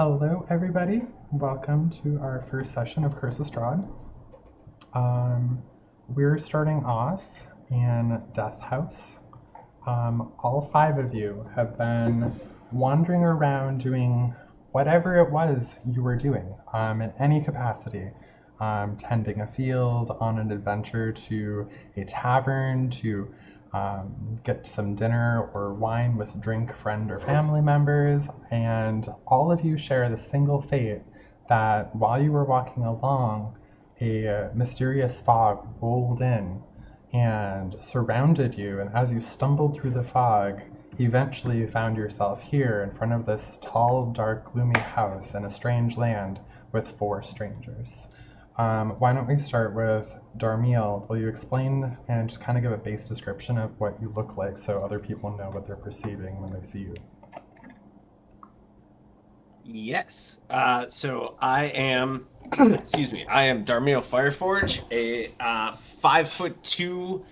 Hello, everybody. Welcome to our first session of Curse of Strahd. We're starting off in Death House. All five of you have been wandering around doing whatever it was you were doing in any capacity. Tending a field, on an adventure to a tavern, to get some dinner or wine with drink friend or family members, and all of you share the single fate that while you were walking along, a mysterious fog rolled in and surrounded you, and as you stumbled through the fog, eventually found yourself here in front of this tall, dark, gloomy house in a strange land with four strangers. Why don't we start with Darmyl? Will you explain and just kind of give a base description of what you look like so other people know what they're perceiving when they see you? Yes. So I am, I am Darmyl Fireforge, a 5'2",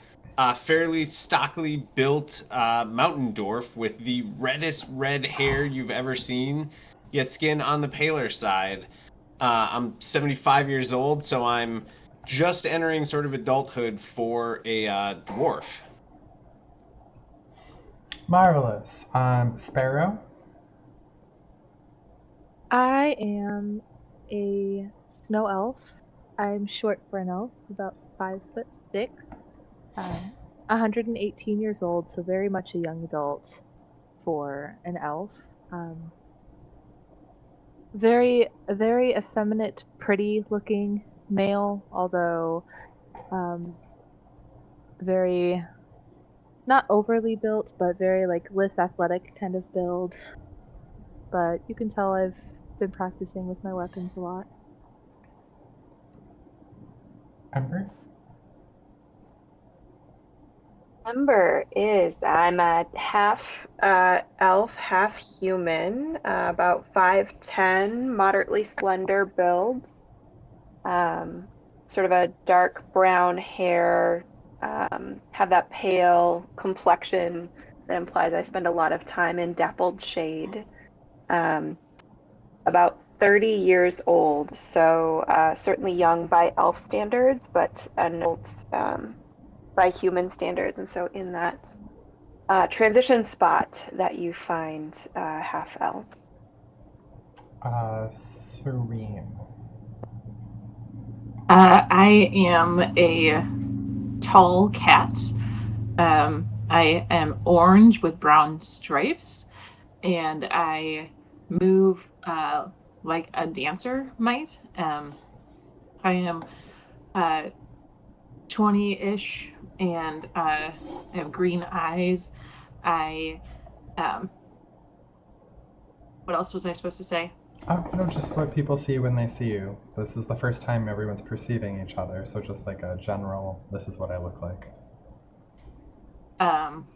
fairly stockily built mountain dwarf with the reddest red hair you've ever seen, yet skin on the paler side. I'm 75 years old, so I'm just entering sort of adulthood for a dwarf. Marvelous. Sparrow? I am a snow elf. I'm short for an elf, about 5'6", 118 years old, so very much a young adult for an elf. Very effeminate, pretty looking male, although very not overly built, but very like lithe athletic kind of build. But you can tell I've been practicing with my weapons a lot. Ember? Ember I'm a half elf, half human, about 5'10", moderately slender build, sort of a dark brown hair, have that pale complexion that implies I spend a lot of time in dappled shade. About 30 years old, so certainly young by elf standards, but an old by human standards, and so in that transition spot that you find half elves. Serene. I am a tall cat. I am orange with brown stripes, and I move like a dancer might. I am 20-ish, and I have green eyes. What else was I supposed to say? No, just what people see when they see you. This is the first time everyone's perceiving each other, so just like a general, this is what I look like. I'm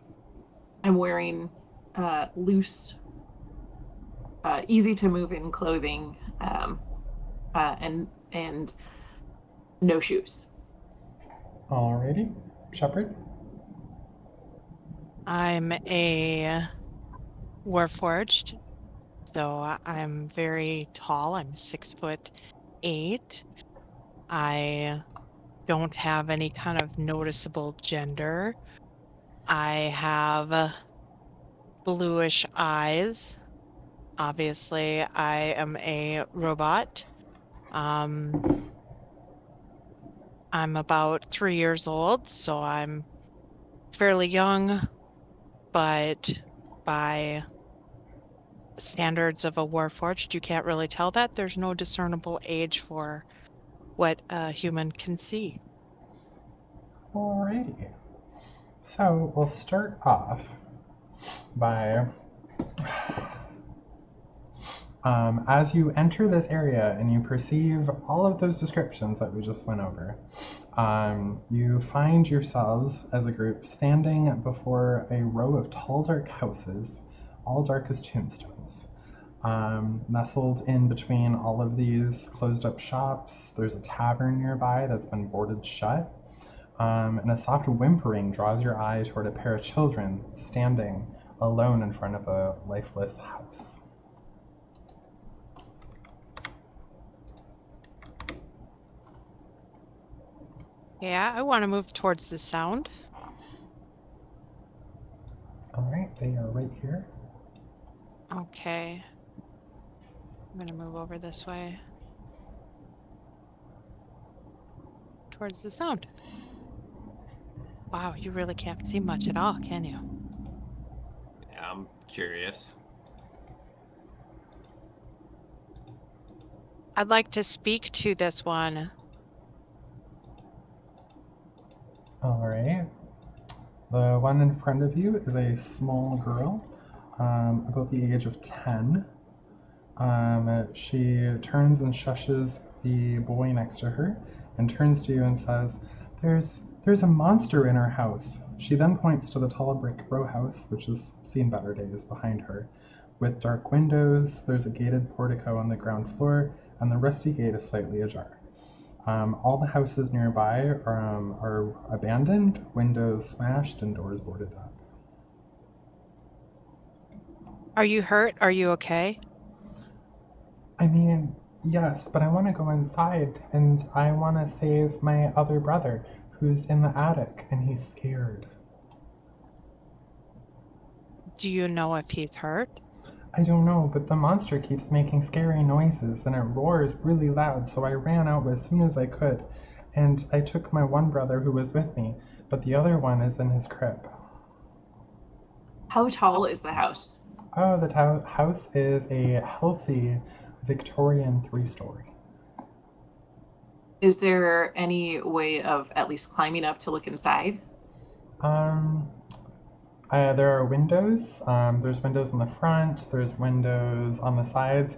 wearing loose, easy to move in clothing, and no shoes. Alrighty. Shepherd? I'm a Warforged, so I'm very tall. I'm 6'8". I don't have any kind of noticeable gender. I have bluish eyes. Obviously, I am a robot. I'm about 3 years old, so I'm fairly young, but by standards of a Warforged, you can't really tell that. There's no discernible age for what a human can see. Alrighty. So we'll start off by as you enter this area and you perceive all of those descriptions that we just went over, you find yourselves as a group standing before a row of tall, dark houses, all dark as tombstones. Nestled in between all of these closed up shops, there's a tavern nearby that's been boarded shut, and a soft whimpering draws your eye toward a pair of children standing alone in front of a lifeless house. Yeah, I want to move towards the sound. All right, they are right here. Okay. I'm going to move over this way. Towards the sound. Wow, you really can't see much at all, can you? Yeah, I'm curious. I'd like to speak to this one. All right. The one in front of you is a small girl, about the age of 10. She turns and shushes the boy next to her and turns to you and says, There's a monster in our house. She then points to the tall brick row house, which has seen better days, behind her. With dark windows, there's a gated portico on the ground floor, and the rusty gate is slightly ajar. All the houses nearby are abandoned, windows smashed, and doors boarded up. Are you hurt? Are you okay? I mean, yes, but I want to go inside, and I want to save my other brother, who's in the attic, and he's scared. Do you know if he's hurt? I don't know, but the monster keeps making scary noises, and it roars really loud, so I ran out as soon as I could, and I took my one brother who was with me, but the other one is in his crib. How tall is the house? Oh, the house is a healthy Victorian 3-story. Is there any way of at least climbing up to look inside? There are windows. There's windows in the front. There's windows on the sides.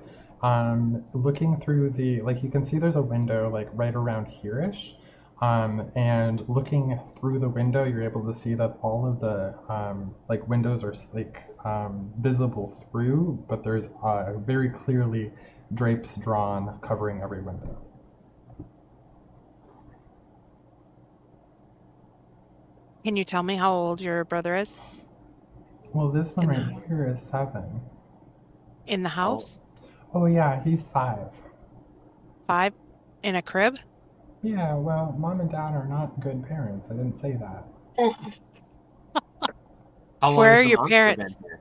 Looking through you can see there's a window like right around here-ish. And looking through the window, you're able to see that all of the windows are visible through, but there's very clearly drapes drawn covering every window. Can you tell me how old your brother is? Well, this one In right here is 7. In the house? Oh yeah, he's 5. 5? In a crib? Yeah, well, mom and dad are not good parents. I didn't say that. How long Where has are the your monster parents? been here?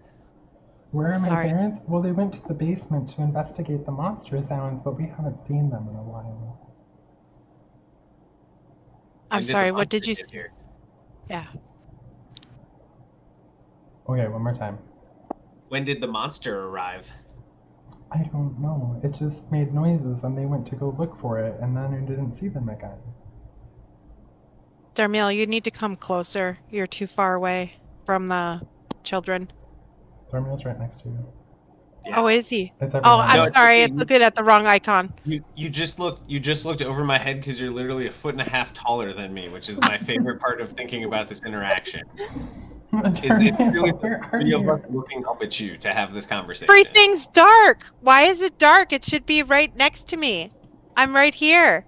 Where are my Sorry. parents? Well, they went to the basement to investigate the monster sounds, but we haven't seen them in a while. I'm When did sorry, the what did monster you get here? Yeah. Okay, one more time. When did the monster arrive? I don't know. It just made noises and they went to go look for it and then I didn't see them again. Darmyl, you need to come closer. You're too far away from the children. Darmyl's right next to you. Yeah. Oh, is he? It's Oh, everyone I'm else. it's sorry. okay. I'm looking at the wrong icon. You just looked over my head because you're literally 1.5 feet taller than me, which is my favorite part of thinking about this interaction. It's really Darmyl, the where are three of you? us looking up at you to have this conversation. Everything's dark. Why is it dark? It should be right next to me. I'm right here.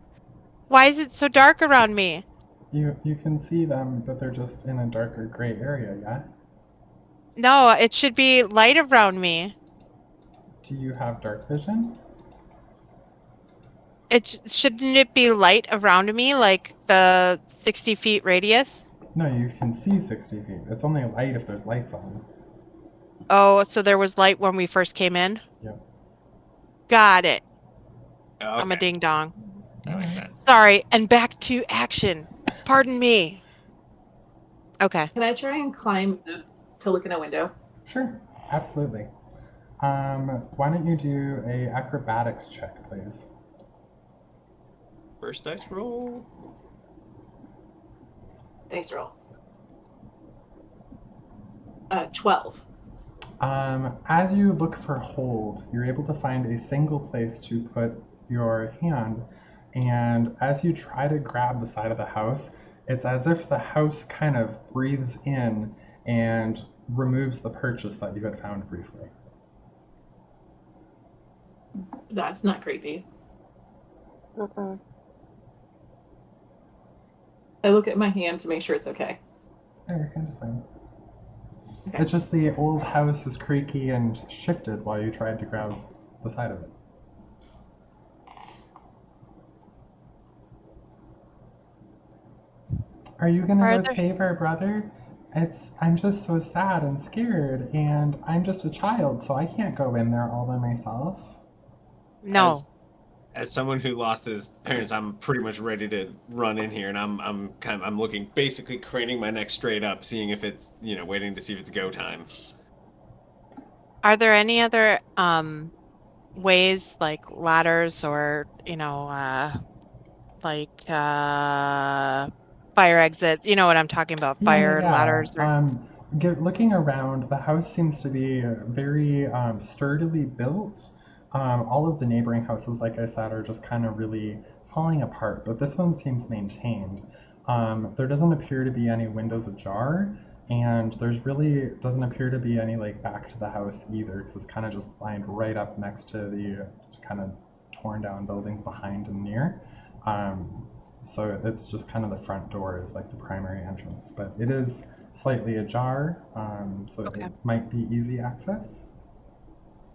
Why is it so dark around me? You can see them, but they're just in a darker gray area, yeah? No, it should be light around me. Do you have dark vision? Shouldn't it be light around me, like the 60 feet radius? No, you can see 60 feet. It's only light if there's lights on. Oh, so there was light when we first came in? Yep. Got it. Okay. I'm a ding dong. That makes sense. Sorry, and back to action. Pardon me. Okay. Can I try and climb up to look in a window? Sure, absolutely. Why don't you do a acrobatics check, please? First dice roll. Dice roll. 12. As you look for hold, you're able to find a single place to put your hand, and as you try to grab the side of the house, it's as if the house kind of breathes in and removes the purchase that you had found briefly. That's not creepy. Mm-mm. I look at my hand to make sure it's okay. Yeah, you're kind of fine. Okay. It's just the old house is creaky and shifted while you tried to grab the side of it. Are you gonna Are go there- save our brother? I'm just so sad and scared, and I'm just a child, so I can't go in there all by myself. No. As someone who lost his parents, I'm pretty much ready to run in here, and I'm looking, basically craning my neck straight up, seeing if it's, waiting to see if it's go time. Are there any other ways, like ladders or fire exits? You know what I'm talking about? Fire ladders or Looking around, the house seems to be very sturdily built. All of the neighboring houses, like I said, are just kind of really falling apart, but this one seems maintained. There doesn't appear to be any windows ajar, and there's really doesn't appear to be any like back to the house either, because it's kind of just lined right up next to the kind of torn down buildings behind and near. So it's just kind of the front door is like the primary entrance, but it is slightly ajar, so Okay. it might be easy access.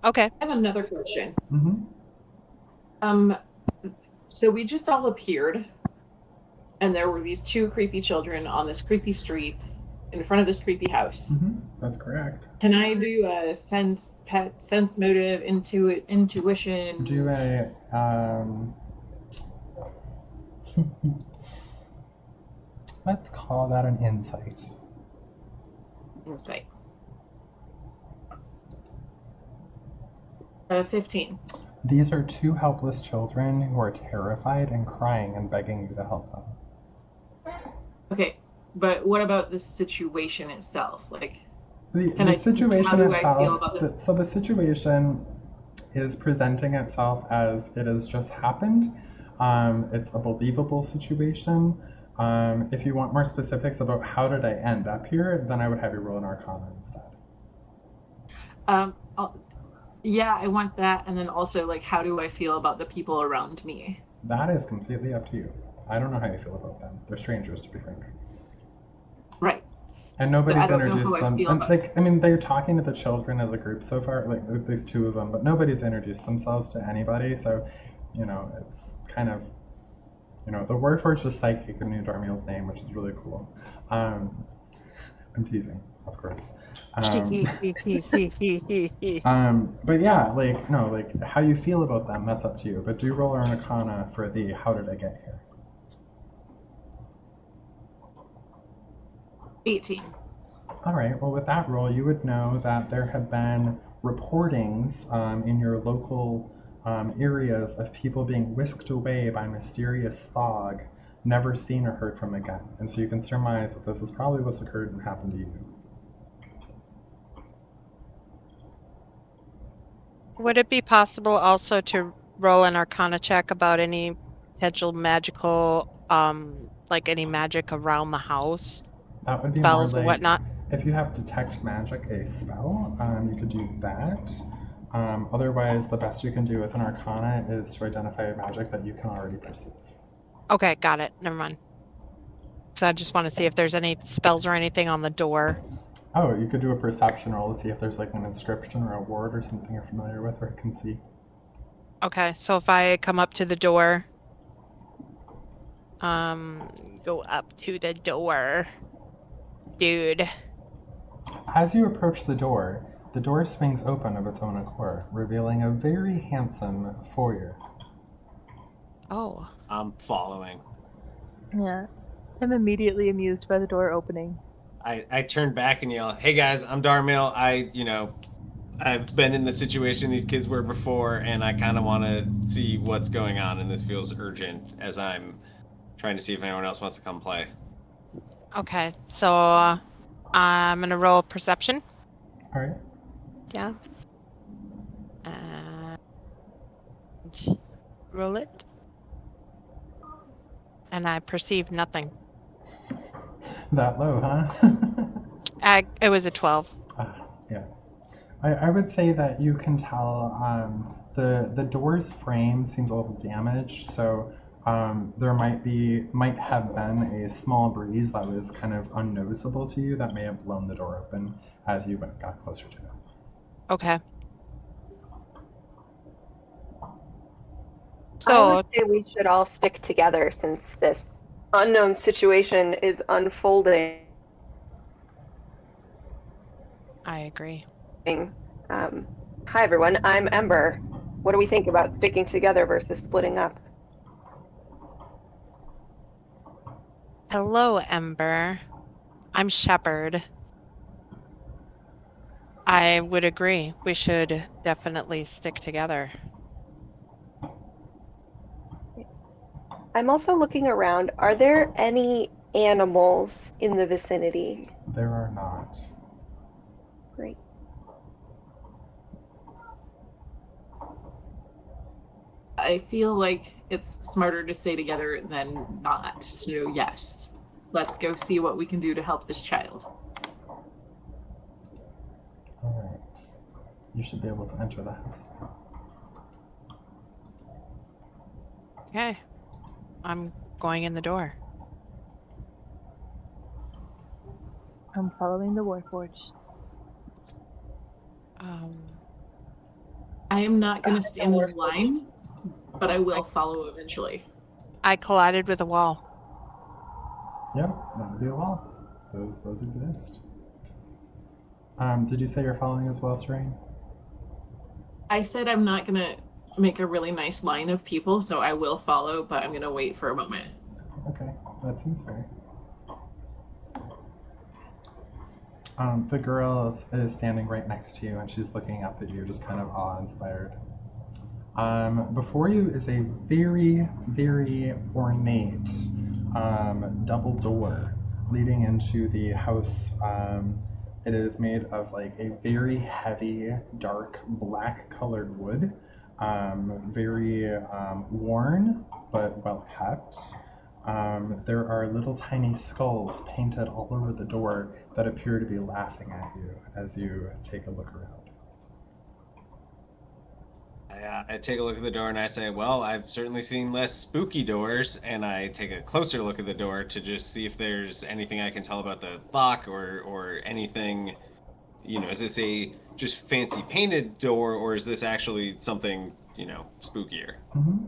Okay. I have another question. Mm-hmm. So we just all appeared, and there were these two creepy children on this creepy street in front of this creepy house. Mm-hmm. That's correct. Can I do a sense motive, intuition? Do a let's call that an insight. Insight. 15. These are two helpless children who are terrified and crying and begging you to help them. Okay, but what about the situation itself? Like, The how situation do I itself. feel about So the situation is presenting itself as it has just happened. It's a believable situation. If you want more specifics about how did I end up here, then I would have you roll an Arcana instead. Yeah, I want that, and then also like, how do I feel about the people around me? That is completely up to you. I don't know how you feel about them. They're strangers, to be frank. Right. And nobody's So I don't know introduced how I them. feel And about they're talking to the children as a group so far. Like there's two of them, but nobody's introduced themselves to anybody. So, it's kind of, the Warforged is psychic who knew Darmyl's name, which is really cool. I'm teasing, of course. But yeah, how you feel about them, that's up to you. But do roll an Arcana for the how did I get here. 18. All right, well, with that roll, you would know that there have been reportings in your local areas of people being whisked away by mysterious fog, never seen or heard from again. And so you can surmise that this is probably what's occurred and happened to you. Would it be possible also to roll an Arcana check about any potential magical, like any magic around the house? That would be Spells more or like, whatnot? if you have Detect Magic, a spell, you could do that. Otherwise, the best you can do with an Arcana is to identify a magic that you can already perceive. Okay, got it. Never mind. So I just want to see if there's any spells or anything on the door. Oh, you could do a perception roll to see if there's like an inscription or a word or something you're familiar with or can see. Okay, so if I come up to the door, go up to the door, dude. As you approach the door swings open of its own accord, revealing a very handsome foyer. Oh. I'm following. Yeah. I'm immediately amused by the door opening. I turn back and yell, "Hey guys, I'm Darmyl. I've been in the situation these kids were before, and I kind of want to see what's going on, and this feels urgent as I'm trying to see if anyone else wants to come play." Okay, so I'm gonna roll perception. All right. Yeah. And roll it. And I perceive nothing. That low, huh? It was a 12. Yeah. I would say that you can tell the door's frame seems a little damaged, so there might have been a small breeze that was kind of unnoticeable to you that may have blown the door open as you got closer to it. Okay. I So would say we should all stick together since this unknown situation is unfolding. I agree. Hi everyone, I'm Ember. What do we think about sticking together versus splitting up? Hello, Ember. I'm Shepherd. I would agree. We should definitely stick together. I'm also looking around. Are there any animals in the vicinity? There are not. Great. I feel like it's smarter to stay together than not. So yes, let's go see what we can do to help this child. Alright. You should be able to enter the house. Okay. I'm going in the door. I'm following the Warforged. I am not going to stand in line, but I will follow eventually. I collided with a wall. Yep, that would be a wall. Those exist. Did you say you're following as well, Serene? I said I'm not going to make a really nice line of people, so I will follow, but I'm going to wait for a moment. Okay, that seems fair. The girl is standing right next to you, and she's looking up at you, just kind of awe-inspired. Before you is a very, very ornate double door leading into the house. It is made of like a very heavy, dark, black-colored wood, very worn but well kept. There are little tiny skulls painted all over the door that appear to be laughing at you as you take a look around. I take a look at the door and I say, well, I've certainly seen less spooky doors, and I take a closer look at the door to just see if there's anything I can tell about the lock or anything. Is this a just fancy painted door, or is this actually something, spookier? Mm-hmm.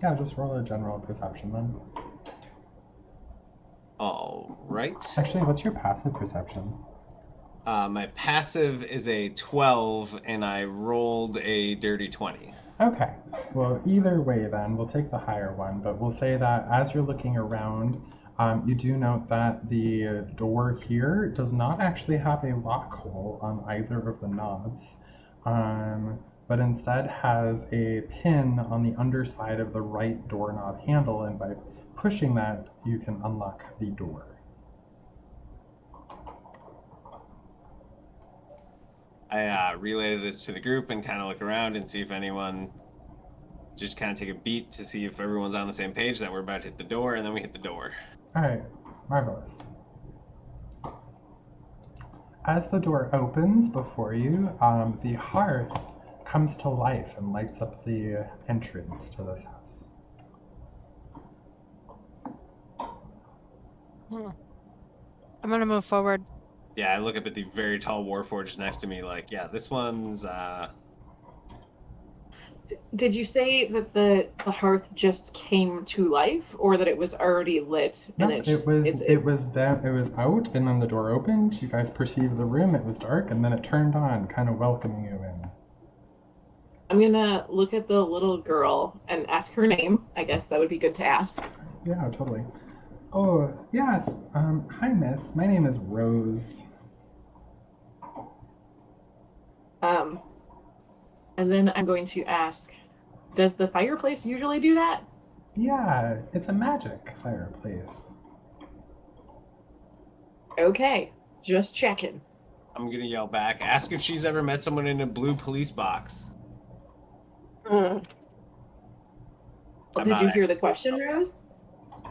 Yeah, just roll a general perception then. All right. Actually, what's your passive perception? My passive is a 12, and I rolled a dirty 20. Okay. Well, either way then, we'll take the higher one, but we'll say that as you're looking around, you do note that the door here does not actually have a lock hole on either of the knobs, but instead has a pin on the underside of the right doorknob handle, and by pushing that, you can unlock the door. I relay this to the group and kind of look around and see if anyone, just kind of take a beat to see if everyone's on the same page that we're about to hit the door, and then we hit the door. All right, marvelous. As the door opens before you, the hearth comes to life and lights up the entrance to this house. I'm gonna move forward. Yeah, I look up at the very tall Warforged next to me like, yeah, this one's, Did you say that the hearth just came to life, or that it was already lit? No, And it was out, and then the door opened. You guys perceived the room. It was dark, and then it turned on, kind of welcoming you in. I'm gonna look at the little girl and ask her name. I guess that would be good to ask. Yeah, totally. Oh, yes. Hi, miss. My name is Rose. And then I'm going to ask, does the fireplace usually do that? Yeah, it's a magic fireplace. Okay, just checking. I'm gonna yell back, ask if she's ever met someone in a blue police box. Mm. Well, did you hear the question, Rose?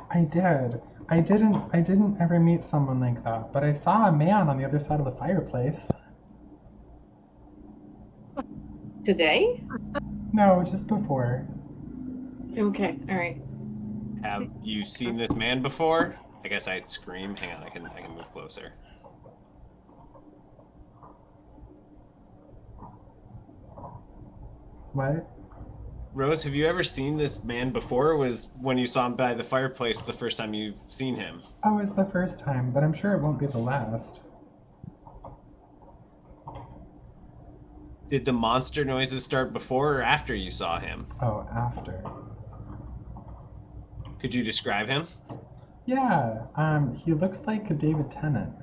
I did. I didn't ever meet someone like that, but I saw a man on the other side of the fireplace. Today? No, just before. Okay, all right. Have you seen this man before? I guess I'd scream. Hang on, I can move closer. What? Rose, have you ever seen this man before? Or was when you saw him by the fireplace the first time you've seen him? Oh, it's the first time, but I'm sure it won't be the last. Did the monster noises start before or after you saw him? Oh, after. Could you describe him? Yeah, he looks like a David Tennant.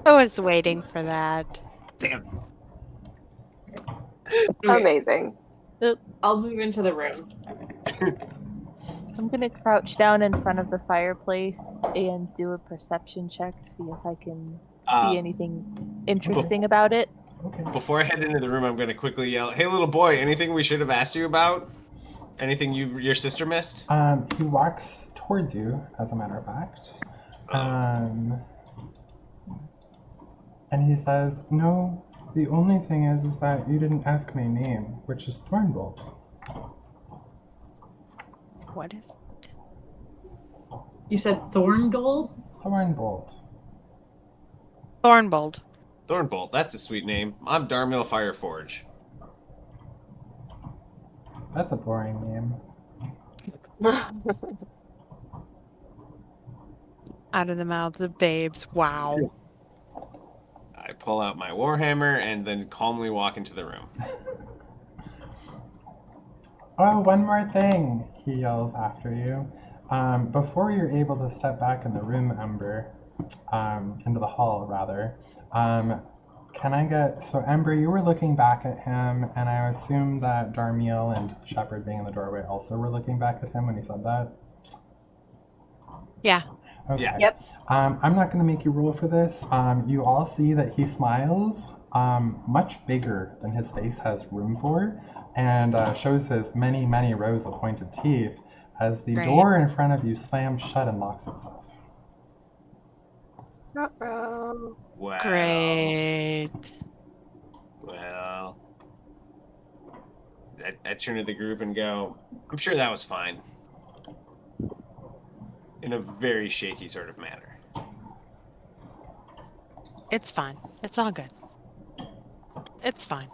I was waiting for that. Damn. Okay, Amazing. I'll move into the room. I'm gonna crouch down in front of the fireplace and do a perception check to see if I can see anything interesting about it. Okay. Before I head into the room, I'm going to quickly yell, "Hey, little boy! Anything we should have asked you about? Anything your sister missed?" He walks towards you, as a matter of fact. And he says, "No, the only thing is that you didn't ask my name, which is Thornbolt." What is? You said Thorngold? Thornbolt. Thornbold. Thornbolt, that's a sweet name. I'm Darmyl Fireforge. That's a boring name. Out of the mouths of babes. Wow. I pull out my warhammer and then calmly walk into the room. Oh, one more thing, he yells after you. Before you're able to step back in the room, Ember, into the hall, rather, can I get... So, Ember, you were looking back at him, and I assume that Darmyl and Shepard being in the doorway also were looking back at him when he said that? Yeah. Okay. Yeah. Yep. I'm not going to make you roll for this. You all see that he smiles much bigger than his face has room for, and shows his many, many rows of pointed teeth as the Right. door in front of you slams shut and locks itself. Uh-oh. Wow. Great. Well, I turn to the group and go, "I'm sure that was fine." In a very shaky sort of manner. It's fine. It's all good. It's fine.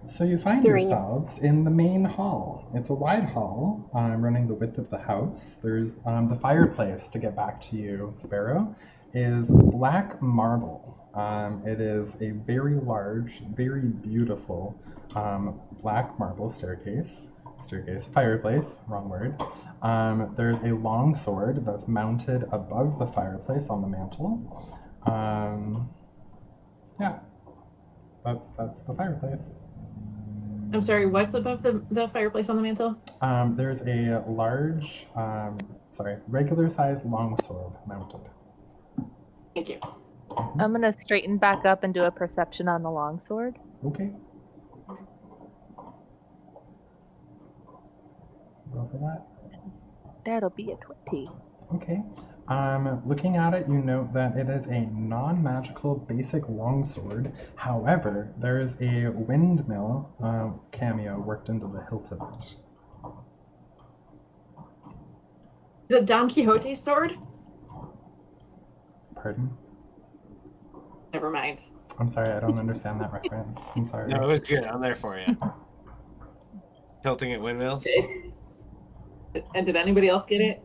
So you find Serene. yourselves in the main hall. It's a wide hall running the width of the house. There's the fireplace, to get back to you, Sparrow, is black marble. It is a very large, very beautiful black marble fireplace, wrong word. There's a long sword that's mounted above the fireplace on the mantle. Yeah, that's the fireplace. I'm sorry, what's above the fireplace on the mantle? There's a large, regular-sized longsword mounted. Thank you. I'm gonna straighten back up and do a perception on the longsword. Okay. Go for that. That'll be a 20. Okay. Looking at it, you note that it is a non-magical basic longsword. However, there is a windmill cameo worked into the hilt of it. Is it Don Quixote's sword? Pardon? Never mind. I'm sorry, I don't understand that reference. I'm sorry. No, it was good. I'm there for you. Tilting at windmills. And did anybody else get it?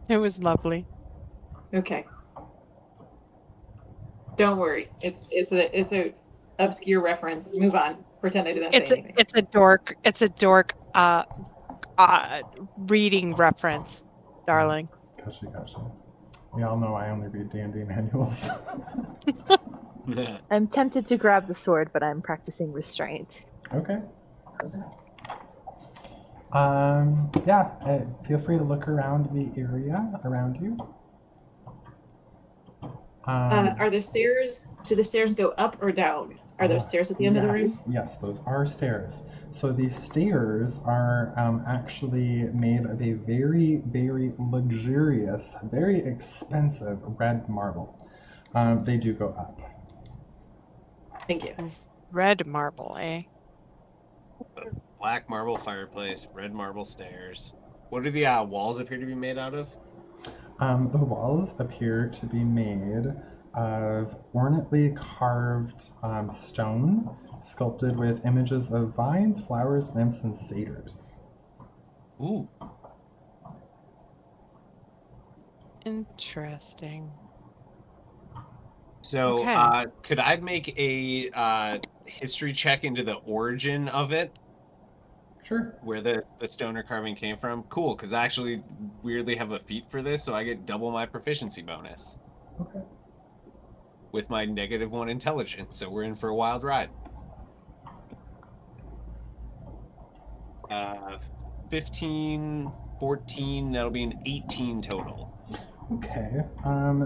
It was lovely. Okay. Don't worry. It's a obscure reference. Move on. Pretend I didn't say anything. It's a dork reading reference, darling. Gotcha. We all know I only read D&D manuals. I'm tempted to grab the sword, but I'm practicing restraint. Okay. Feel free to look around the area around you. Are the stairs? Do the stairs go up or down? Are there stairs at the end of the room? Yes, those are stairs. So these stairs are actually made of a very, very luxurious, very expensive red marble. They do go up. Thank you. Red marble, eh? Black marble fireplace, red marble stairs. What do the walls appear to be made out of? The walls appear to be made of ornately carved stone, sculpted with images of vines, flowers, nymphs, and satyrs. Ooh. Interesting. So, Okay. could I make a history check into the origin of it, Sure. where the stoner carving came from? Cool, because I actually weirdly have a feat for this, so I get double my proficiency bonus Okay. with my -1 intelligence. So we're in for a wild ride. 15, 14. That'll be an 18 total. Okay.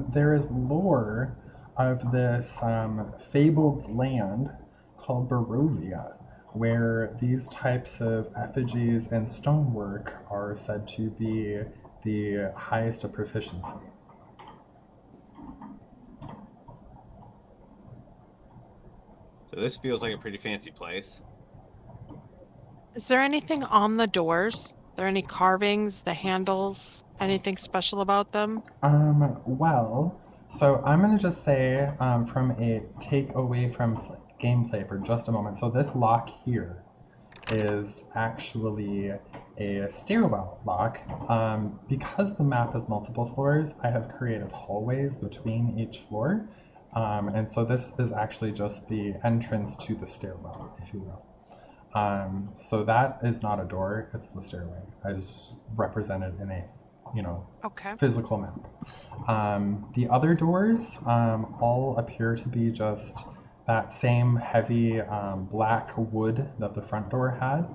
There is lore of this fabled land called Barovia, where these types of effigies and stonework are said to be the highest of proficiency. So this feels like a pretty fancy place. Is there anything on the doors? Are there any carvings, the handles, anything special about them? Well, so I'm gonna just say from a take away from gameplay for just a moment. So this lock here is actually a stairwell lock. Because the map has multiple floors, I have created hallways between each floor. And so this is actually just the entrance to the stairwell, if you will. So that is not a door, it's the stairway. I just represented in a, Okay. physical map. The other doors all appear to be just that same heavy black wood that the front door had.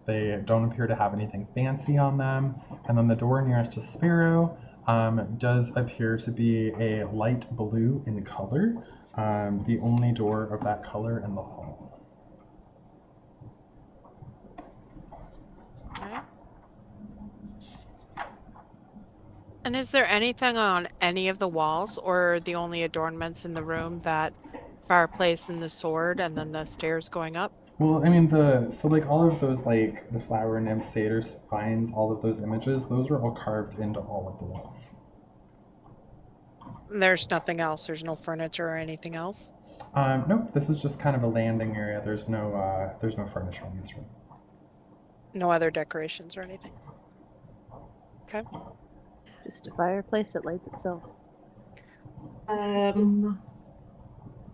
They don't appear to have anything fancy on them. And then the door nearest to Sparrow does appear to be a light blue in color, the only door of that color in the hall. Okay. And is there anything on any of the walls, or the only adornments in the room that fireplace and the sword and then the stairs going up? Well, I mean, all of those, like the flower nymph, satyr, vines, all of those images, those are all carved into all of the walls. There's nothing else. There's no furniture or anything else. Nope, this is just kind of a landing area. There's no furniture in this room. No other decorations or anything. Okay. Just a fireplace that lights itself.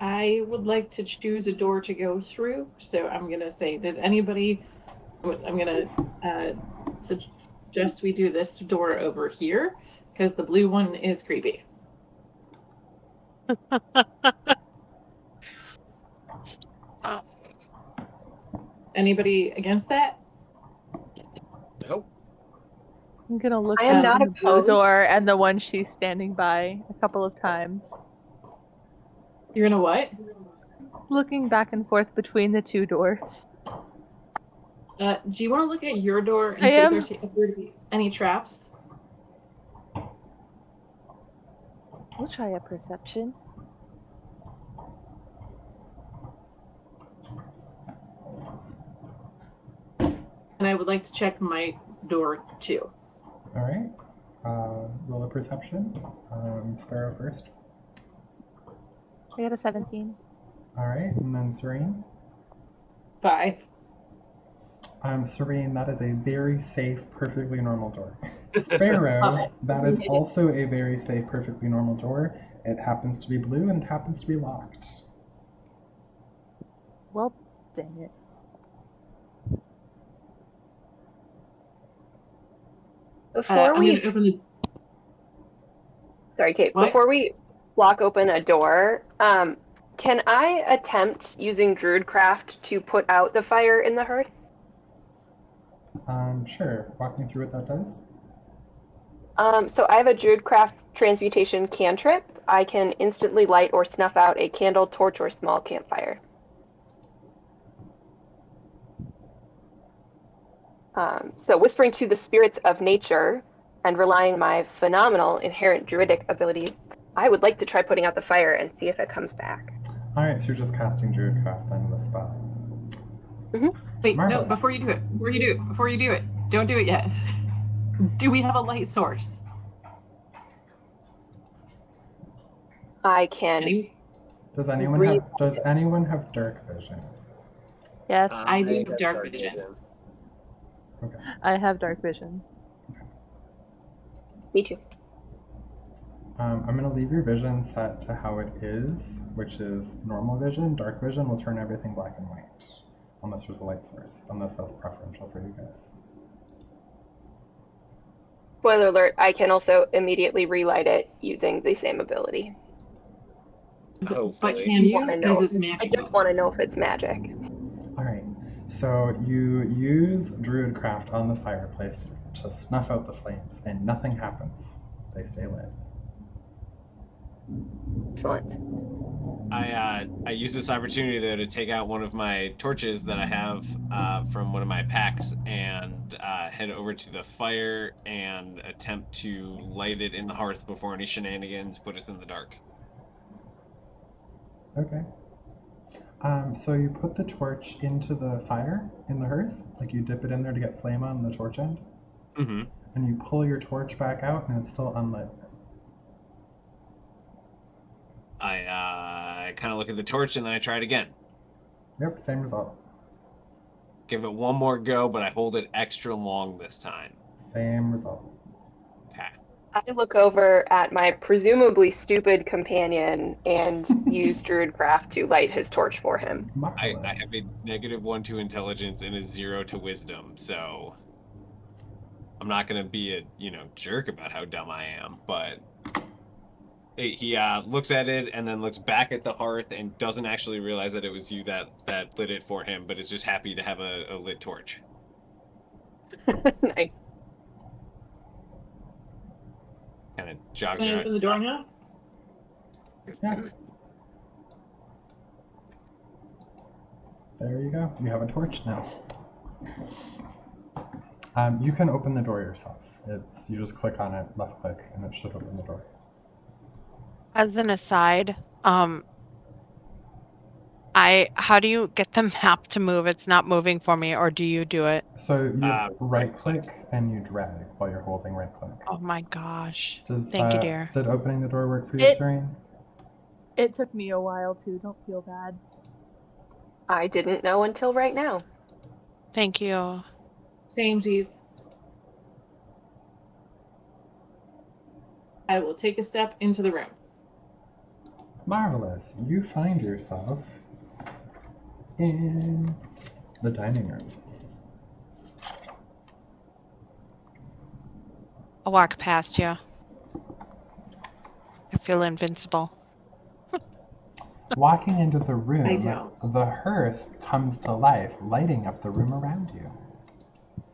I would like to choose a door to go through. So I'm gonna say, does anybody? I'm gonna suggest we do this door over here because the blue one is creepy. Anybody against that? Nope. I'm gonna look I am at not the blue opposed. door and the one she's standing by a couple of times. You're gonna what? Looking back and forth between the two doors. Do you want to look at your door and I see if am. there's appear to be any traps? We'll try a perception. And I would like to check my door too. All right. Roll a perception. Sparrow first. I got a 17. All right, and then Serene. 5. Serene, that is a very safe, perfectly normal door. Sparrow, Love that is also a very safe, perfectly normal door. It happens to be blue and it happens to be locked. Well, dang it. Before I'm we, gonna open the. sorry, Kate. What? Before we block open a door, can I attempt using Druidcraft to put out the fire in the hearth? Sure. Walk me through what that does. So I have a Druidcraft transmutation cantrip. I can instantly light or snuff out a candle, torch, or small campfire. So whispering to the spirits of nature and relying on my phenomenal inherent druidic abilities, I would like to try putting out the fire and see if it comes back. All right, so you're just casting Druidcraft then in the spot. Wait, no, Marvelous. before you do it, don't do it yet. Do we have a light source? I can. Any? Does anyone have dark vision? Yes, I do have dark vision. Okay. I have dark vision. Me too. I'm going to leave your vision set to how it is, which is normal vision. Dark vision will turn everything black and white, unless there's a light source, unless that's preferential for you guys. Spoiler alert, I can also immediately relight it using the same ability. But Hopefully. can you? Wanna Because know. it's I magical. just want to know if it's magic. All right. So you use Druidcraft on the fireplace to snuff out the flames, and nothing happens. They stay lit. Excellent. I use this opportunity though to take out one of my torches that I have from one of my packs and head over to the fire and attempt to light it in the hearth before any shenanigans put us in the dark. Okay. So you put the torch into the fire in the hearth, like you dip it in there to get flame on the torch end, Mm-hmm. and you pull your torch back out, and it's still unlit. I kind of look at the torch and then I try it again. Yep, same result. Give it one more go, but I hold it extra long this time. Same result. Okay. I look over at my presumably stupid companion and use Druidcraft to light his torch for him. I Marvelous. have a -1 to intelligence and a 0 to wisdom, so I'm not gonna be a jerk about how dumb I am, but he looks at it and then looks back at the hearth and doesn't actually realize that it was you that lit it for him, but is just happy to have a lit torch. Nice. Kind of jogs Can I around. open the door now? Yeah. There you go. You have a torch now. You can open the door yourself. You just click on it, left click, and it should open the door. As an aside, how do you get the map to move? It's not moving for me, or do you do it? So you right right click and you drag while you're holding right click. Oh my gosh. Does, Thank you, dear. Did opening the door work for you, Serene? It took me a while too. Don't feel bad. I didn't know until right now. Thank you. Samesies. I will take a step into the room. Marvelous. You find yourself in the dining room. I'll walk past you. I feel invincible. Walking into the room, I don't. the hearth comes to life, lighting up the room around you.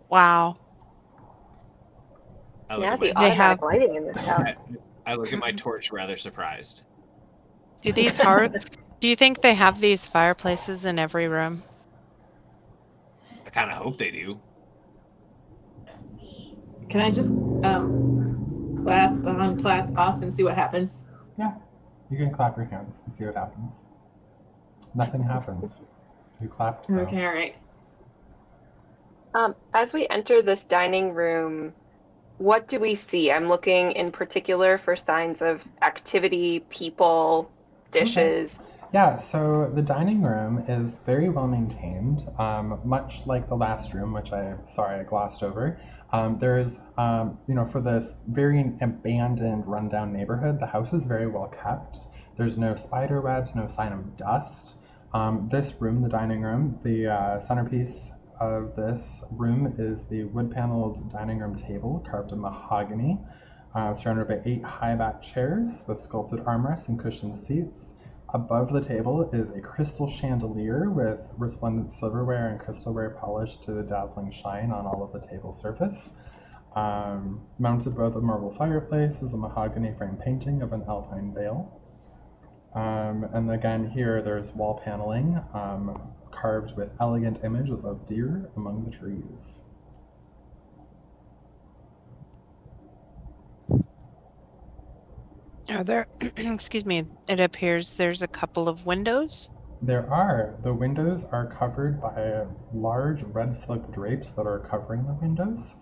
Wow. Yeah, the They automatic have- lighting in this house. I look at my torch rather surprised. Do you think they have these fireplaces in every room? I kind of hope they do. Can I just clap on, clap off, and see what happens? Yeah, you can clap your hands and see what happens. Nothing happens. You clapped though. Okay, all right. As we enter this dining room, what do we see? I'm looking in particular for signs of activity, people, dishes. Yeah, so the dining room is very well maintained, much like the last room, which I glossed over. There's, for this very abandoned, rundown neighborhood, the house is very well kept. There's no spider webs, no sign of dust. This room, the dining room, the centerpiece of this room is the wood-paneled dining room table, carved in mahogany, surrounded by 8 high-back chairs with sculpted armrests and cushioned seats. Above the table is a crystal chandelier with resplendent silverware and crystalware polished to a dazzling shine on all of the table surface. Mounted above a marble fireplace is a mahogany frame painting of an alpine vale. And again, here there's wall paneling carved with elegant images of deer among the trees. Are there, excuse me, it appears there's a couple of windows. There are. The windows are covered by large red silk drapes that are covering the windows.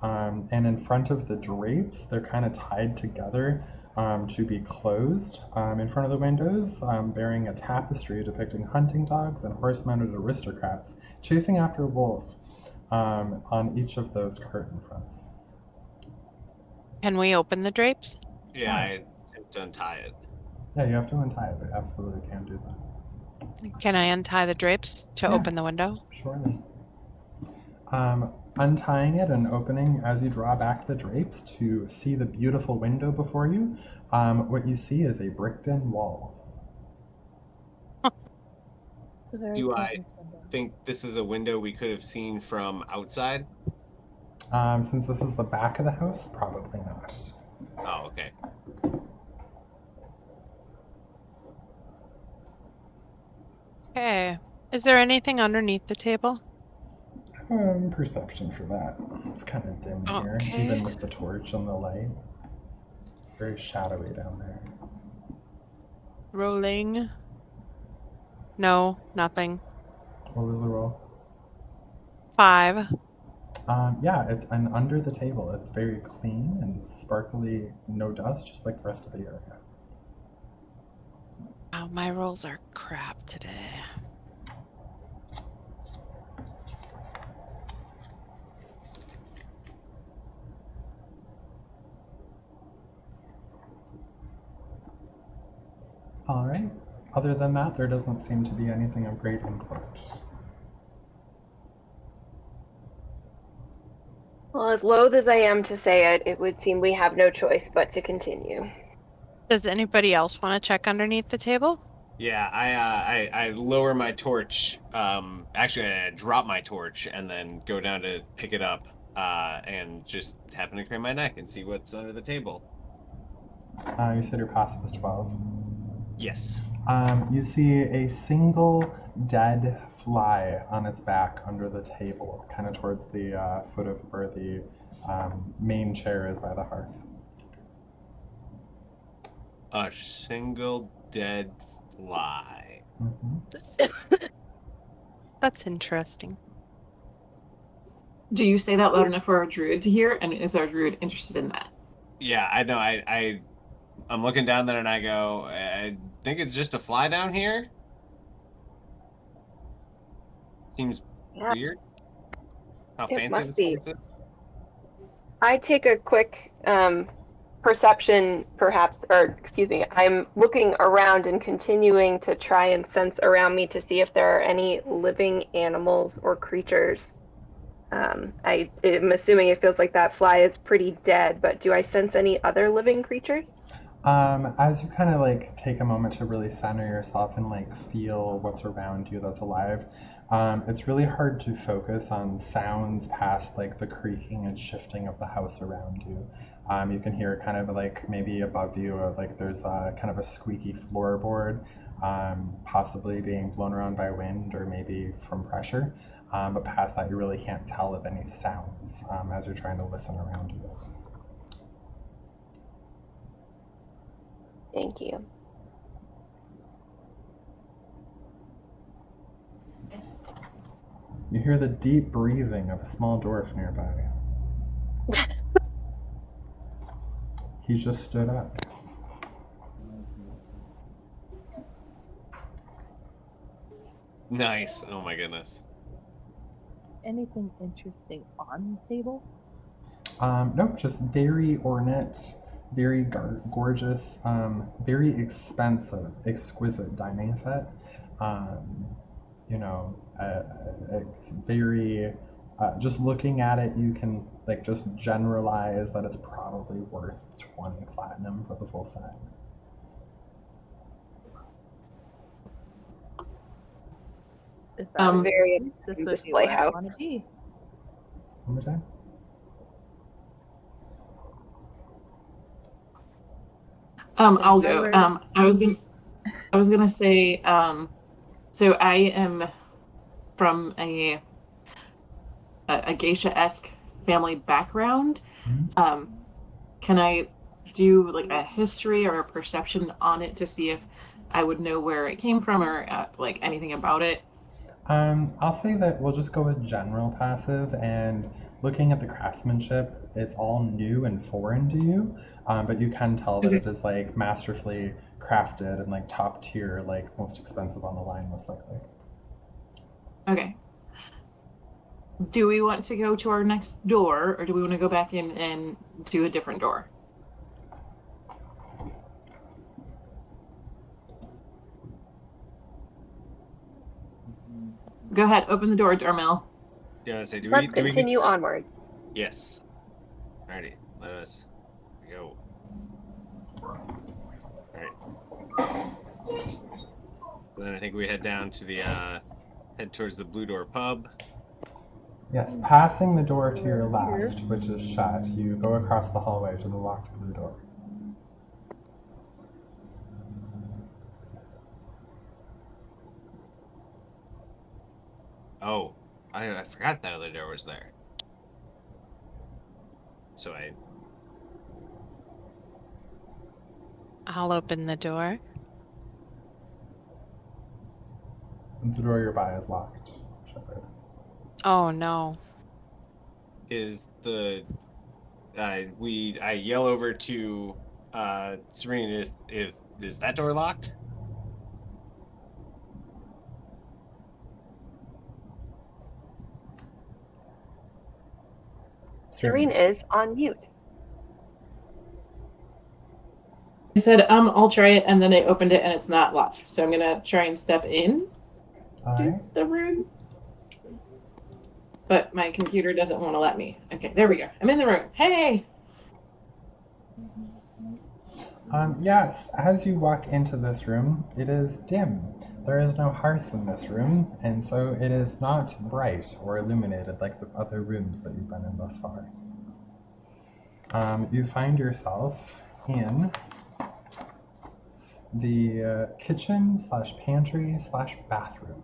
And in front of the drapes, they're kind of tied together to be closed. In front of the windows, bearing a tapestry depicting hunting dogs and horse-mounted aristocrats chasing after a wolf on each of those curtain fronts. Can we open the drapes? Yeah, I have to untie it. Yeah, you have to untie it, but absolutely can do that. Can I untie the drapes to Yeah. open the window? Surely. Untying it and opening as you draw back the drapes to see the beautiful window before you, what you see is a bricked-in wall. It's a very Do I pleasant window. think this is a window we could have seen from outside? Since this is the back of the house, probably not. Oh, okay. Okay. Is there anything underneath the table? Perception for that. It's kind of dim here, Okay. even with the torch and the light. Very shadowy down there. Rolling. No, nothing. What was the roll? 5. Yeah, it's under the table. It's very clean and sparkly, no dust, just like the rest of the area. Oh, my rolls are crap today. All right. Other than that, there doesn't seem to be anything of great import. Well, as loath as I am to say it, it would seem we have no choice but to continue. Does anybody else want to check underneath the table? Yeah, I lower my torch. Actually, I drop my torch and then go down to pick it up, and just happen to crane my neck and see what's under the table. You said your passive is 12. Yes. You see a single dead fly on its back under the table, kind of towards the foot of where the main chair is by the hearth. A single dead fly. Mm-hmm. That's interesting. Do you say that loud enough for our druid to hear? And is our druid interested in that? Yeah, I know. I'm looking down there and I go, I think it's just a fly down here. Seems Yeah. weird. How It fancy must this be. place is. I take a quick perception, perhaps, or excuse me, I'm looking around and continuing to try and sense around me to see if there are any living animals or creatures. I'm assuming it feels like that fly is pretty dead, but do I sense any other living creatures? As you kind of like take a moment to really center yourself and like feel what's around you that's alive, it's really hard to focus on sounds past like the creaking and shifting of the house around you. You can hear kind of like maybe above you, like there's kind of a squeaky floorboard, possibly being blown around by wind or maybe from pressure. But past that, you really can't tell of any sounds as you're trying to listen around you. Thank you. You hear the deep breathing of a small dwarf nearby. He's just stood up. Nice. Oh my goodness. Anything interesting on the table? Nope, just very ornate, very gorgeous, very expensive, exquisite dining set. It's very, just looking at it, you can like just generalize that it's probably worth 20 platinum for the full set. If that's Very this would be display where I house. want to be. One more time. I'll go. I was gonna say, so I am from a geisha-esque family background. Mm-hmm. Can I do like a history or a perception on it to see if I would know where it came from or like anything about it? I'll say that we'll just go with general passive, and looking at the craftsmanship, it's all new and foreign to you, but you can tell that it is like masterfully crafted and like top tier, like most expensive on the line, most likely. Okay. Do we want to go to our next door, or do we want to go back in and do a different door? Go ahead, open the door, Darmyl. Yeah, I say, Let's continue onward. Yes. Alrighty, let us go. Alright. So then I think we head down to the head towards the Blue Door pub. Yes, passing the door to your left, which is shut, you go across the hallway to the locked blue door. Oh, I forgot that other door was there. So I'll open the door. The door you're by is locked, Shepard. Oh no. is the I yell over to Serene if is that door locked? Serene is on mute. I said, I'll try it, and then I opened it, and it's not locked. So I'm gonna try and step in to the room. But my computer doesn't want to let me. Okay, there we go. I'm in the room. Hey! Yes, as you walk into this room, it is dim. There is no hearth in this room, and so it is not bright or illuminated like the other rooms that you've been in thus far. You find yourself in the kitchen / pantry / bathroom.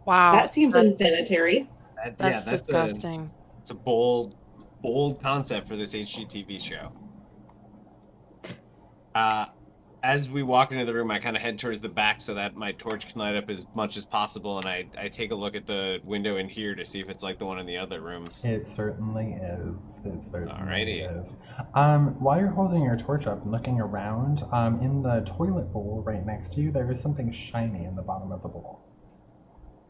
Wow. That seems unsanitary. That's disgusting. It's a bold concept for this HGTV show. As we walk into the room, I kind of head towards the back so that my torch can light up as much as possible, and I take a look at the window in here to see if it's like the one in the other rooms. It certainly is. Alrighty. Is. While you're holding your torch up and looking around, in the toilet bowl right next to you, there is something shiny in the bottom of the bowl.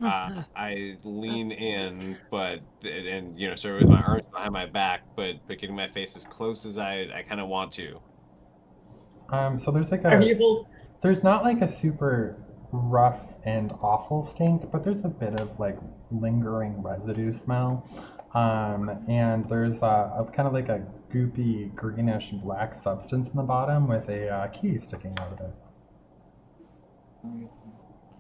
I lean in, and sort of with my arms behind my back, but getting my face as close as I kind of want to. So there's like there's not like a super rough and awful stink, but there's a bit of like lingering residue smell. And there's a kind of like a goopy greenish black substance in the bottom with a key sticking out of it.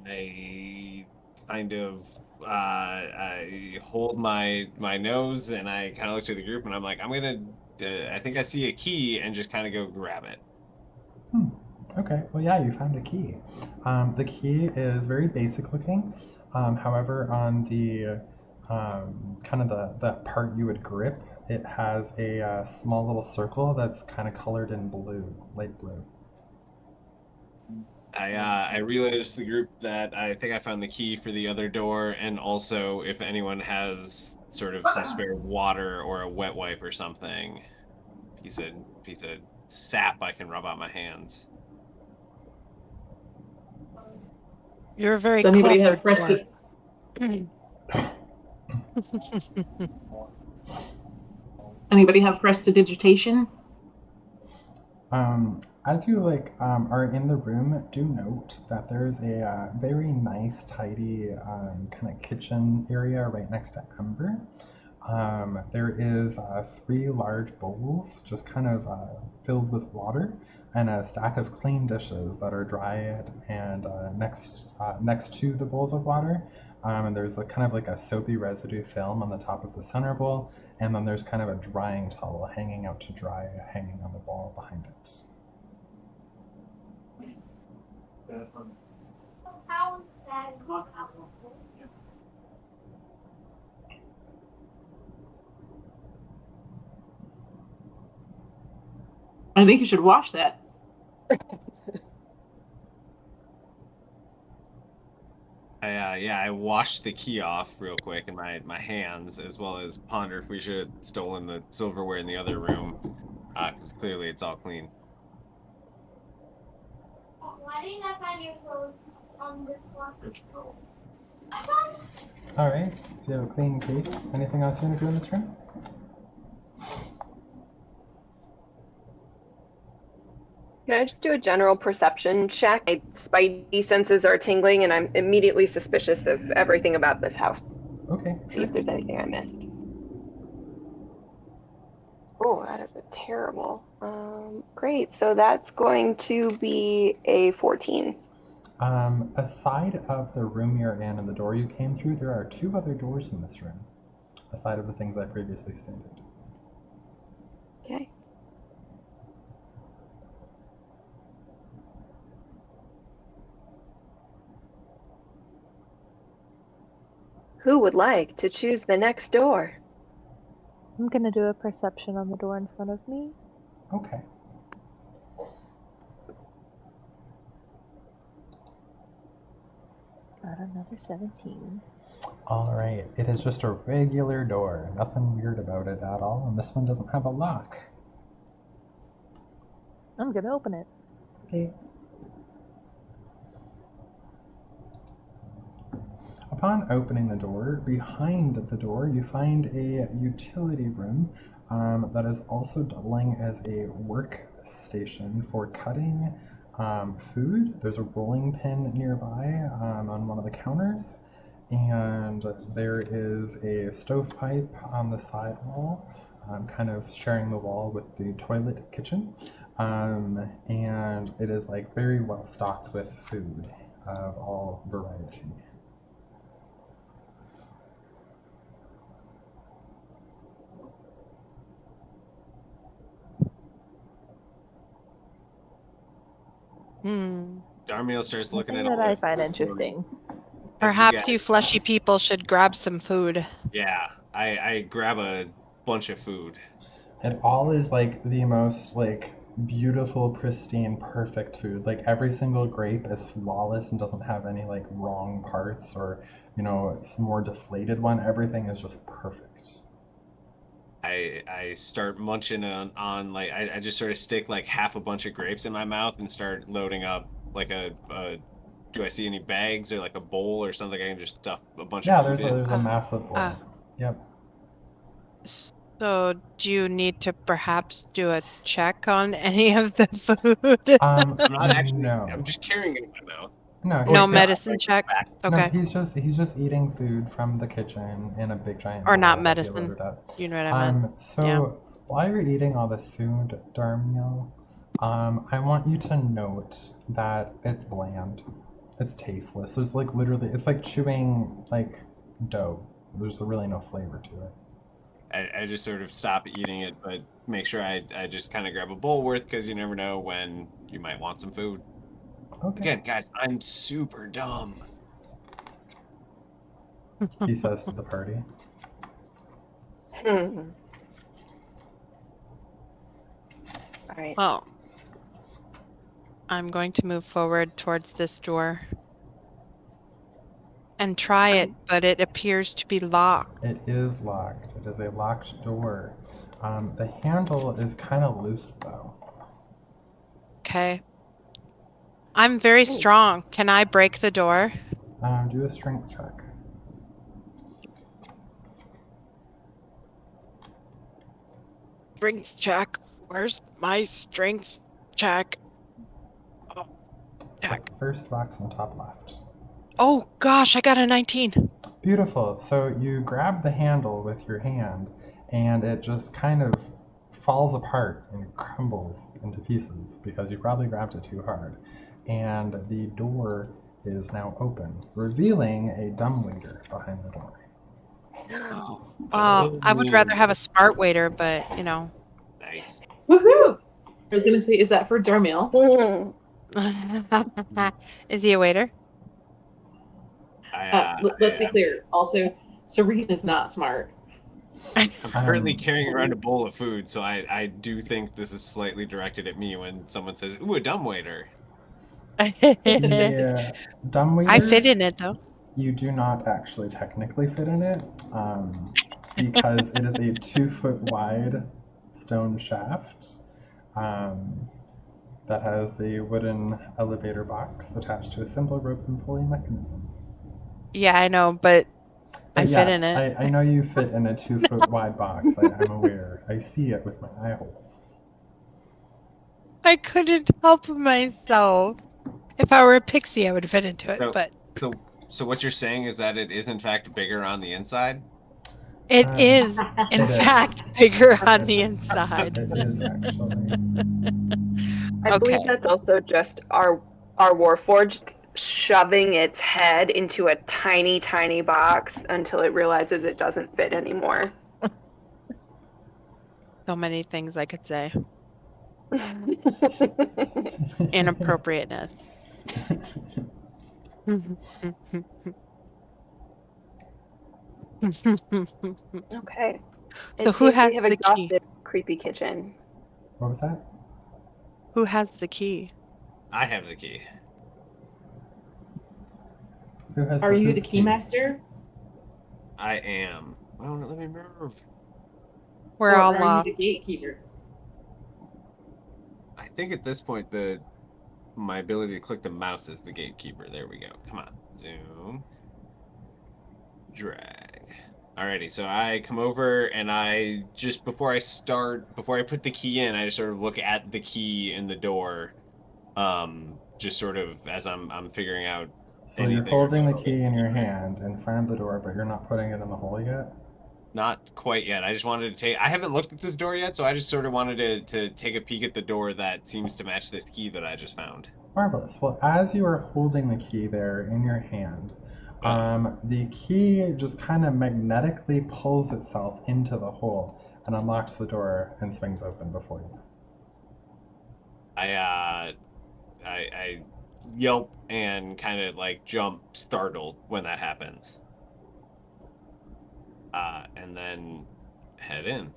I kind of I hold my nose and I kind of look to the group and I'm like, I think I see a key, and just kind of go grab it. Okay, well, yeah, you found a key. The key is very basic looking. However, on the kind of the part you would grip, it has a small little circle that's kind of colored in blue, light blue. I relayed to the group that I think I found the key for the other door, and also if anyone has sort of some spare water or a wet wipe or something, piece of sap I can rub on my hands. You're very Does anybody clever. have presti- Anybody have prestidigitation? As you are in the room, do note that there's a very nice, tidy kind of kitchen area right next to Ember. There is 3 large bowls just kind of filled with water, and a stack of clean dishes that are dried and next to the bowls of water. And there's kind of like a soapy residue film on the top of the center bowl, and then there's kind of a drying towel hanging out to dry, hanging on the wall behind it. I think you should wash that. I washed the key off real quick in my hands, as well as ponder if we should have stolen the silverware in the other room, because clearly it's all clean. Why didn't I find your clothes on this one? Alright, so you have a clean case. Anything else you want to do in this room? Can I just do a general perception check? My spidey senses are tingling, and I'm immediately suspicious of everything about this house. Okay. See if there's anything I missed. Oh, that is a terrible. Great, so that's going to be a 14. Aside of the room you're in and the door you came through, there are 2 other doors in this room, aside of the things I previously stated. Okay. Who would like to choose the next door? I'm gonna do a perception on the door in front of me. Okay. Got another 17. Alright, it is just a regular door. Nothing weird about it at all, and this one doesn't have a lock. I'm gonna open it. Okay. Upon opening the door, behind the door you find a utility room that is also doubling as a workstation for cutting food. There's a rolling pin nearby on one of the counters, and there is a stovepipe on the side wall, kind of sharing the wall with the toilet kitchen, and it is like very well stocked with food of all variety. Darmyl starts looking at Nothing all that I the find food. interesting. Perhaps you guys- fleshy people should grab some food. Yeah, I grab a bunch of food. It all is like the most like beautiful, pristine, perfect food. Like every single grape is flawless and doesn't have any like wrong parts or, you know, it's more deflated one. Everything is just perfect. I start munching on like I just sort of stick like half a bunch of grapes in my mouth and start loading up like a do I see any bags or like a bowl or something I can just stuff a bunch Yeah, of food there's a in? massive bowl. Yep. So, do you need to perhaps do a check on any of the food? I'm not actually. No. I'm just carrying it in my mouth. No, Or he's No is that, medicine like, check? back? No, Okay. he's just eating food from the kitchen in a big giant Or bowl not that he medicine. loaded up. You know what I meant. So Yeah. while you're eating all this food, Darmyl, I want you to note that it's bland. It's tasteless. There's like literally, it's like chewing like dough. There's really no flavor to it. I just sort of stop eating it, but make sure I just kind of grab a bowl worth because you never know when you might want some food. Okay. Again, guys, I'm super dumb. He says to the party. All right. Well, I'm going to move forward towards this door and try it, but it appears to be locked. It is locked. It is a locked door. The handle is kind of loose though. Okay. I'm very strong. Can I break the door? Do a strength check. Strength check. Where's my strength check? Oh, It's the first box on the top left. oh gosh, I got a 19. Beautiful. So you grab the handle with your hand, and it just kind of falls apart and crumbles into pieces because you probably grabbed it too hard. And the door is now open, revealing a dumbwaiter behind the door. I would rather have a smart waiter, but you know. Nice. Woohoo! I was gonna say, is that for Darmyl? Is he a waiter? Let's be clear. Also, Serene is not smart. I'm currently carrying around a bowl of food, so I do think this is slightly directed at me when someone says, "Ooh, a dumbwaiter." The dumbwaiter. I fit in it though. You do not actually technically fit in it, because it is a 2-foot wide stone shaft that has the wooden elevator box attached to a simple rope and pulley mechanism. Yeah, I know, but I But fit yes, in it. I know you fit in a 2-foot wide box. I'm aware. I see it with my eye holes. I couldn't help myself. If I were a pixie, I would fit into it, So, but so what you're saying is that it is in fact bigger on the inside? it Um, is, in it is. fact, bigger on the inside. It is actually. I believe Okay. that's also just our Warforged shoving its head into a tiny, tiny box until it realizes it doesn't fit anymore. So many things I could say. Inappropriateness. Okay. So It who seems has we have the key? exhausted creepy kitchen. What was that? Who has the key? I have the key. Who has Are you hoop the keymaster? I am. Well, let me move. We're Or all are you lost. the gatekeeper? I think at this point my ability to click the mouse is the gatekeeper. There we go. Come on. Zoom. Drag. Alrighty, so I come over and I just before I put the key in, I just sort of look at the key in the door. Just sort of as I'm figuring out So you're anything or holding the not. key in your hand in front of the door, but you're not putting it in the hole yet? Not quite yet. I just wanted to I haven't looked at this door yet, so I just sort of wanted to take a peek at the door that seems to match this key that I just found. Marvelous. Well, as you are holding the key there in your hand, the key just kind of magnetically pulls itself into the hole and unlocks the door and swings open before you. I yelp and kind of like jump startled when that happens. And then head in.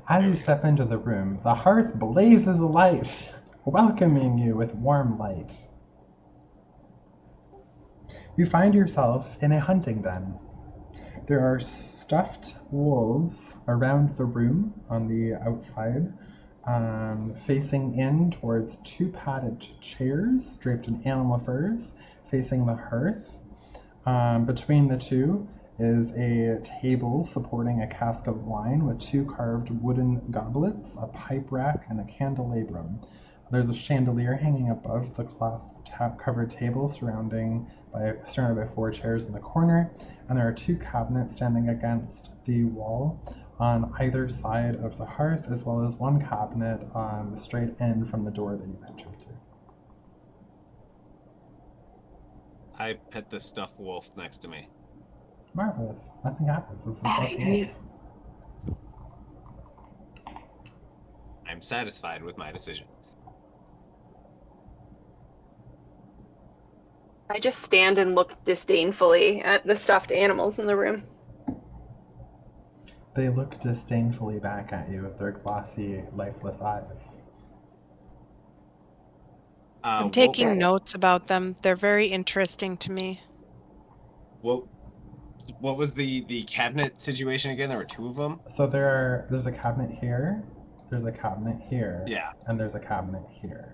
As you step into the room, the hearth blazes alight, welcoming you with warm light. You find yourself in a hunting den. There are stuffed wolves around the room on the outside, facing in towards 2 padded chairs draped in animal furs, facing the hearth. Between the two is a table supporting a cask of wine with 2 carved wooden goblets, a pipe rack, and a candelabrum. There's a chandelier hanging above the cloth-covered table surrounded by 4 chairs in the corner, and there are 2 cabinets standing against the wall on either side of the hearth, as well as 1 cabinet straight in from the door that you entered through. I pet the stuffed wolf next to me. Marvelous. Nothing happens. This is stuffed Do you- wolf. I'm satisfied with my decisions. I just stand and look disdainfully at the stuffed animals in the room. They look disdainfully back at you with their glossy, lifeless eyes. I'm taking notes about them. They're very interesting to me. What was the cabinet situation again? There were 2 of them? So there's a cabinet here, there's a cabinet here, Yeah. and there's a cabinet here.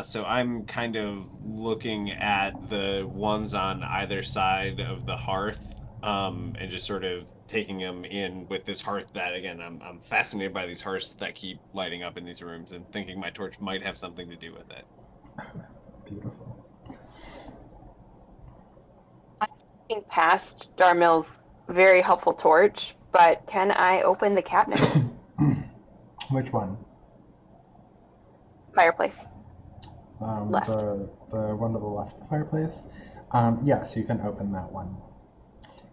So I'm kind of looking at the ones on either side of the hearth, and just sort of taking them in with this hearth that, again, I'm fascinated by these hearths that keep lighting up in these rooms and thinking my torch might have something to do with it. Beautiful. I'm looking past Darmyl's very helpful torch, but can I open the cabinet? Which one? Fireplace. Left. The one to the left of the fireplace? Yes, you can open that one.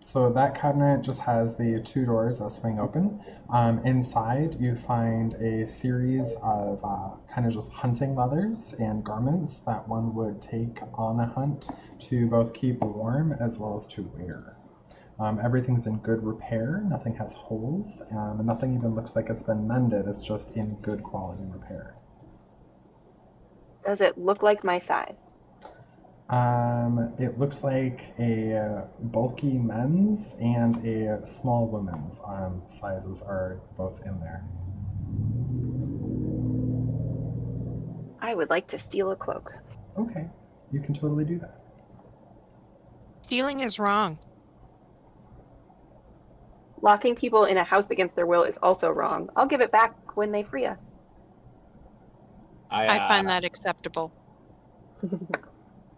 So that cabinet just has the 2 doors that swing open. Inside, you find a series of kind of just hunting leathers and garments that one would take on a hunt to both keep warm as well as to wear. Everything's in good repair. Nothing has holes. And nothing even looks like it's been mended. It's just in good quality repair. Does it look like my size? It looks like a bulky men's and a small women's sizes are both in there. I would like to steal a cloak. Okay, you can totally do that. Stealing is wrong. Locking people in a house against their will is also wrong. I'll give it back when they free us. I find that acceptable.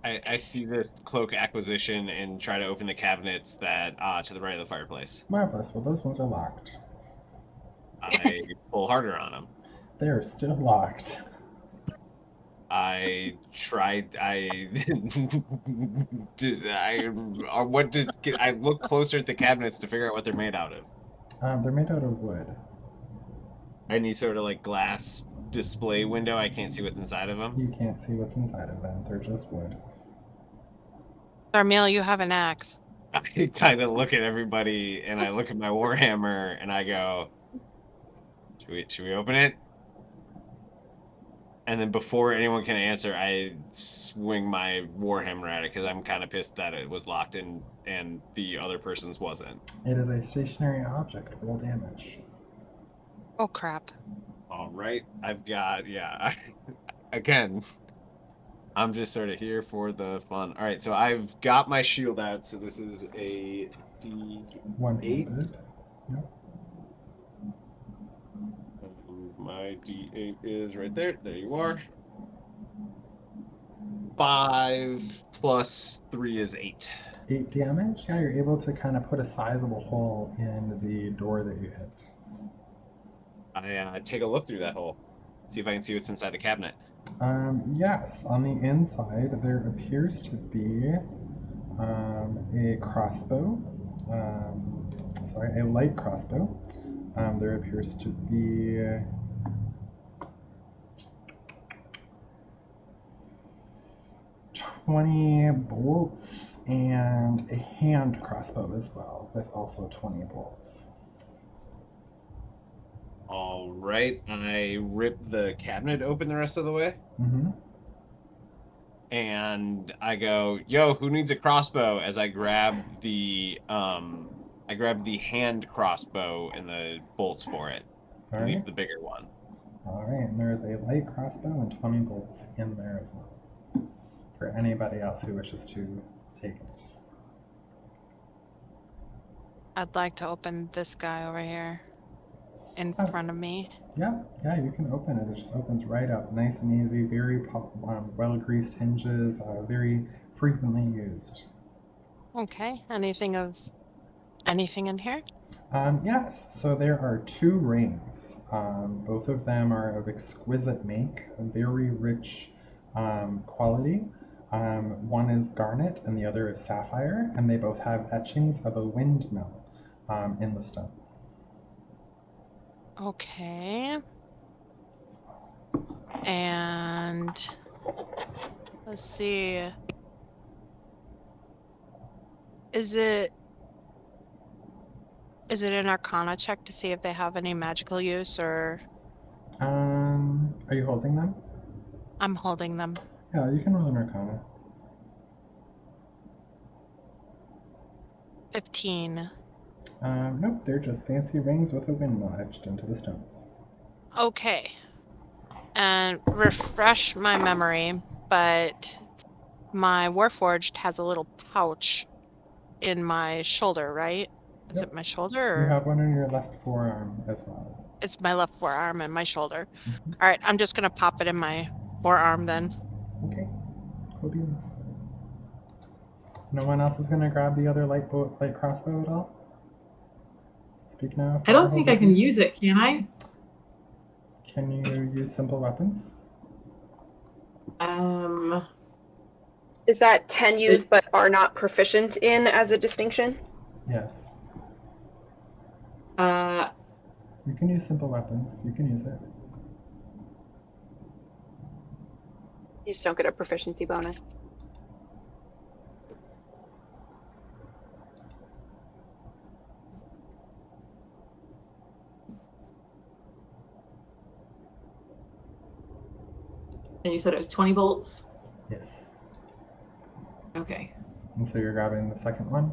I see this cloak acquisition and try to open the cabinets that to the right of the fireplace. Marvelous. Well, those ones are locked. I pull harder on them. They're still locked. I tried. I look closer at the cabinets to figure out what they're made out of. They're made out of wood. Any sort of like glass display window, I can't see what's inside of them. You can't see what's inside of them. They're just wood. Darmyl, you have an axe. I kind of look at everybody and I look at my warhammer and I go, should we open it? And then before anyone can answer, I swing my warhammer at it because I'm kind of pissed that it was locked in and the other person's wasn't. It is a stationary object. Roll damage. Oh, crap. All right. I've got, again, I'm just sort of here for the fun. All right, so I've got my shield out, so this is a D8. One-handed. Yep. My D8 is right there. There you are. 5 plus 3 is 8. 8 damage? Yeah, you're able to kind of put a sizable hole in the door that you hit. I take a look through that hole. See if I can see what's inside the cabinet. Yes, on the inside there appears to be a crossbow. A light crossbow. There appears to be 20 bolts and a hand crossbow as well, with also 20 bolts. All right, I rip the cabinet open the rest of the way. Mm-hmm. And I go, yo, who needs a crossbow? As I grab the hand crossbow and the bolts for it. All and leave right. the bigger one. All right, and there is a light crossbow and 20 bolts in there as well, for anybody else who wishes to take it. I'd like to open this guy over here in front of me. Yeah, you can open it. It just opens right up, nice and easy, very well-greased hinges, very frequently used. Okay, anything in here? Yes, so there are 2 rings. Both of them are of exquisite make, very rich quality. One is garnet and the other is sapphire, and they both have etchings of a windmill in the stone. Okay. And let's see. Is it an Arcana check to see if they have any magical use, or? Are you holding them? I'm holding them. Yeah, you can roll an Arcana. 15. Nope, they're just fancy rings with a windmill etched into the stones. Okay. And refresh my memory, but my Warforged has a little pouch in my shoulder, right? Is it my shoulder? Or? You have one in your left forearm as well. It's my left forearm and my shoulder. Mm-hmm. All right, I'm just going to pop it in my forearm then. Okay, cool beans. No one else is going to grab the other light crossbow at all? Speak now. I don't think I can use it, can I? Can you use simple weapons? Is that can use but are not proficient in as a distinction? Yes. You can use simple weapons. You can use it. You just don't get a proficiency bonus. And you said it was 20 bolts? Yes. Okay. And so you're grabbing the second one?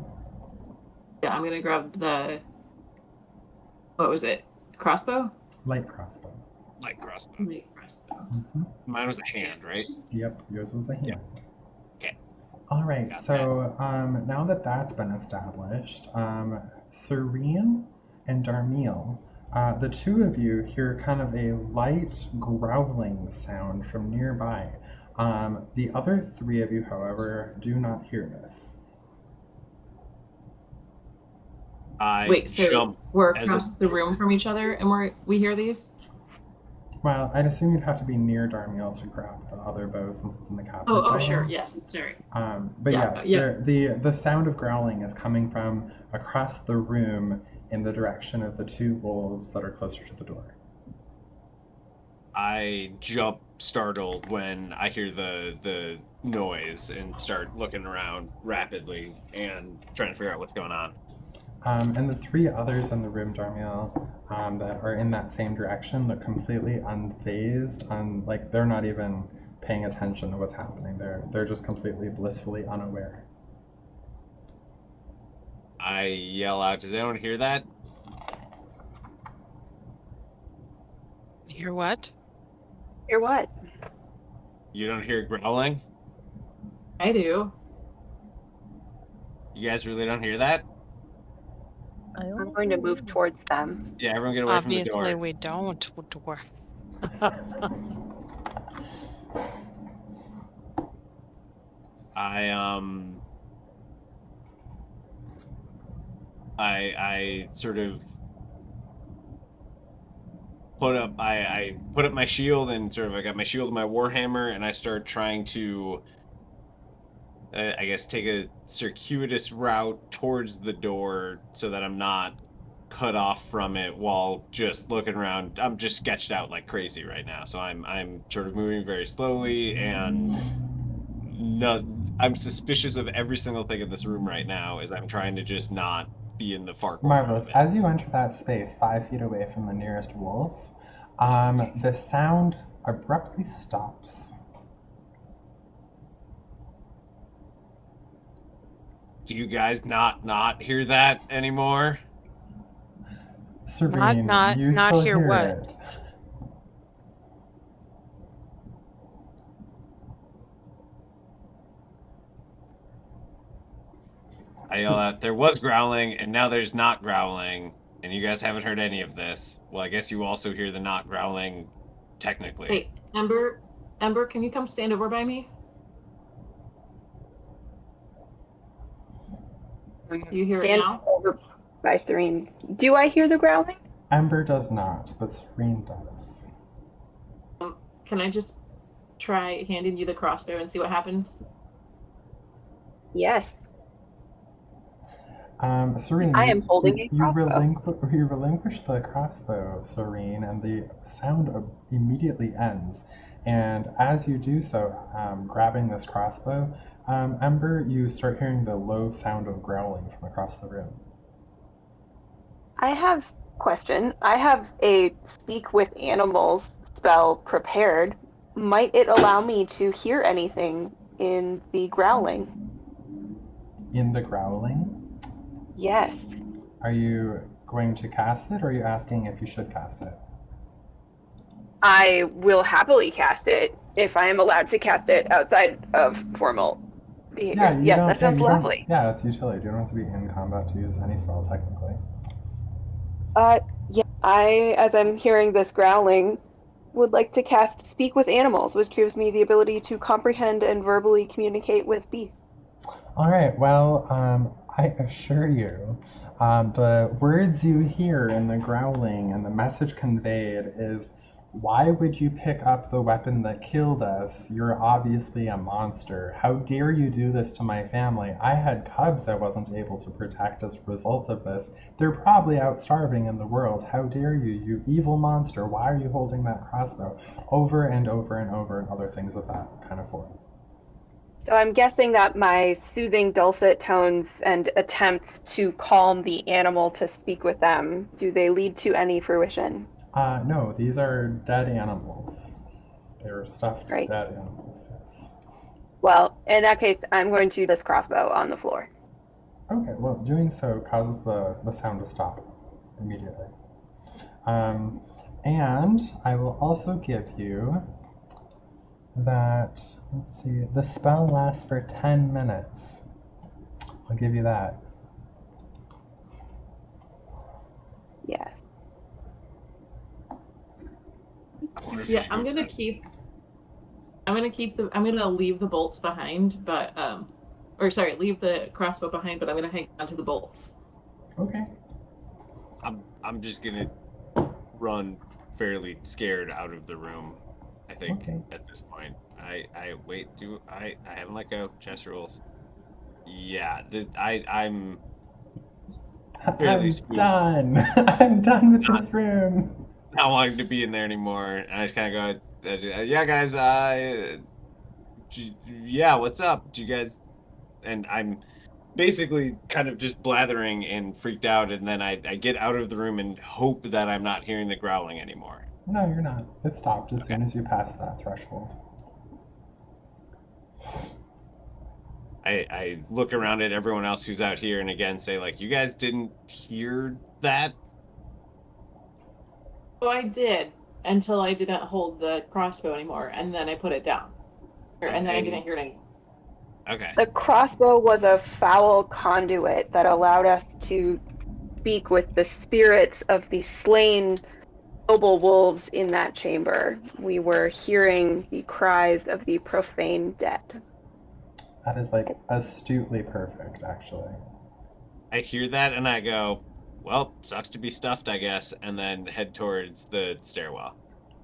Yeah, I'm going to grab the... What was it? Crossbow? Light crossbow. Light crossbow. Light crossbow. Mm-hmm. Mine was a hand, right? Yep, yours was a hand. Yep. Okay. All right, Got so now that that's been established, Serene and Darmyl, the two of you hear kind of a light growling sound from nearby. The other three of you, however, do not hear this. Wait, so jump we're as across the room from each other and we hear these? Well, I'd assume you'd have to be near Darmyl to grab the other bow since it's in the cabinet. Oh, by sure, him. yes, sorry. But Yeah, yes, yeah. the sound of growling is coming from across the room in the direction of the two wolves that are closer to the door. I jump startled when I hear the noise and start looking around rapidly and trying to figure out what's going on. And the three others in the room, Darmyl, that are in that same direction look completely unfazed, like they're not even paying attention to what's happening. They're just completely blissfully unaware. I yell out, does anyone hear that? Hear what? Hear what? You don't hear growling? I do. You guys really don't hear that? I'm going to move towards them. Yeah, everyone get away from the door. Obviously, we don't. Dwarf. I sort of I put up my shield and sort of I got my shield and my warhammer and I start trying to I guess take a circuitous route towards the door so that I'm not cut off from it while just looking around. I'm just sketched out like crazy right now, so I'm sort of moving very slowly and I'm suspicious of every single thing in this room right now as I'm trying to just not be in the far corner. Marvelous. As you enter that space 5 feet away from the nearest wolf, the sound abruptly stops. Do you guys not hear that anymore? Serene, Not you still hear hear what? it. I yell out, there was growling, and now there's not growling, and you guys haven't heard any of this. Well, I guess you also hear the not growling, technically. Hey, Ember, can you come stand over by me? Do you hear it Stand now? over by Serene. Do I hear the growling? Ember does not, but Serene does. Can I just try handing you the crossbow and see what happens? Yes. Serene, I am holding a you crossbow. you relinquish the crossbow, Serene, and the sound immediately ends. And as you do so, grabbing this crossbow, Ember, you start hearing the low sound of growling from across the room. I have a question. I have a speak with animals spell prepared. Might it allow me to hear anything in the growling? In the growling? Yes. Are you going to cast it, or are you asking if you should cast it? I will happily cast it if I am allowed to cast it outside of formal behaviors. Yes, that sounds lovely. Yeah, it's utility. You don't have to be in combat to use any spell, technically. Yeah, as I'm hearing this growling, would like to cast Speak with Animals, which gives me the ability to comprehend and verbally communicate with beasts. All right, well, I assure you, the words you hear in the growling and the message conveyed is, why would you pick up the weapon that killed us? You're obviously a monster. How dare you do this to my family? I had cubs I wasn't able to protect as a result of this. They're probably out starving in the world. How dare you, you evil monster? Why are you holding that crossbow? Over and over and over, and other things of that kind of form. So I'm guessing that my soothing dulcet tones and attempts to calm the animal to speak with them, do they lead to any fruition? No, these are dead animals. They were stuffed Right. dead animals. Yes. Well, in that case, I'm going to this crossbow on the floor. Okay, well, doing so causes the sound to stop immediately. And I will also give you that, let's see, the spell lasts for 10 minutes. I'll give you that. Yes. Yeah, I'm gonna leave the bolts behind, but leave the crossbow behind, but I'm gonna hang on to the bolts. Okay. I'm just gonna run fairly scared out of the room. I think Okay. at this point. I wait. Do I haven't let go? Chest rules. Yeah. I'm fairly I'm spooked. done. I'm done with this room. Not wanting to be in there anymore. And I just kind of go, yeah, guys. Yeah. What's up? Do you guys? And I'm basically kind of just blathering and freaked out, and then I get out of the room and hope that I'm not hearing the growling anymore. No, you're not. It stopped as Okay. soon as you passed that threshold. I look around at everyone else who's out here and again say, like, you guys didn't hear that? Oh, I did until I didn't hold the crossbow anymore, and then I put it down. And then I didn't hear it anymore. Okay. The crossbow was a foul conduit that allowed us to speak with the spirits of the slain noble wolves in that chamber. We were hearing the cries of the profane dead. That is like astutely perfect, actually. I hear that and I go, well, sucks to be stuffed, I guess, and then head towards the stairwell.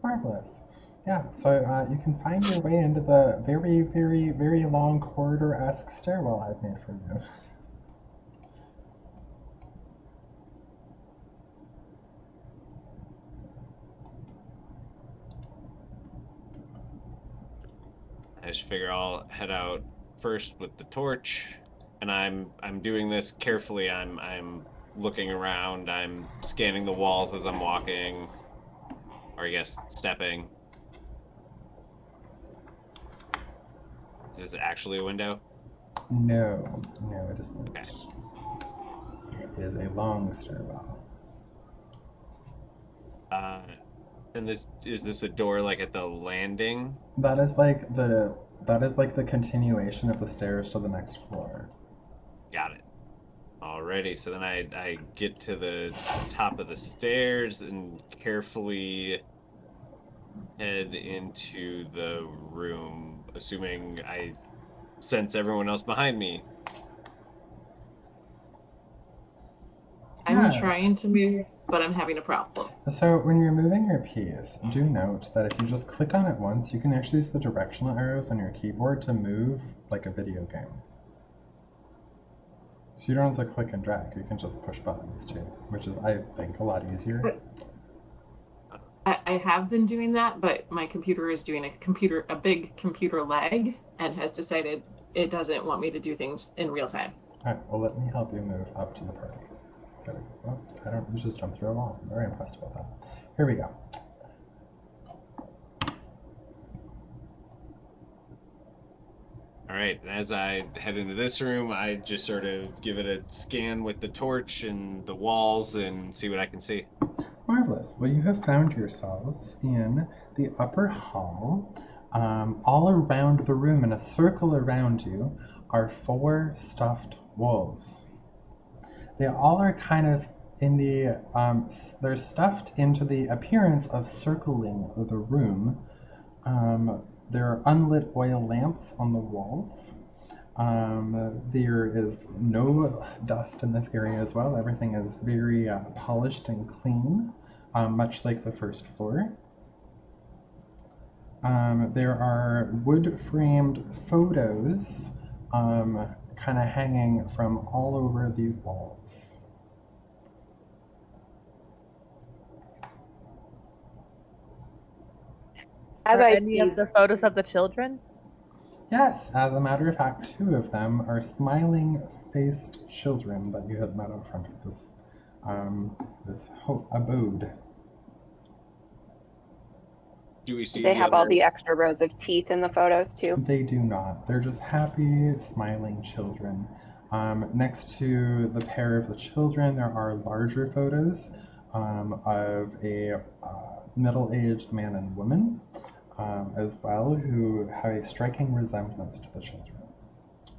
Marvelous. Yeah, so you can find your way into the very, very, very long corridor-esque stairwell I've made for you. I just figure I'll head out first with the torch, and I'm doing this carefully. I'm looking around. I'm scanning the walls as I'm walking, or I guess stepping. Is this actually a window? No, it is not. Okay. It is a long stairwell. And is this a door like at the landing? That is like the continuation of the stairs to the next floor. Got it. Alrighty, so then I get to the top of the stairs and carefully head into the room, assuming I sense everyone else behind me. I'm trying to move, but I'm having a problem. So when you're moving your piece, do note that if you just click on it once, you can actually use the directional arrows on your keyboard to move like a video game. So you don't have to click and drag, you can just push buttons too, which is, I think, a lot easier. I have been doing that, but my computer is doing a big computer lag and has decided it doesn't want me to do things in real time. Alright, well let me help you move up to the party. There we go. Oh, you just jumped through a wall. I'm very impressed about that. Here we go. All right, as I head into this room, I just sort of give it a scan with the torch and the walls and see what I can see. Marvelous. Well, you have found yourselves in the upper hall. All around the room, in a circle around you, are 4 stuffed wolves. They all are kind of in the, they're stuffed into the appearance of circling the room. There are unlit oil lamps on the walls. There is no dust in this area as well. Everything is very polished and clean, much like the first floor. There are wood-framed photos kind of hanging from all over the walls. Are any of the photos of the children? Yes, as a matter of fact, 2 of them are smiling-faced children that you had met in front of this abode. Do we see Do they have all other... the extra rows of teeth in the photos too? They do not. They're just happy, smiling children. Next to the pair of the children, there are larger photos of a middle-aged man and woman as well, who have a striking resemblance to the children,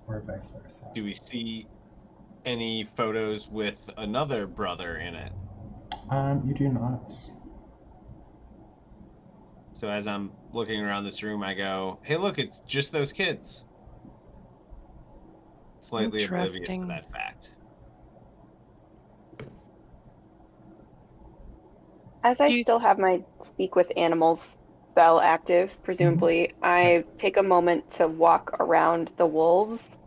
or vice versa. Do we see any photos with another brother in it? You do not. So as I'm looking around this room, I go, hey, look, it's just those kids. Slightly oblivious to Interesting. that fact. As I still have my speak with animals spell active, presumably, I take a moment to walk around the wolves.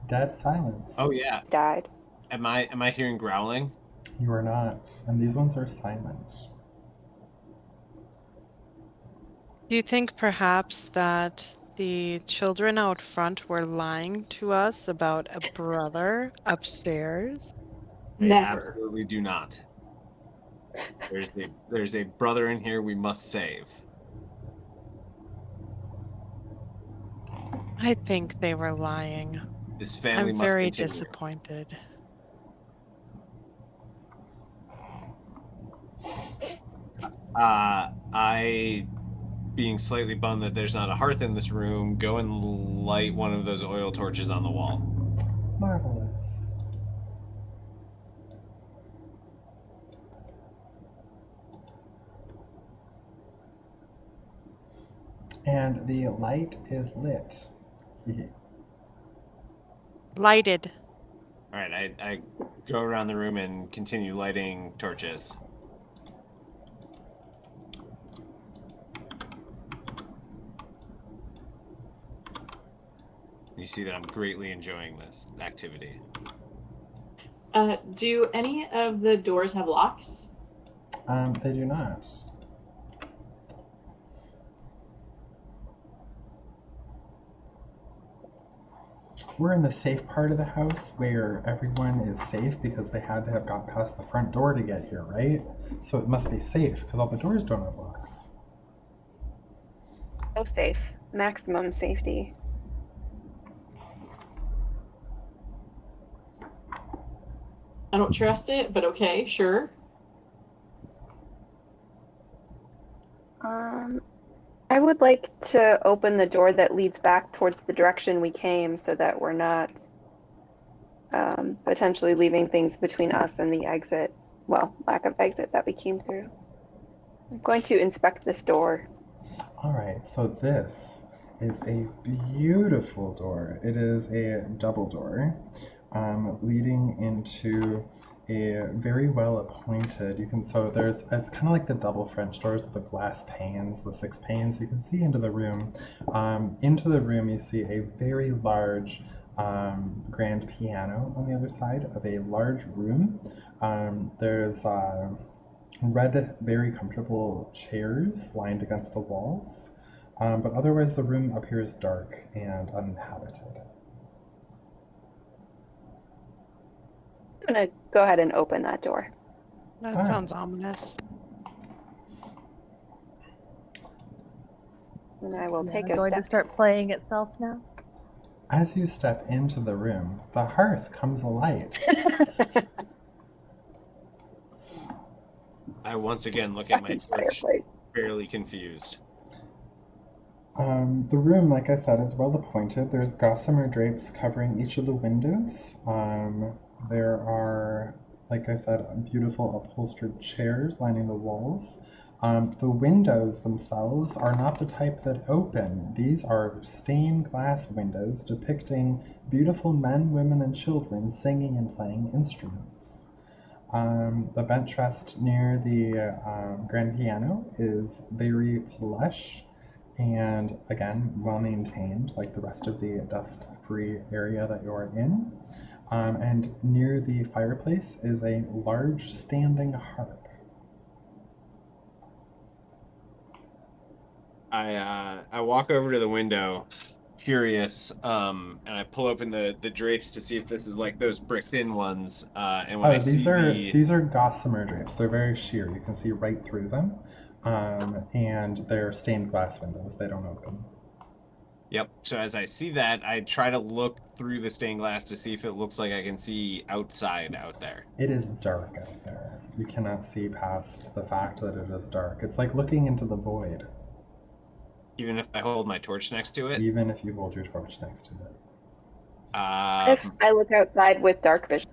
Dead silence. Oh yeah. Died. Am I hearing growling? You are not, and these ones are silent. Do you think perhaps that the children out front were lying to us about a brother upstairs? I Never. absolutely do not. There's a brother in here we must save. I think they were lying. This family I'm must very continue. disappointed. I, being slightly bummed that there's not a hearth in this room, go and light one of those oil torches on the wall. Marvelous. And the light is lit. Lighted. All right, I go around the room and continue lighting torches. You see that I'm greatly enjoying this activity. Do any of the doors have locks? They do not. We're in the safe part of the house where everyone is safe because they had to have got past the front door to get here, right? So it must be safe because all the doors don't have locks. So safe. Maximum safety. I don't trust it, but okay, sure. I would like to open the door that leads back towards the direction we came so that we're not potentially leaving things between us and the exit. Well, lack of exit that we came through. I'm going to inspect this door. All right, so this is a beautiful door. It is a double door leading into a very well appointed, it's kind of like the double French doors with the glass panes, the 6 panes. You can see into the room. Into the room you see a very large grand piano on the other side of a large room. There's red, very comfortable chairs lined against the walls, but otherwise the room appears dark and uninhabited. I'm going to go ahead and open that door. That All sounds right. ominous. And I will take It's a going to step. start playing itself now. As you step into the room, the hearth comes alight. I once again look at my torch, Fireplace. fairly confused. The room, like I said, is well appointed. There's gossamer drapes covering each of the windows. There are, like I said, beautiful upholstered chairs lining the walls. The windows themselves are not the type that open. These are stained glass windows depicting beautiful men, women, and children singing and playing instruments. The bench rest near the grand piano is very plush and, again, well maintained, like the rest of the dust-free area that you're in. And near the fireplace is a large standing harp. I walk over to the window curious, and I pull open the drapes to see if this is like those bricked-in ones. And when I see these are gossamer drapes. They're very sheer. You can see right through them, and they're stained glass windows. They don't open. Yep. So as I see that, I try to look through the stained glass to see if it looks like I can see outside out there. It is dark out there. You cannot see past the fact that it is dark. It's like looking into the void. Even if I hold my torch next to it? Even if you hold your torch next to it. If I look outside with dark vision.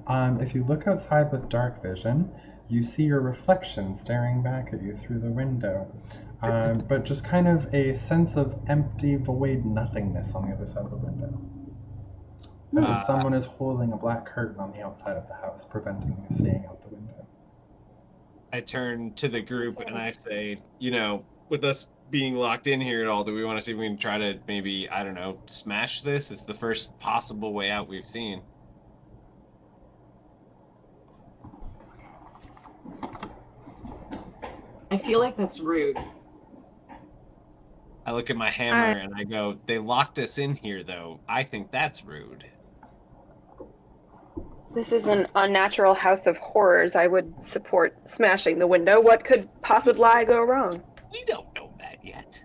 If you look outside with dark vision, you see your reflection staring back at you through the window. But just kind of a sense of empty, void nothingness on the other side of the window. As if someone is holding a black curtain on the outside of the house, preventing you seeing out the window. I turn to the group and I say, with us being locked in here at all, do we want to see if we can try to maybe, I don't know, smash this? It's the first possible way out we've seen. I feel like that's rude. I look at my hammer and I go, they locked us in here, though. I think that's rude. This is an unnatural house of horrors. I would support smashing the window. What could possibly go wrong? We don't know that yet.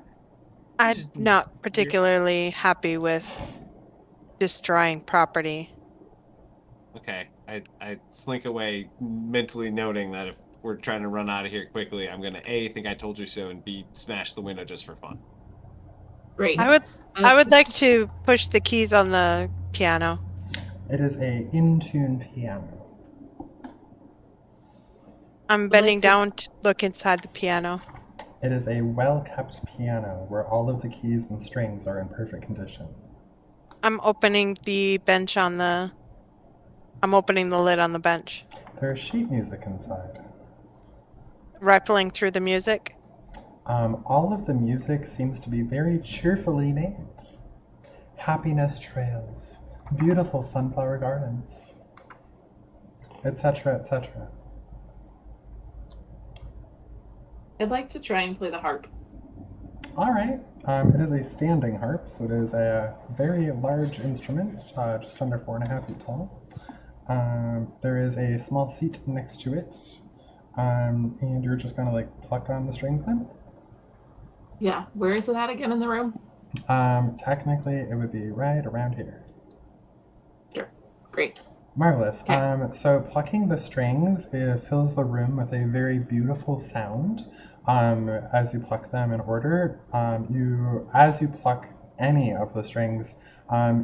I'm not particularly happy with destroying property. Okay, I slink away, mentally noting that if we're trying to run out of here quickly, I'm gonna A, think I told you so, and B, smash the window just for fun. Great. I would like to push the keys on the piano. It is a in-tune piano. I'm bending down to look inside the piano. It is a well-kept piano where all of the keys and strings are in perfect condition. I'm opening the bench on the... I'm opening the lid on the bench. There's sheet music inside. Rifling through the music. All of the music seems to be very cheerfully named. Happiness Trails, Beautiful Sunflower Gardens, etc., etc. I'd like to try and play the harp. All right. It is a standing harp, so it is a very large instrument, just under 4.5 feet tall. There is a small seat next to it, and you're just gonna pluck on the strings then? Yeah, where is it at again in the room? Technically, it would be right around here. Sure. Great. Marvelous. Okay. So plucking the strings, it fills the room with a very beautiful sound. As you pluck them in order, as you pluck any of the strings,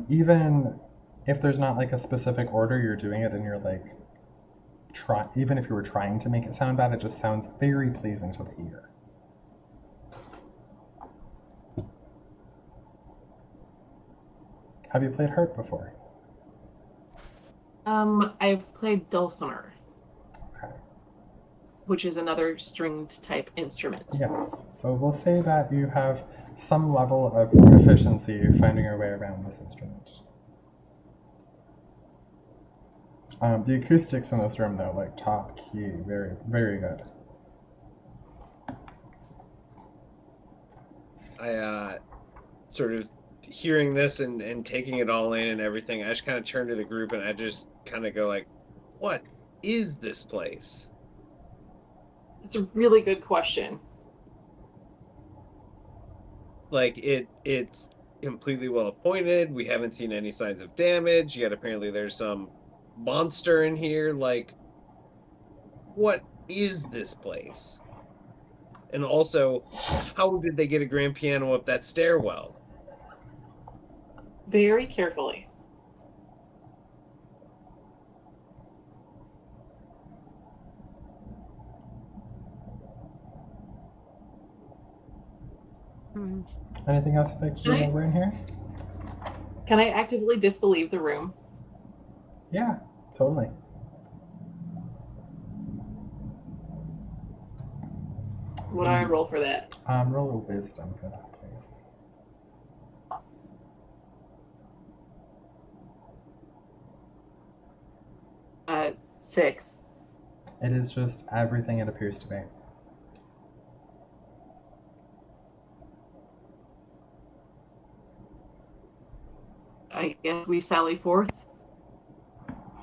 even if there's not a specific order you're doing it, and you're even if you were trying to make it sound bad, it just sounds very pleasing to the ear. Have you played harp before? I've played dulcimer. Okay. Which is another stringed type instrument. Yes. So we'll say that you have some level of proficiency finding your way around this instrument. The acoustics in this room, though, top key, very, very good. I sort of hearing this and taking it all in and everything, I just kind of turn to the group and I just kind of go what is this place? It's a really good question. It's completely well appointed. We haven't seen any signs of damage, yet apparently there's some monster in here. What is this place? And also, how did they get a grand piano up that stairwell? Very carefully. Anything else you'd like to do while we're in here? Can I actively disbelieve the room? Yeah, totally. What do I roll for that? Roll a wisdom for that, please. 6. It is just everything it appears to be. I guess we sally forth.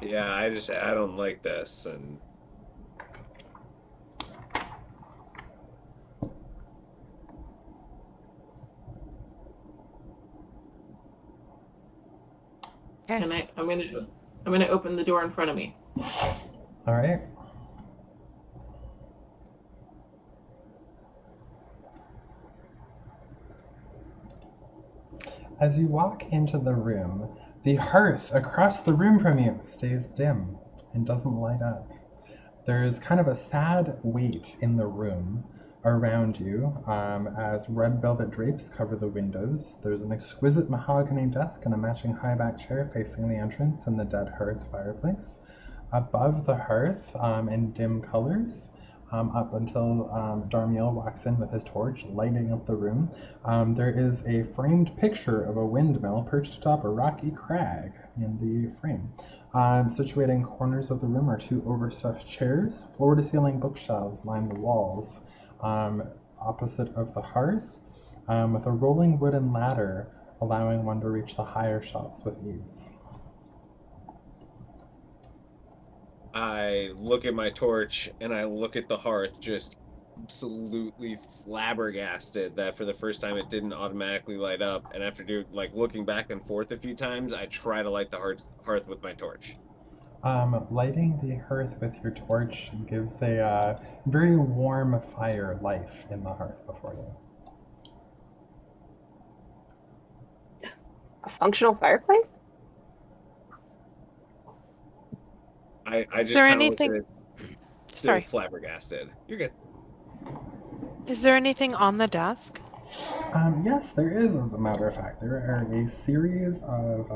Yeah, I don't like this, and Okay. I'm gonna open the door in front of me. All right. As you walk into the room, the hearth across the room from you stays dim and doesn't light up. There's kind of a sad weight in the room around you as red velvet drapes cover the windows. There's an exquisite mahogany desk and a matching high-back chair facing the entrance and the dead hearth fireplace. Above the hearth, in dim colors, up until Darmyl walks in with his torch, lighting up the room, there is a framed picture of a windmill perched atop a rocky crag in the frame. Situated in corners of the room are two overstuffed chairs. Floor-to-ceiling bookshelves line the walls opposite of the hearth, with a rolling wooden ladder allowing one to reach the higher shelves with ease. I look at my torch and I look at the hearth, just absolutely flabbergasted that for the first time it didn't automatically light up. And after looking back and forth a few times, I try to light the hearth with my torch. Lighting the hearth with your torch gives a very warm fire life in the hearth before you. A functional fireplace? I Is just there kind of look at anything? it, still Sorry. flabbergasted. You're good. Is there anything on the desk? Yes, there is, as a matter of fact. There are a series of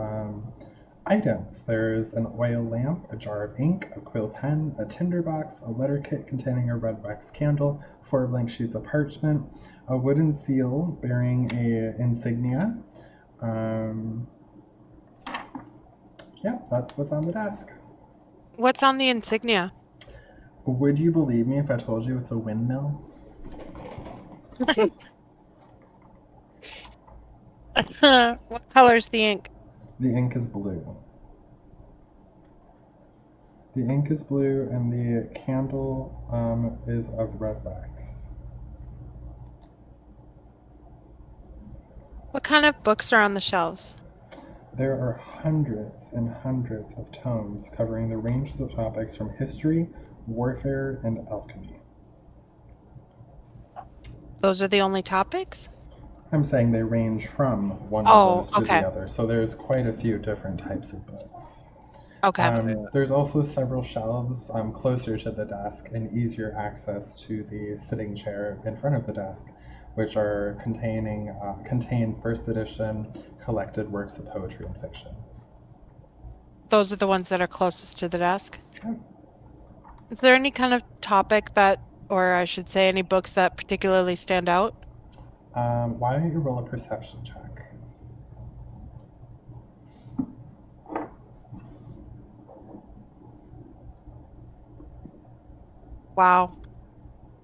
items. There's an oil lamp, a jar of ink, a quill pen, a tinderbox, a letter kit containing a red wax candle, 4 blank sheets of parchment, a wooden seal bearing a insignia. Yeah, that's what's on the desk. What's on the insignia? Would you believe me if I told you it's a windmill? What color's the ink? The ink is blue. The ink is blue, and the candle is of red wax. What kind of books are on the shelves? There are hundreds and hundreds of tomes covering the ranges of topics from history, warfare, and alchemy. Those are the only topics? I'm saying they range from one Oh, of those to okay. the other, so there's quite a few different types of books. Okay. There's also several shelves closer to the desk and easier access to the sitting chair in front of the desk, which are contain first edition collected works of poetry and fiction. Those are the ones that are closest to the desk? Yeah. Is there any kind of topic that, or I should say, any books that particularly stand out? Why don't you roll a perception check? Wow.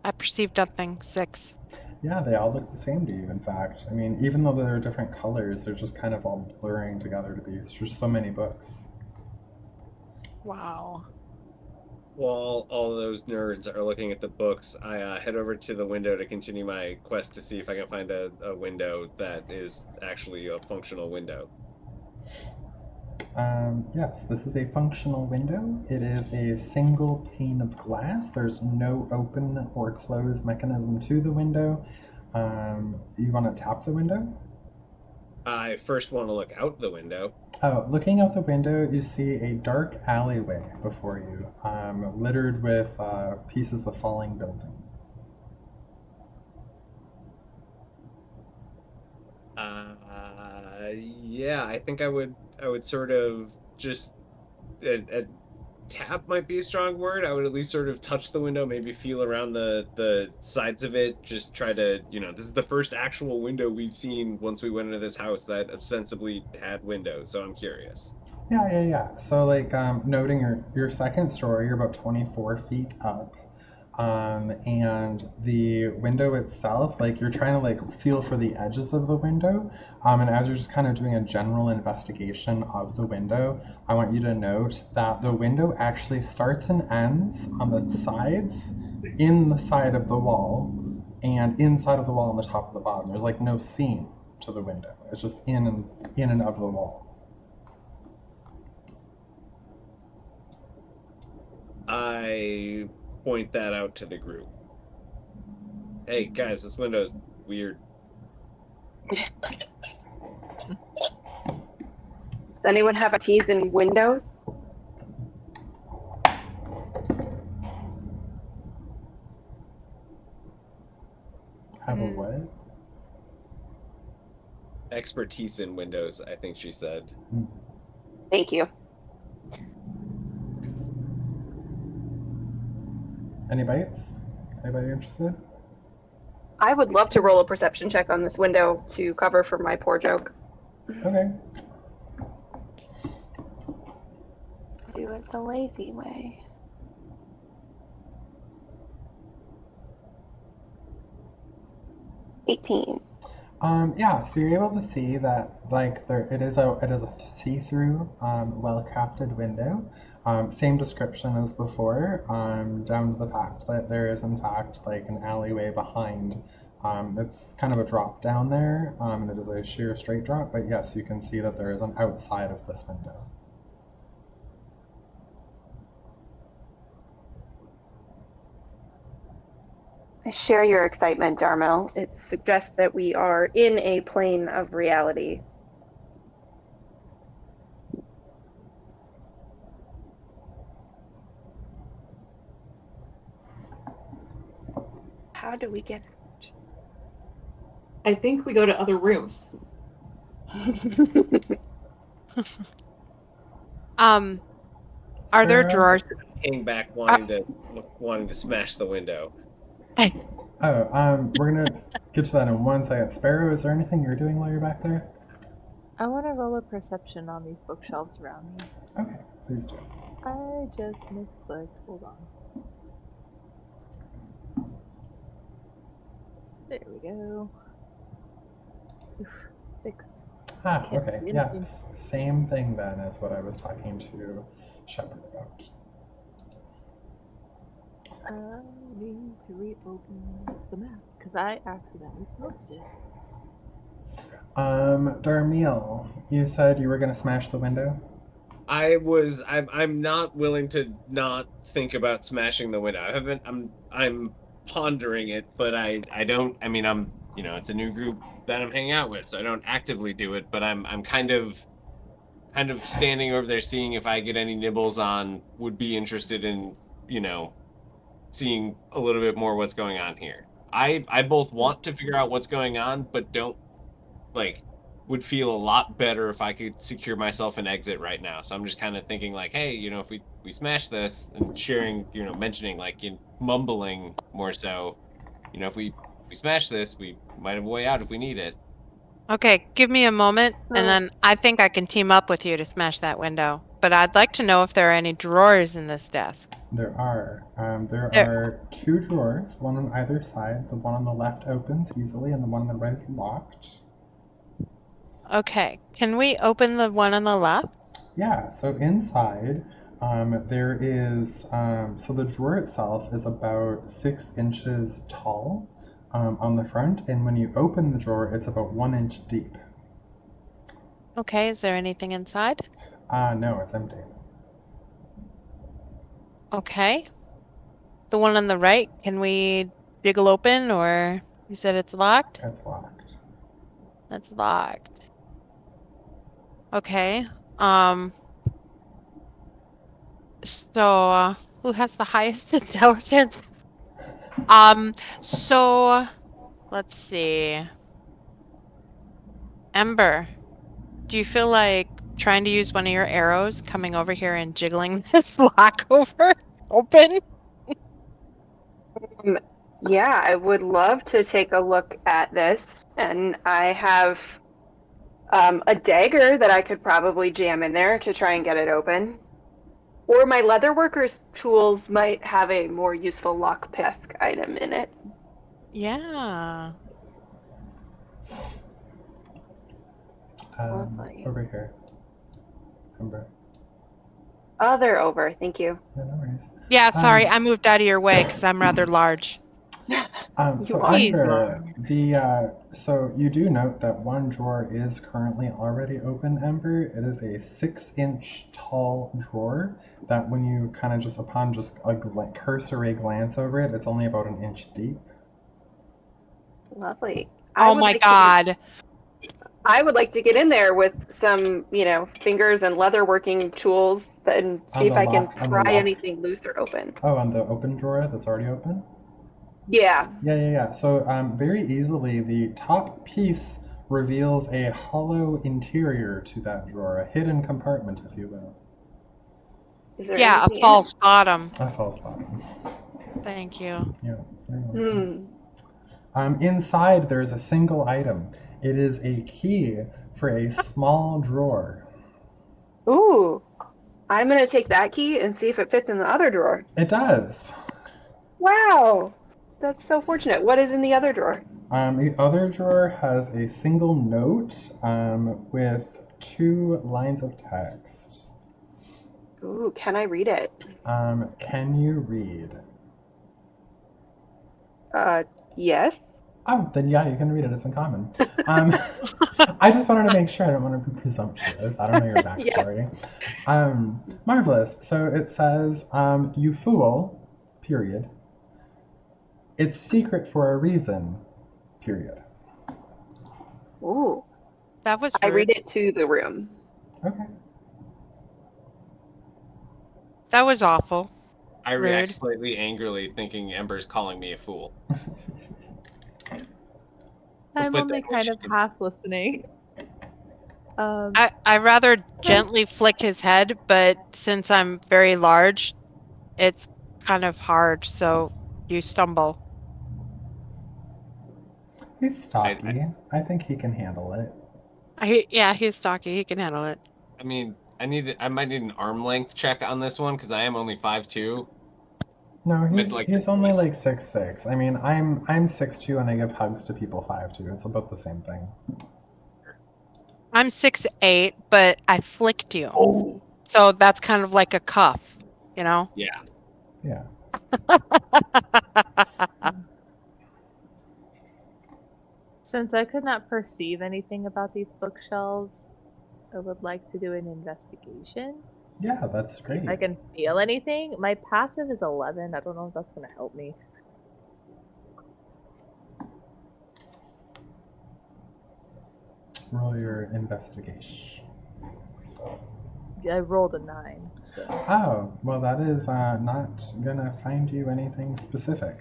I perceived nothing. 6. Yeah, they all look the same to you, in fact. I mean, even though they're different colors, they're just kind of all blurring together to be just so many books. Wow. While all those nerds are looking at the books, I head over to the window to continue my quest to see if I can find a window that is actually a functional window. Yes, this is a functional window. It is a single pane of glass. There's no open or close mechanism to the window. You want to tap the window? I first want to look out the window. Oh, looking out the window, you see a dark alleyway before you, littered with pieces of falling building. Yeah, I think I would sort of just a tap might be a strong word. I would at least sort of touch the window, maybe feel around the sides of it, just try to, this is the first actual window we've seen once we went into this house that ostensibly had windows, so I'm curious. Yeah. So, noting your second story, you're about 24 feet up. And the window itself, like you're trying to like feel for the edges of the window, and as you're just kind of doing a general investigation of the window, I want you to note that the window actually starts and ends on the sides, in the side of the wall, and inside of the wall on the top of the bottom. There's like no seam to the window. It's just in and of the wall. I point that out to the group. Hey guys, this window's weird. Does anyone have a tease in windows? Have a what? Expertise in windows, I think she said. Thank you. Any bites? Anybody interested? I would love to roll a perception check on this window to cover for my poor joke. Okay. Do it the lazy way. $18. Yeah, so you're able to see that like it is a see-through, well-crafted window. Same description as before, down to the fact that there is in fact like an alleyway behind. It's kind of a drop down there, and it is a sheer straight drop, but yes, you can see that there is an outside of this window. I share your excitement, Darmyl. It suggests that we are in a plane of reality. How do we get I think we go to other rooms. Are there Sparrow? drawers? Hang back wanting to smash the window. Oh, we're gonna get to that in 1 second. Sparrow, is there anything you're doing while you're back there? I want to roll a perception on these bookshelves around me. Okay, please do. I just misclicked. Hold on. There we go. Oof, 6. Ah, Can't okay, see yeah, anything. same thing then as what I was talking to Shepard about. I need to reopen the map because I accidentally closed it. Darmyl, you said you were gonna smash the window? I'm not willing to not think about smashing the window. I'm pondering it, but I don't, I mean, it's a new group that I'm hanging out with, so I don't actively do it, but I'm kind of standing over there seeing if I get any nibbles on, would be interested in, seeing a little bit more what's going on here. I both want to figure out what's going on, but don't, would feel a lot better if I could secure myself an exit right now. So I'm just kind of thinking like, hey, if we smash this, and sharing, mentioning mumbling more so, if we smash this, we might have a way out if we need it. Okay, give me a moment, and then I think I can team up with you to smash that window. But I'd like to know if there are any drawers in this desk. There are. There There- are 2 drawers, one on either side. The one on the left opens easily, and the one on the right is locked. Okay, can we open the one on the left? Yeah, so inside, there is, so the drawer itself is about 6 inches tall on the front, and when you open the drawer, it's about 1 inch deep. Okay, is there anything inside? No, it's empty. Okay. The one on the right, can we jiggle open, or you said it's locked? It's locked. That's locked. Okay. So who has the highest intelligence? So let's see. Ember, do you feel like trying to use one of your arrows coming over here and jiggling this lock open? Yeah, I would love to take a look at this, and I have a dagger that I could probably jam in there to try and get it open. Or my leatherworker's tools might have a more useful lockpick item in it. Yeah. Lovely. Over here. Ember. Oh, they're over. Thank you. Yeah, no worries. Yeah, sorry, I moved out of your way because I'm rather large. So are. He's Ember, large. so you do note that one drawer is currently already open, Ember. It is a 6-inch tall drawer that when you kind of just upon just a cursory glance over it, it's only about an inch deep. Lovely. Oh my god. I would like to get in there with some, fingers and leatherworking tools and see if I can pry anything loose or open. Oh, on the open drawer that's already open? Yeah. Yeah. So very easily, the top piece reveals a hollow interior to that drawer, a hidden compartment, if you will. Is there Yeah, a anything in false bottom. A false bottom. Thank you. Yeah. it? Inside, there's a single item. It is a key for a small drawer. Ooh. I'm going to take that key and see if it fits in the other drawer. It does. Wow. That's so fortunate. What is in the other drawer? The other drawer has a single note with 2 lines of text. Ooh, can I read it? Can you read? Yes. Oh, then yeah, you can read it. It's in common. I just wanted to make sure. I don't want to be presumptuous. I don't know your backstory. Marvelous. So it says, you fool, period. It's secret for a reason, period. Ooh. That was rude. I read it to the room. Okay. That was awful. I react Rude. slightly angrily, thinking Ember's calling me a fool. I'm But only then kind she of can- half listening. I rather gently flick his head, but since I'm very large, it's kind of hard, so you stumble. He's stocky. I think he can handle it. He's stocky. He can handle it. I mean, I might need an arm length check on this one because I am only 5'2". No, Like he's the only twist. like 6'6". I mean, I'm 6'2" and I give hugs to people 5'2". It's about the same thing. I'm 6'8", but I flicked you. Oh. So that's kind of like a cuff, you know? Yeah. Yeah. Since I could not perceive anything about these bookshelves, I would like to do an investigation. Yeah, that's great. If I can feel anything. My passive is 11. I don't know if that's going to help me. Roll your investigation. I rolled a 9. So. Oh, well, that is not gonna find you anything specific.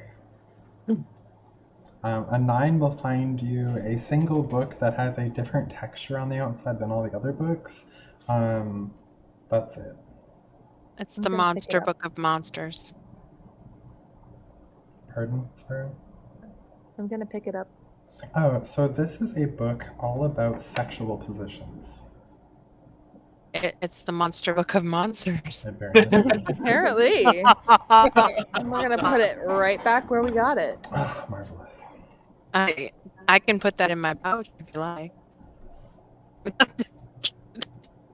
A 9 will find you a single book that has a different texture on the outside than all the other books. That's it. It's I'm the gonna pick Monster it up. Book of Monsters. Pardon, Sparrow? I'm going to pick it up. Oh, so this is a book all about sexual positions. It's the Monster Book of Monsters. It very much is. Apparently. And we're going to put it right back where we got it. Ah, marvelous. I can put that in my pouch if you like.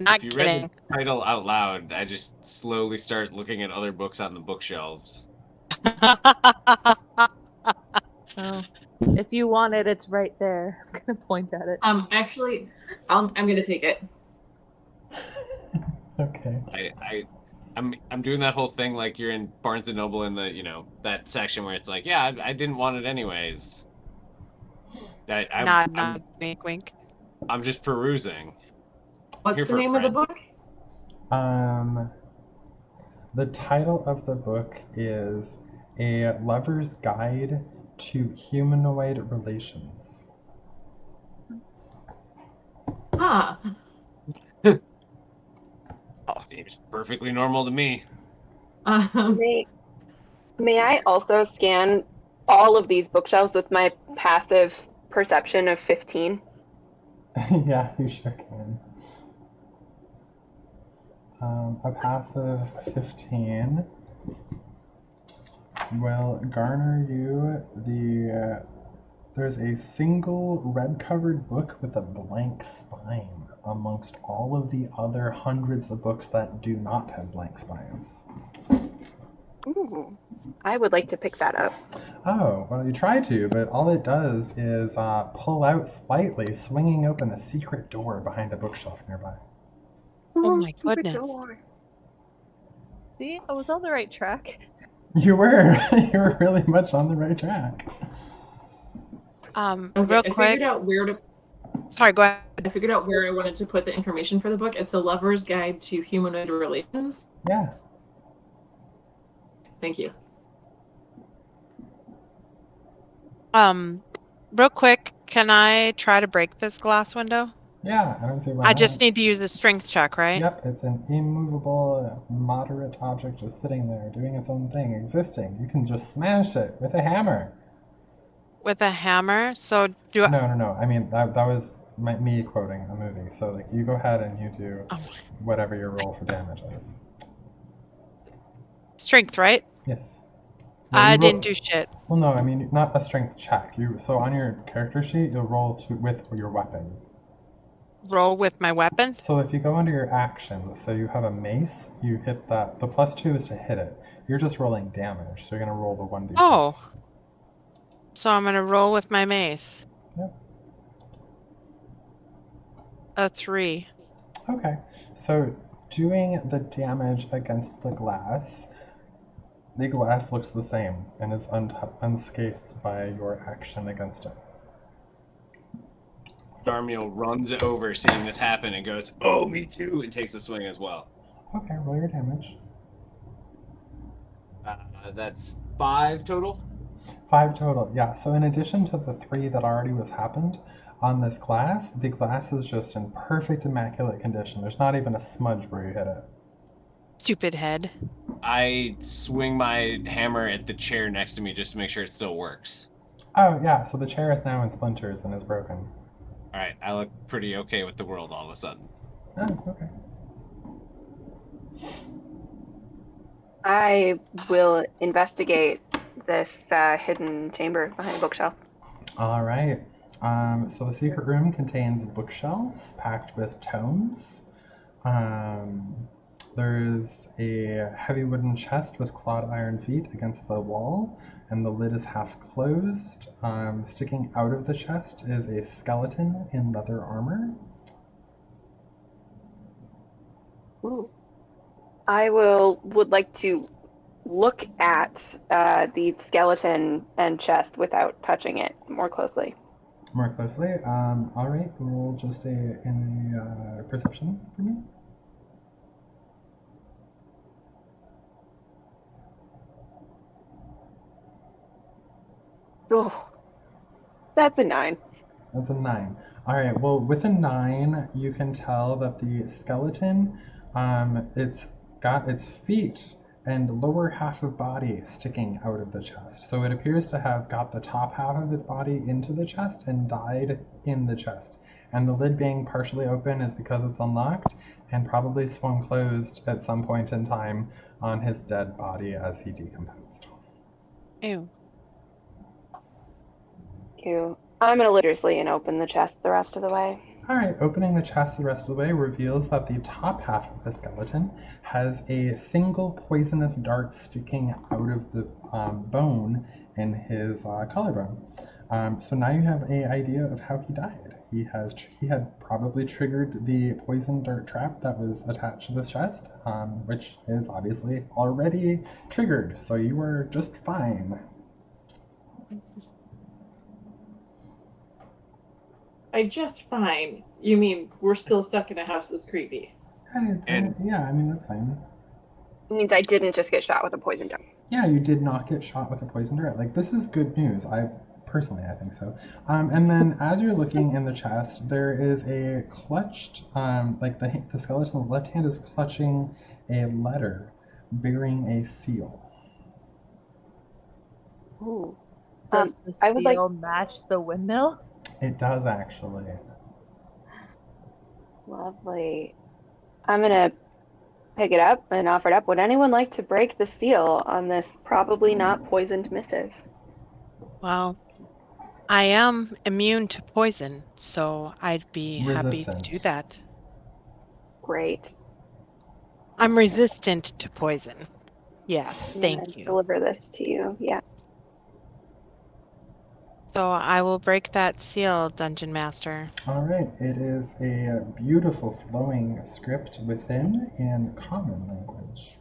Not If you kidding. read the title out loud, I just slowly start looking at other books on the bookshelves. Oh. If you want it, it's right there. I'm going to point at it. Actually, I'm gonna take it. Okay. I'm doing that whole thing like you're in Barnes and Noble in the that section where it's like, yeah, I didn't want it anyways. Nod, wink, wink. I'm just perusing. What's Here the for a name of the friend. book? The title of the book is A Lover's Guide to Humanoid Relations. Huh. Seems perfectly normal to me. May I also scan all of these bookshelves with my passive perception of 15? Yeah, you sure can. A passive 15 will garner you the. There's a single red-covered book with a blank spine amongst all of the other hundreds of books that do not have blank spines. Ooh, I would like to pick that up. Oh, well, you try to, but all it does is pull out slightly, swinging open a secret door behind a bookshelf nearby. Oh my Secret goodness. door. See, I was on the right track. You were. You were really much on the right track. Okay, Real I quick. figured out where to. Sorry, go ahead. I figured out where I wanted to put the information for the book. It's a lover's guide to humanoid relations. Yeah. Thank you. Real quick, can I try to break this glass window? Yeah, I don't see why I just not. need to use a strength check, right? Yep, it's an immovable, moderate object just sitting there, doing its own thing, existing. You can just smash it with a hammer. With a hammer. So do I? No. I mean, that was me quoting a movie. So, like, you go ahead and you do Oh, whatever your roll for damage is. strength, right? Yes. I didn't do shit. Well, no, I mean, not a strength check. So on your character sheet, you'll roll with your weapon. Roll with my weapon. So if you go under your actions, so you have a mace, you hit that. The +2 is to hit it. You're just rolling damage, so you're gonna roll the 1d6. Oh. So I'm gonna roll with my mace. Yep. A 3. Okay. So doing the damage against the glass looks the same and is unscathed by your action against it. Darmyl runs over seeing this happen and goes, "Oh, me too," and takes a swing as well. Okay, roll your damage. That's 5 total. 5 total, yeah. So in addition to the 3 that already was happened on this glass, the glass is just in perfect immaculate condition. There's not even a smudge where you hit it. Stupid head. I swing my hammer at the chair next to me just to make sure it still works. Oh, yeah, so the chair is now in splinters and is broken. Alright, I look pretty okay with the world all of a sudden. Oh, okay. I will investigate this hidden chamber behind the bookshelf. All right. So the secret room contains bookshelves packed with tomes. There's a heavy wooden chest with clawed iron feet against the wall, and the lid is half closed. Sticking out of the chest is a skeleton in leather armor. Ooh. I would like to look at the skeleton and chest without touching it more closely. More closely. All right. Roll just a perception for me. Oh, that's a 9. That's a 9. All right. Well, with a 9, you can tell that the skeleton, it's got its feet and lower half of body sticking out of the chest. So it appears to have got the top half of its body into the chest and died in the chest. And the lid being partially open is because it's unlocked and probably swung closed at some point in time on his dead body as he decomposed. Ew. Ew. I'm gonna literally and open the chest the rest of the way. All right, opening the chest the rest of the way reveals that the top half of the skeleton has a single poisonous dart sticking out of the bone in his collarbone. So now you have an idea of how he died. He had probably triggered the poison dart trap that was attached to this chest, which is obviously already triggered. So you were just fine. Just fine. You mean we're still stuck in a house that's creepy? Yeah, I mean that's fine. It means I didn't just get shot with a poison dart. Yeah, you did not get shot with a poison dart. Like, this is good news. I think so. And then as you're looking in the chest, there is a clutched, like the skeleton's left hand is clutching a letter bearing a seal. Ooh. Does the I would seal match the windmill? It does actually. Lovely. I'm gonna pick it up and offer it up. Would anyone like to break the seal on this probably not poisoned missive? Well, I am immune to poison, so I'd be happy to Resistant. do that. Great. I'm resistant to poison. Yes, I'm thank gonna you. deliver this to you. Yeah. So I will break that seal, Dungeon Master. All right, it is a beautiful flowing script within in common language.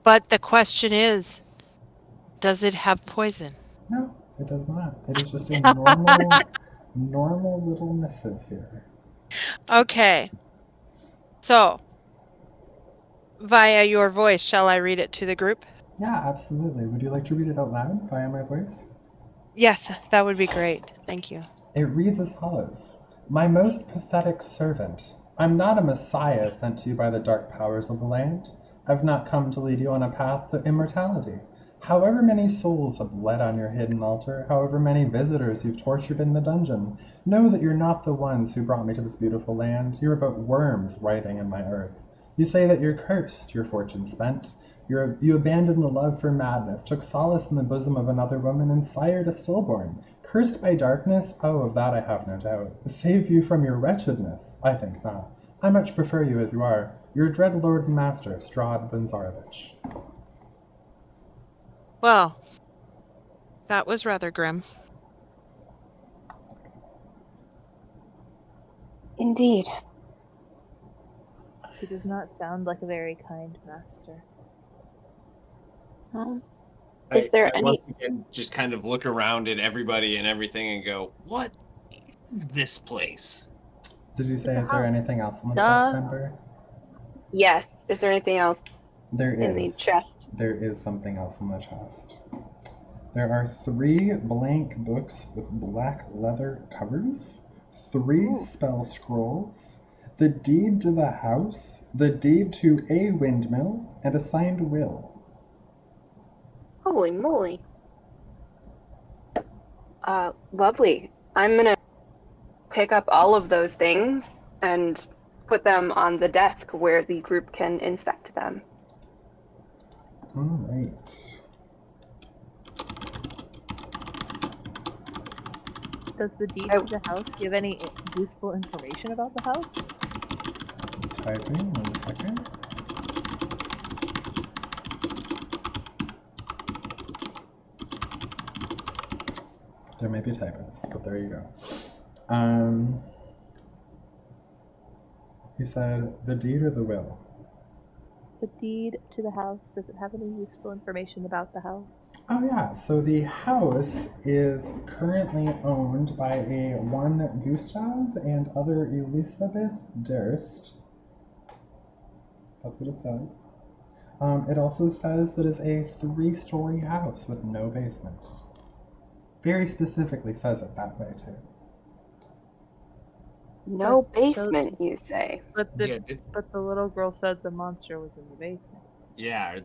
But the question is, does it have poison? No, it does not. It is just a normal little missive here. Okay. So, via your voice, shall I read it to the group? Yeah, absolutely. Would you like to read it out loud via my voice? Yes, that would be great. Thank you. It reads as follows. My most pathetic servant, I'm not a messiah sent to you by the dark powers of the land. I've not come to lead you on a path to immortality. However many souls have bled on your hidden altar, however many visitors you've tortured in the dungeon, know that you're not the ones who brought me to this beautiful land. You're but worms writhing in my earth. You say that you're cursed, your fortune spent. You abandoned the love for madness, took solace in the bosom of another woman, and sired a stillborn. Cursed by darkness? Oh, of that I have no doubt. Save you from your wretchedness? I think not. I much prefer you as you are, your dread lord and master, Strahd Bunzarovich. Well, that was rather grim. Indeed. He does not sound like a very kind master. Is there I any? once again just kind of look around at everybody and everything and go, what is this place? Did you say, It's a is there house. anything else on the Duh. chest, Ember? Yes. Is there anything else There in the is. chest? There is something else in the chest. There are 3 blank books with black leather covers, 3 Ooh. spell scrolls, the deed to the house, the deed to a windmill, and a signed will. Holy moly. Lovely. I'm gonna pick up all of those things and put them on the desk where the group can inspect them. All right. Does the deed to the house give any useful information about the house? Typing, 1 second. There may be typos, but there you go. You said the deed or the will? The deed to the house, does it have any useful information about the house? Oh yeah, so the house is currently owned by a one Gustav and other Elisabeth Durst. That's what it says. It also says that it's a 3-story house with no basement. Very specifically says it that way too. No But basement, you say? But Yeah, the little girl said the monster was in the basement. yeah, or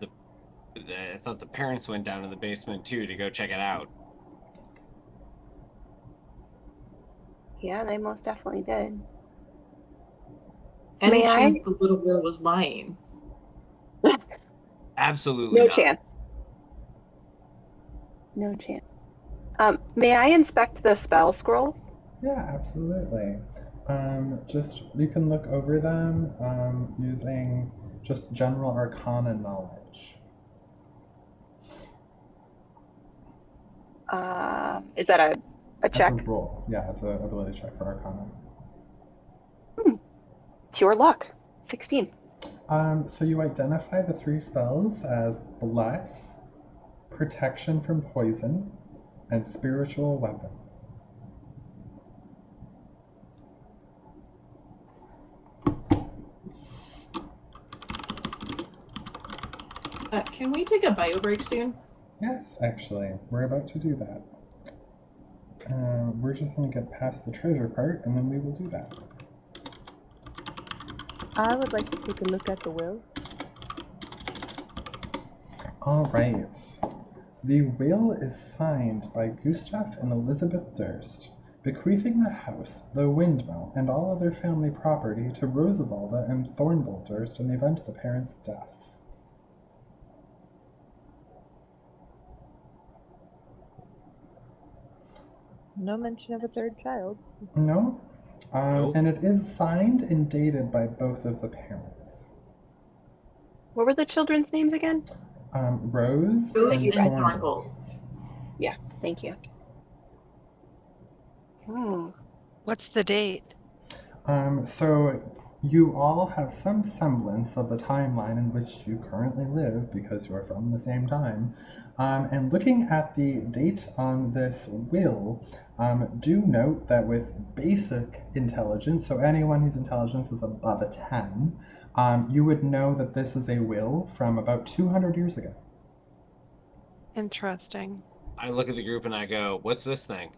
I thought the parents went down to the basement too to go check it out. Yeah, they most definitely did. Any May I? chance the little girl was lying? Absolutely No not. chance. No chance. May I inspect the spell scrolls? Yeah, absolutely. Just you can look over them using just general arcana knowledge. Is that a check? That's a roll. Yeah, it's an ability check for arcana. Pure luck. 16. So you identify the 3 spells as Bless, Protection from Poison, and Spiritual Weapon. Can we take a bio break soon? Yes, actually, we're about to do that. We're just going to get past the treasure part, and then we will do that. I would like to take a look at the will. All right. The will is signed by Gustav and Elizabeth Durst, bequeathing the house, the windmill, and all other family property to Rosavalda and Thornbolters in the event of the parents' deaths. No mention of a third child. No? Nope. And it is signed and dated by both of the parents. What were the children's names again? Rose Rose and and Thornbolt. Yeah, thank you. Oh, What's the date? So you all have some semblance of the timeline in which you currently live because you're from the same time. And looking at the date on this will, do note that with basic intelligence, so anyone whose intelligence is above a 10, you would know that this is a will from about 200 years ago. Interesting. I look at the group and I go, "What's this thing?"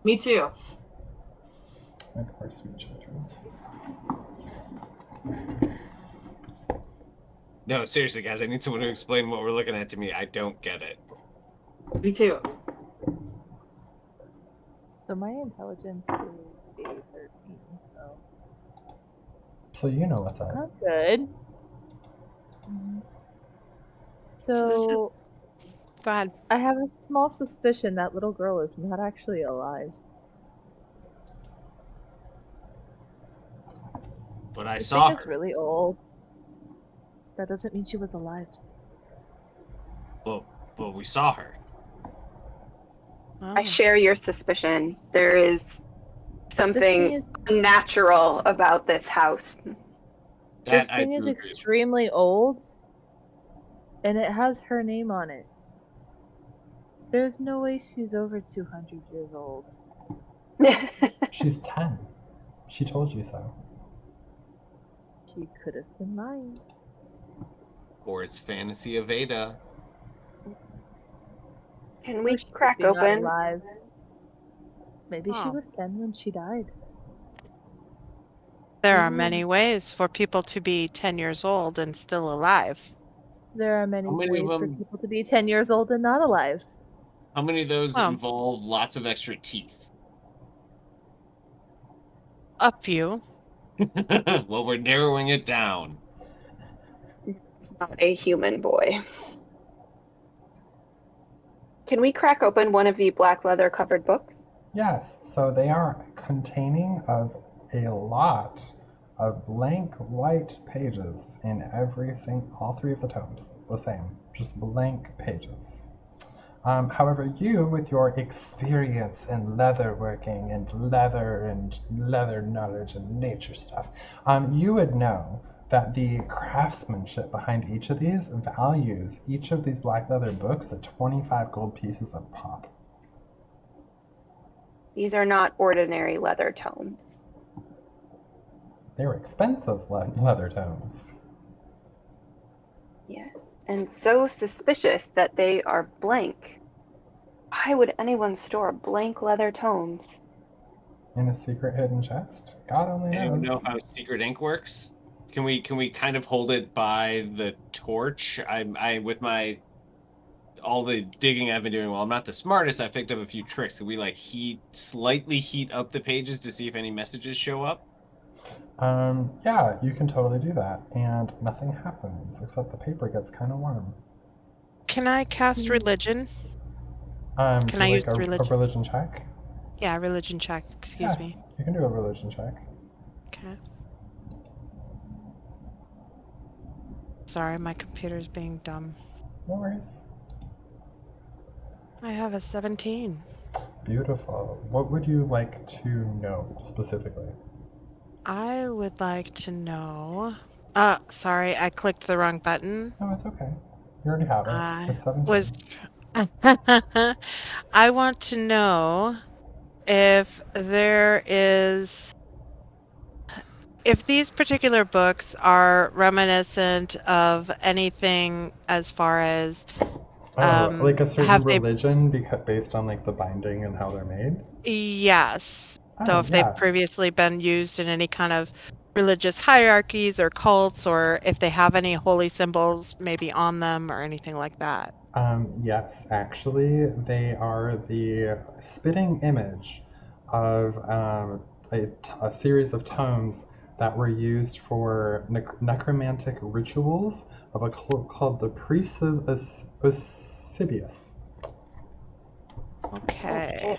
Me too. Of course, sweet children's. No, seriously, guys, I need someone to explain what we're looking at to me. I don't get it. Me too. So my intelligence is a 13, so So you know what's up. not good. So this is- So Go ahead. I have a small suspicion that little girl is not actually alive. But I This saw thing is her. really old. That doesn't mean she was alive. Well, we saw her. I Oh. share your suspicion. There is This thing something is unnatural about this house. That This I thing do is agree. extremely old, and it has her name on it. There's no way she's over 200 years old. She's 10. She told you so. She could have been lying. Or it's Fantasy of Ada. Can Or we she could crack be not open? alive. Maybe she Oh. was 10 when she died. There are Ooh. many ways for people to be 10 years old and still alive. There are many How many of ways for them- people to be 10 years old and not alive. How many of those Oh. involve lots of extra teeth? A few. Well, we're narrowing it down. Not a human boy. Can we crack open one of the black leather covered books? Yes, so they are containing of a lot of blank white pages in all three of the tomes. The same, just blank pages. However, you, with your experience in leather working and leather knowledge and nature stuff, you would know that the craftsmanship behind each of these values each of these black leather books at 25 gold pieces a pop. These are not ordinary leather tomes. They were expensive leather tomes. Yes. And so suspicious that they are blank. Why would anyone store blank leather tomes? In a secret hidden chest? God only knows. Anyone know how secret ink works? Can we kind of hold it by the torch? I with my all the digging I've been doing. Well, I'm not the smartest. I picked up a few tricks. Can we like slightly heat up the pages to see if any messages show up? Yeah, you can totally do that, and nothing happens except the paper gets kind of warm. Can I cast religion? Can I use a religion? religion check? Yeah, religion check. Excuse Yeah. me. You can do a religion check. Okay. Sorry, my computer's being dumb. No worries. I have a 17. Beautiful. What would you like to know specifically? I would like to know. Sorry, I clicked the wrong button. No, it's okay. You already have it. I It's 17. was. I want to know if there is. If these particular books are reminiscent of anything as far as. Like a certain have they- religion based on like the binding and how they're made? Yes. So Oh, if yeah. they've previously been used in any kind of religious hierarchies or cults, or if they have any holy symbols maybe on them or anything like that. Yes, actually, they are the spitting image of a series of tomes that were used for necromantic rituals of a cult called the Priests of Eusebius. Okay.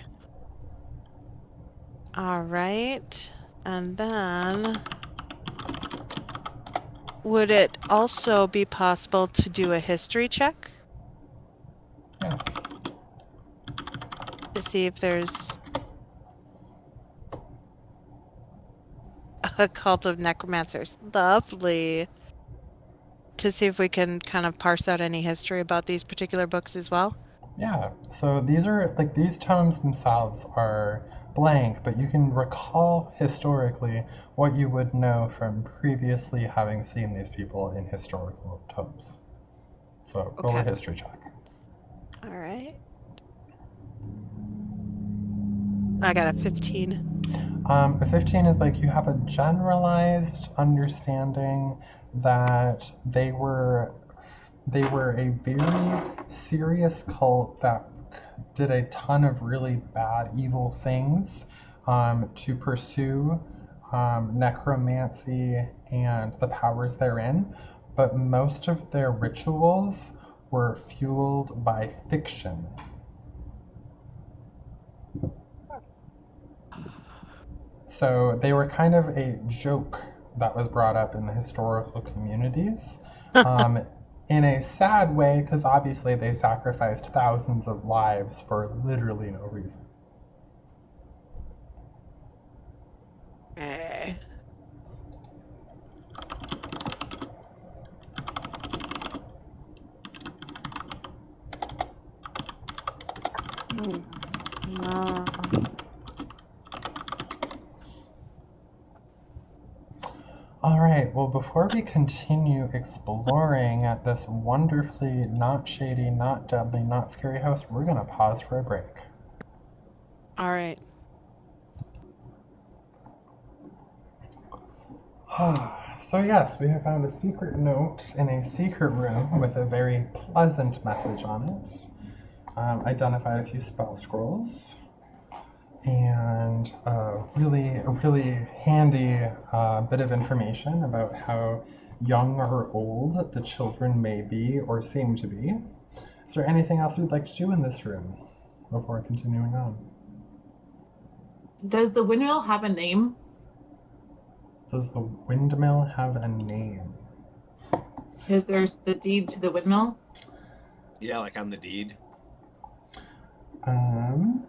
All right. And then would it also be possible to do a history check? Yeah. To see if there's a cult of necromancers. Lovely. To see if we can kind of parse out any history about these particular books as well. Yeah, so these are like these tomes themselves are blank, but you can recall historically what you would know from previously having seen these people in historical tomes. So roll a Okay. history check. All right. I got a 15. A 15 is like you have a generalized understanding that they were a very serious cult that did a ton of really bad, evil things to pursue necromancy and the powers therein, but most of their rituals were fueled by fiction. So they were kind of a joke that was brought up in the historical communities. In a sad way, because obviously they sacrificed thousands of lives for literally no reason. Okay. No. All right, well, before we continue exploring this wonderfully not shady, not deadly, not scary house, we're going to pause for a break. All right. So yes, we have found a secret note in a secret room with a very pleasant message on it. Identified a few spell scrolls and a really handy bit of information about how young or old the children may be or seem to be. Is there anything else we'd like to do in this room before continuing on? Does the windmill have a name? Does the windmill have a name? Because there's the deed to the windmill. Yeah, like on the deed. Um,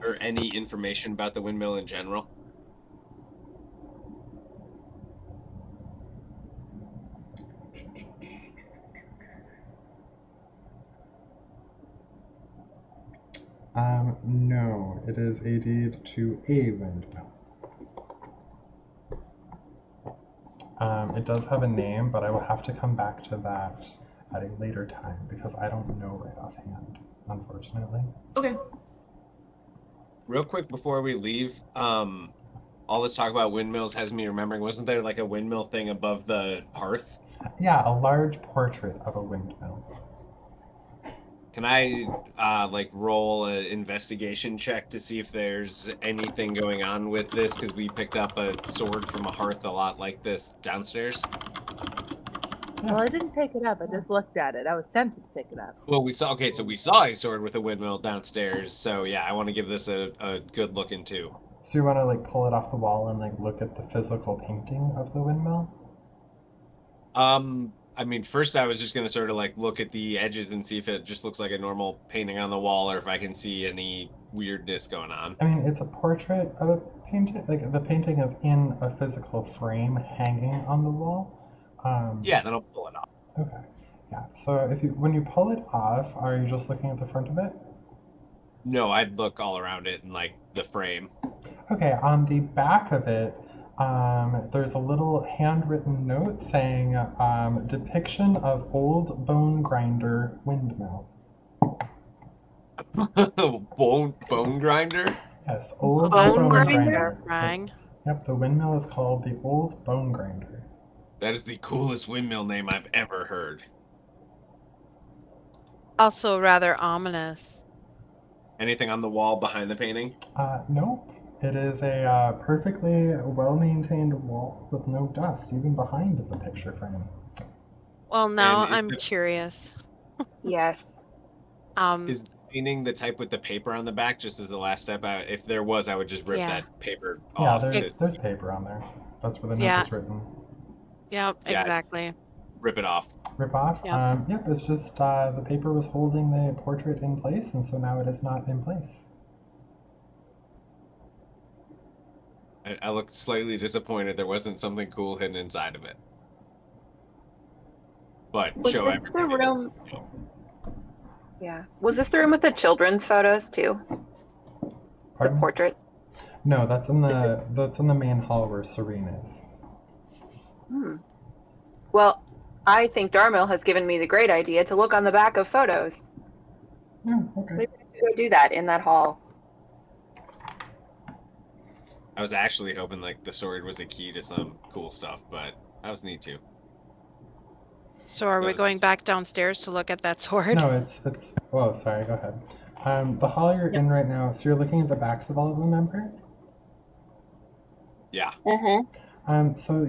Or any information about the windmill in general. No, it is a deed to a windmill. It does have a name, but I will have to come back to that at a later time because I don't know right offhand, unfortunately. Okay. Real quick before we leave, all this talk about windmills has me remembering, wasn't there like a windmill thing above the hearth? Yeah, a large portrait of a windmill. Can I like roll an investigation check to see if there's anything going on with this? Because we picked up a sword from a hearth a lot like this downstairs. Well, I didn't pick it up. I just looked at it. I was tempted to pick it up. Well, we saw a sword with a windmill downstairs. So yeah, I want to give this a good look into. So you want to like pull it off the wall and like look at the physical painting of the windmill? I mean, first I was just gonna sort of like look at the edges and see if it just looks like a normal painting on the wall, or if I can see any weirdness going on. I mean, it's a portrait of a painting. Like the painting is in a physical frame hanging on the wall. Yeah, then I'll pull it off. Okay. Yeah. So when you pull it off, are you just looking at the front of it? No, I'd look all around it and like the frame. Okay. On the back of it, there's a little handwritten note saying depiction of old bone grinder windmill. Bone grinder? Yes, old Bone bone grinder? grinder. Rang. Yep, the windmill is called the Old Bone Grinder. That is the coolest windmill name I've ever heard. Also rather ominous. Anything on the wall behind the painting? Nope. It is a perfectly well-maintained wall with no dust, even behind the picture frame. Well, now And is I'm the- curious. Yes. Is the painting the type with the paper on the back, just as the last step? If there was, I would just rip Yeah. that paper Yeah, off. there's paper on there. That's where the note Yeah. is written. Yep, Yeah. exactly. Rip it off. Rip off? Yep. Yep, it's just the paper was holding the portrait in place, and so now it is not in place. I looked slightly disappointed there wasn't something cool hidden inside of it. But Was show this everything. the room? Yeah. Was this the room with the children's photos too? Pardon? The portrait? No, that's in the main hall where Serene is. Hmm. Well, I think Darmyl has given me the great idea to look on the back of photos. Yeah, okay. Maybe I should go do that in that hall. I was actually hoping like the sword was a key to some cool stuff, but that was neat too. So are we Those- going back downstairs to look at that sword? No, it's oh, sorry, go ahead. The hall you're in right now, so you're looking at the backs of all of them, Ember? Yeah. Mm-hmm. So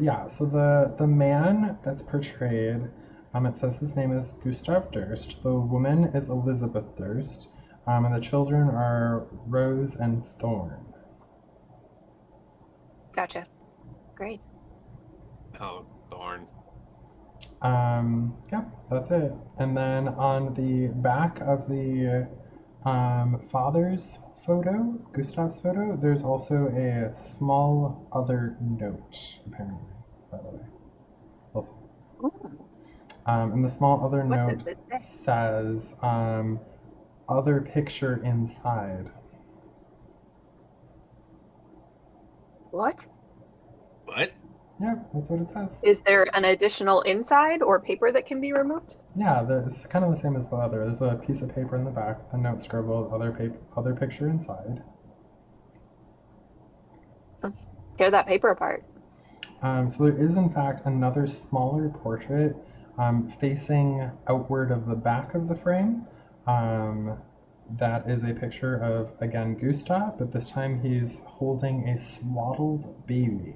the man that's portrayed, it says his name is Gustav Durst. The woman is Elizabeth Durst, and the children are Rose and Thorn. Gotcha. Great. Oh, Thorn. Yeah, that's it. And then on the back of the father's photo, Gustav's photo, there's also a small other note, apparently, by the way. Also. Ooh. And the small other What note does it say? says, other picture inside. What? What? Yeah, that's what it says. Is there an additional inside or paper that can be removed? Yeah, it's kind of the same as the other. There's a piece of paper in the back, the note scribbled, other picture inside. Let's tear that paper apart. So there is, in fact, another smaller portrait facing outward of the back of the frame. That is a picture of, again, Gustav, but this time he's holding a swaddled baby.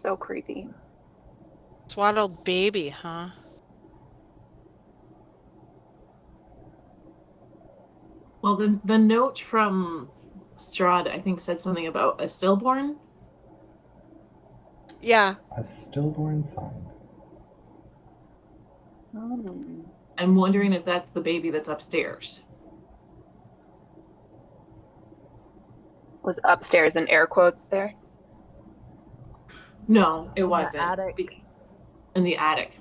So creepy. Swaddled baby, huh? Well, the note from Strahd, I think, said something about a stillborn. Yeah. A stillborn son. I'm wondering if that's the baby that's upstairs. Was upstairs in air quotes there? No, it the wasn't. attic. In the attic.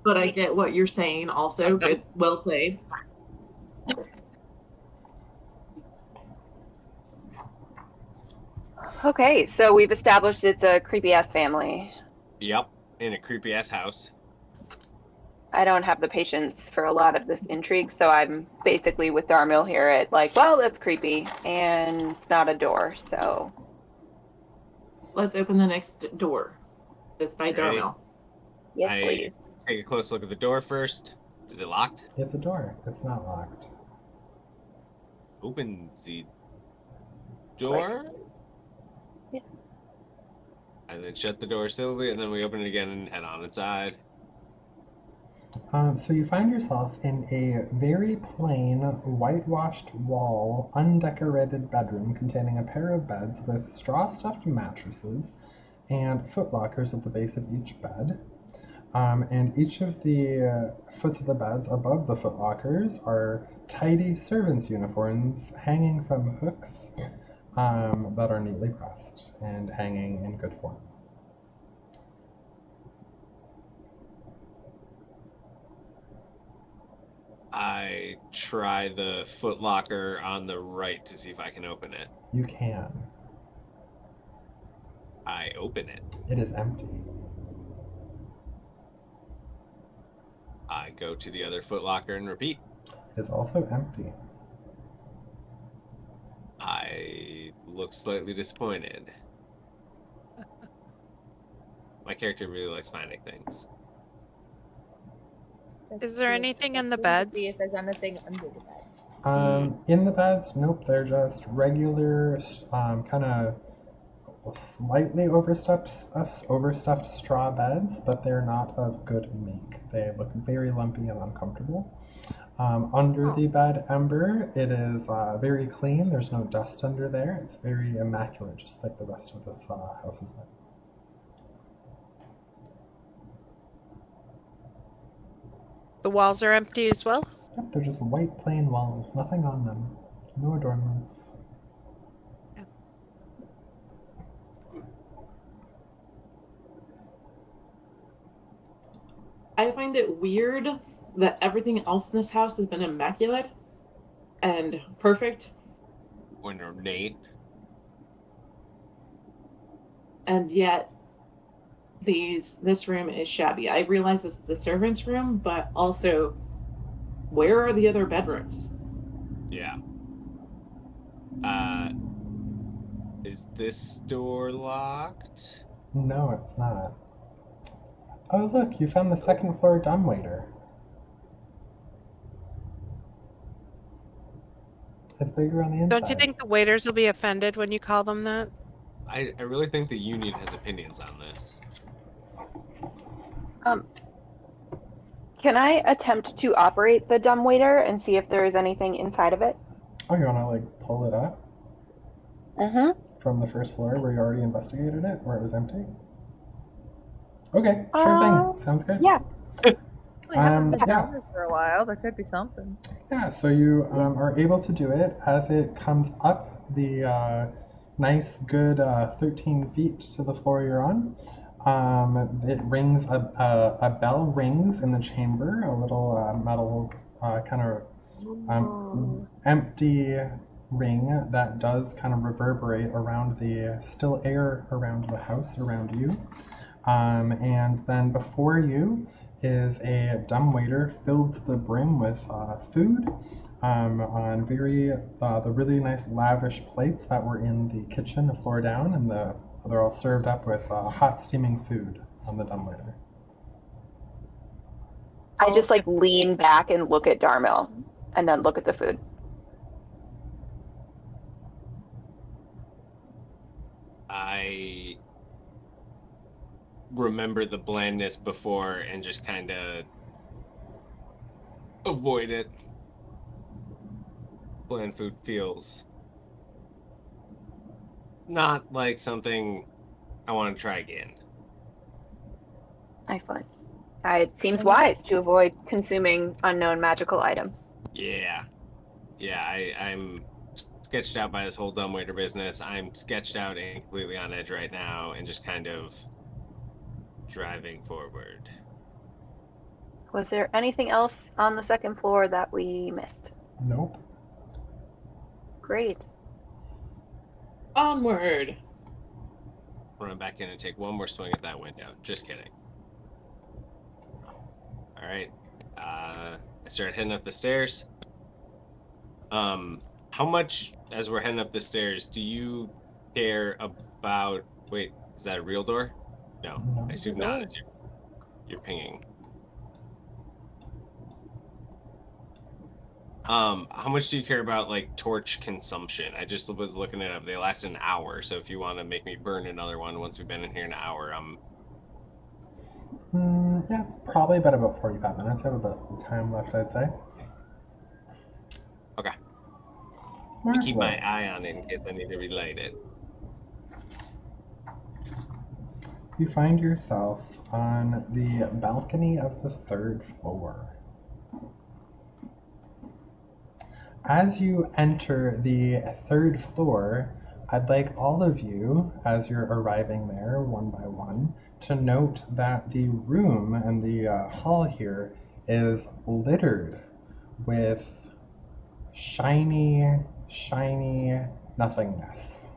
But I get what you're saying also. Good, well played. Okay, so we've established it's a creepy ass family. Yep. In a creepy ass house. I don't have the patience for a lot of this intrigue, so I'm basically with Darmyl here at like, well, that's creepy, and it's not a door, so Let's open the next door. It's by Ready? Darmyl. yes, I please. take a close look at the door first. Is it locked? It's a door. It's not locked. Open the door. Yeah. And then shut the door slowly, and then we open it again and head on inside. So you find yourself in a very plain, whitewashed wall, undecorated bedroom containing a pair of beds with straw-stuffed mattresses and footlockers at the base of each bed. And each of the foots of the beds above the footlockers are tidy servants' uniforms hanging from hooks that are neatly pressed and hanging in good form. I try the foot locker on the right to see if I can open it. You can. I open it. It is empty. I go to the other foot locker and repeat. It is also empty. looks slightly disappointed. My character really likes finding things. Is there anything in the See beds? if there's anything under the bed. In the beds, nope, they're just regular, kind of slightly overstuffed straw beds, but they're not of good make. They look very lumpy and uncomfortable. Under the bed, Ember, it is very clean. There's no dust under there. It's very immaculate, just like the rest of this house is like. The walls are empty as well? Yep, they're just white plain walls, nothing on them. No adornments. I find it weird that everything else in this house has been immaculate and perfect, When ornate. and yet this room is shabby. I realize it's the servant's room, but also, where are the other bedrooms? Yeah. Is this door locked? No, it's not. Oh, look, you found the second floor dumbwaiter. It's bigger on the inside. Don't you think the waiters will be offended when you call them that? I really think the union has opinions on this. Can I attempt to operate the dumbwaiter and see if there is anything inside of it? Oh, you want to, like, pull it up? Mm-hmm. From the first floor where you already investigated it, where it was empty? Okay, sure thing. Sounds good. Yeah. We haven't been yeah. down there for a while. There could be something. Yeah, so you are able to do it as it comes up the nice, good 13 feet to the floor you're on. It rings, a bell rings in the chamber, a little metal kind of empty ring that does kind of reverberate around the still air around the house, around you. And then before you is a dumbwaiter filled to the brim with food on the really nice lavish plates that were in the kitchen, the floor down, and they're all served up with hot steaming food on the dumbwaiter. I just like lean back and look at Darmyl, and then look at the food. I remember the blandness before and just kind of avoid it. Bland food feels not like something I want to try again. Excellent. It seems wise to avoid consuming unknown magical items. Yeah. I'm sketched out by this whole dumbwaiter business. I'm sketched out and completely on edge right now and just kind of driving forward. Was there anything else on the second floor that we missed? Nope. Great. Onward. Run back in and take one more swing at that window. Just kidding. All right. I started heading up the stairs. How much, as we're heading up the stairs, do you care about... Wait, is that a real door? No, I assume not. As you're pinging. How much do you care about, like, torch consumption? I just was looking it up. They last an hour, so if you want to make me burn another one once we've been in here an hour, Yeah, it's probably about 45 minutes. You have about the time left, I'd say. Okay. I keep my eye on it in case I need to relight it. You find yourself on the balcony of the third floor. As you enter the third floor, I'd like all of you, as you're arriving there one by one, to note that the room and the hall here is littered with shiny nothingness.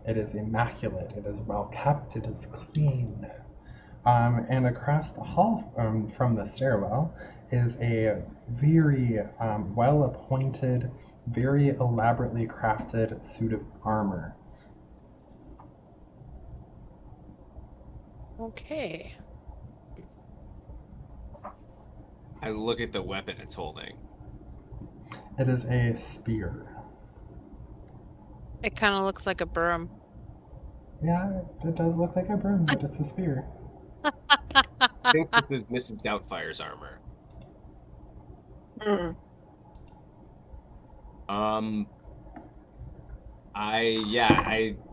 It is immaculate, it is well kept, it is clean. And across the hall from the stairwell is a very well-appointed, very elaborately crafted suit of armor Okay. I look at the weapon it's holding. It is a spear. It kind of looks like a broom. Yeah, it does look like a broom, but it's a spear. I think this is Mrs. Doubtfire's armor. Mm.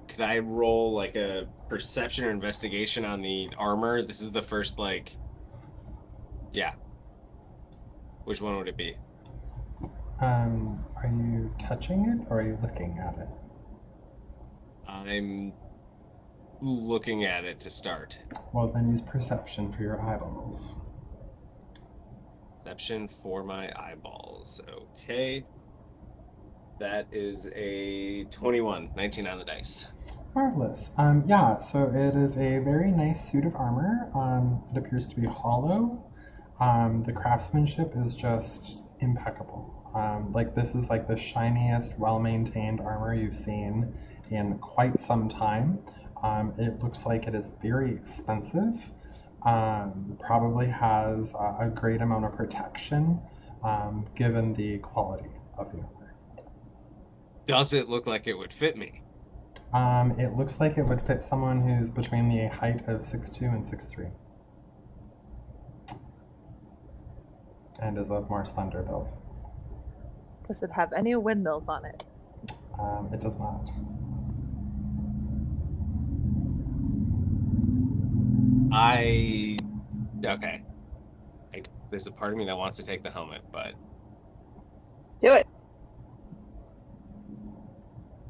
Could I roll like a perception or investigation on the armor? This is the first yeah. Which one would it be? Are you touching it or are you looking at it? I'm looking at it to start. Well, then use perception for your eyeballs. Perception for my eyeballs. Okay. That is a 21, 19 on the dice. Marvelous. Yeah, so it is a very nice suit of armor. It appears to be hollow. The craftsmanship is just impeccable. Like this is like the shiniest, well-maintained armor you've seen in quite some time. It looks like it is very expensive. Probably has a great amount of protection, given the quality of the armor. Does it look like it would fit me? It looks like it would fit someone who's between the height of 6'2" and 6'3", and is of more slender build. Does it have any windmills on it? It does not. Okay. There's a part of me that wants to take the helmet, but Do it.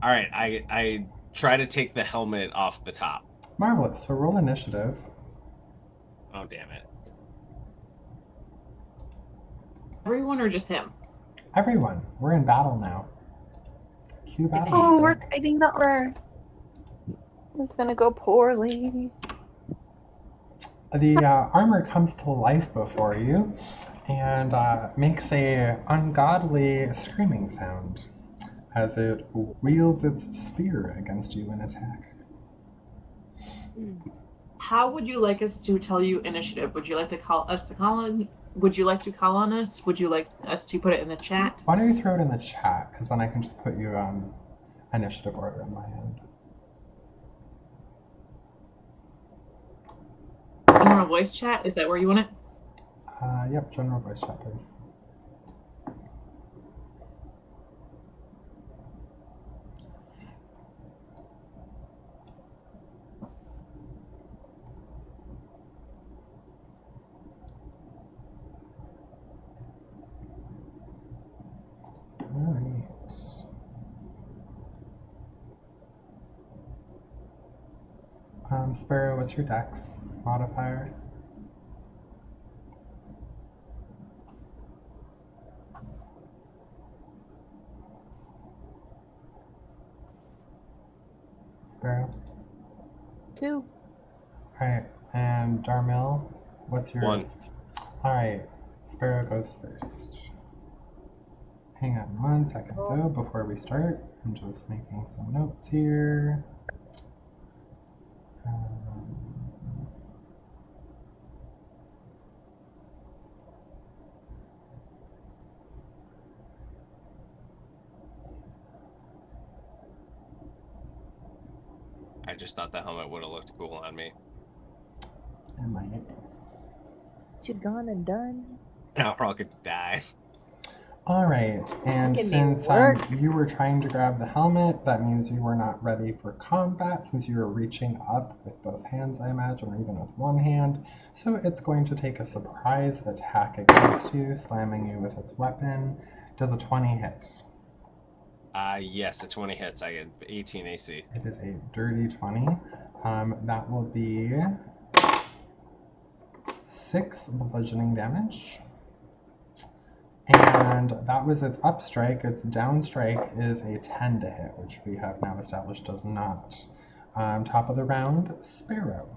all right. I try to take the helmet off the top. Marvelous. So roll initiative. Oh damn it! Everyone or just him? Everyone, we're in battle now. Cue battle Oh, we're music. fighting the armor. It's gonna go poorly. The armor comes to life before you and makes a ungodly screaming sound as it wields its spear against you in attack. How would you like us to tell you initiative? Would you like to call us to call on? Would you like to call on us? Would you like us to put it in the chat? Why don't you throw it in the chat, because then I can just put you on initiative order on my end. General voice chat? Is that where you want it? Yep, general voice chat, please. Alright. Sparrow, what's your dex modifier? Sparrow? 2. Alright, and Darmyl, what's yours? 1. Alright, Sparrow goes first. Hang on 1 second though, before we start. I'm just making some notes here. I just thought the helmet would have looked cool on me. It might. You gone and done? Now we're all gonna die. Alright, and Give me since work. you were trying to grab the helmet, that means you were not ready for combat since you were reaching up with both hands, I imagine, or even with one hand. So it's going to take a surprise attack against you, slamming you with its weapon. Does a 20 hit? Yes, a 20 hits. I get 18 AC. It is a dirty 20. That will be 6 bludgeoning damage. And that was its up strike. Its down strike is a 10 to hit, which we have now established does not. Top of the round, Sparrow.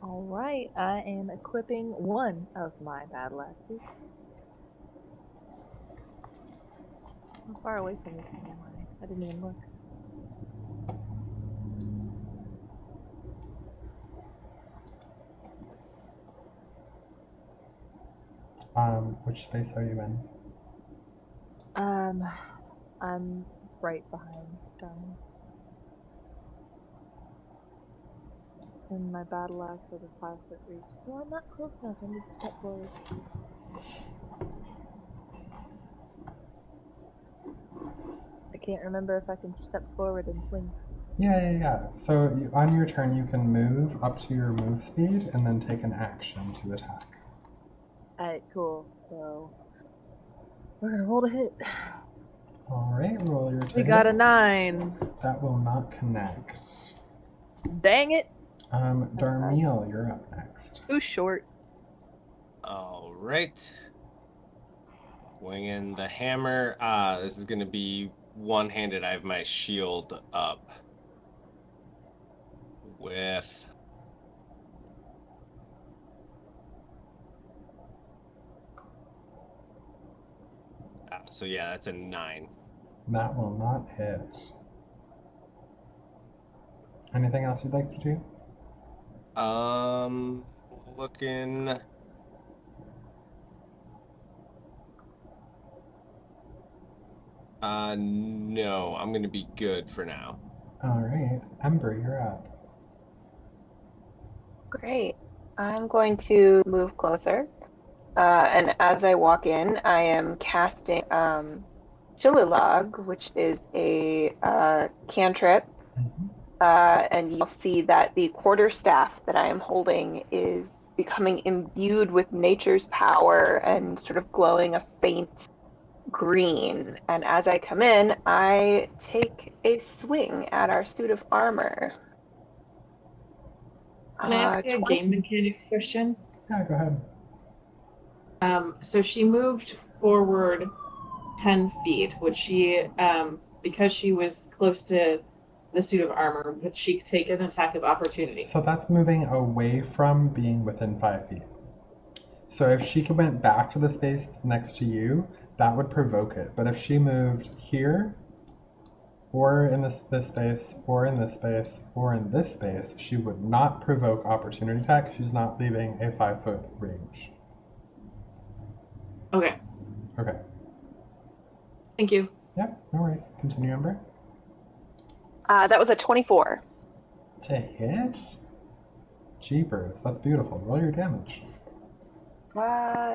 Alright, I am equipping one of my battle axes. How far away from this thing am I? I didn't even look. Which space are you in? I'm right behind Darmyl. And my battle axe has a 5-foot reach, so I'm not close enough. I need to step forward. I can't remember if I can step forward and swing. Yeah. So on your turn, you can move up to your move speed and then take an action to attack. Alright, cool. So we're gonna roll to hit. All right, roll your We hit. got a 9. That will not connect. Dang it! Darmyl, you're up next. Too short. All right. Winging the hammer. This is going to be one-handed. I have my shield up. With... so yeah, that's a 9. That will not hit. Anything else you'd like to do? Looking... no, I'm going to be good for now. All right, Ember, you're up. Great. I'm going to move closer. And as I walk in, I am casting Shillelagh, which is a cantrip. And you'll see that the quarterstaff that I am holding is becoming imbued with nature's power and sort of glowing a faint green. And as I come in, I take a swing at our suit of armor. Can I ask a game mechanics question? Yeah, go ahead. So she moved forward 10 feet. Would she, because she was close to the suit of armor, would she take an attack of opportunity? So that's moving away from being within 5 feet. So if she went back to the space next to you, that would provoke it. But if she moved here, or in this space, or in this space, or in this space, she would not provoke opportunity attack. She's not leaving a 5-foot range. Okay. Okay. Thank you. Yep, no worries. Continue, Ember. That was a 24. To hit? Jeepers, that's beautiful. Roll your damage.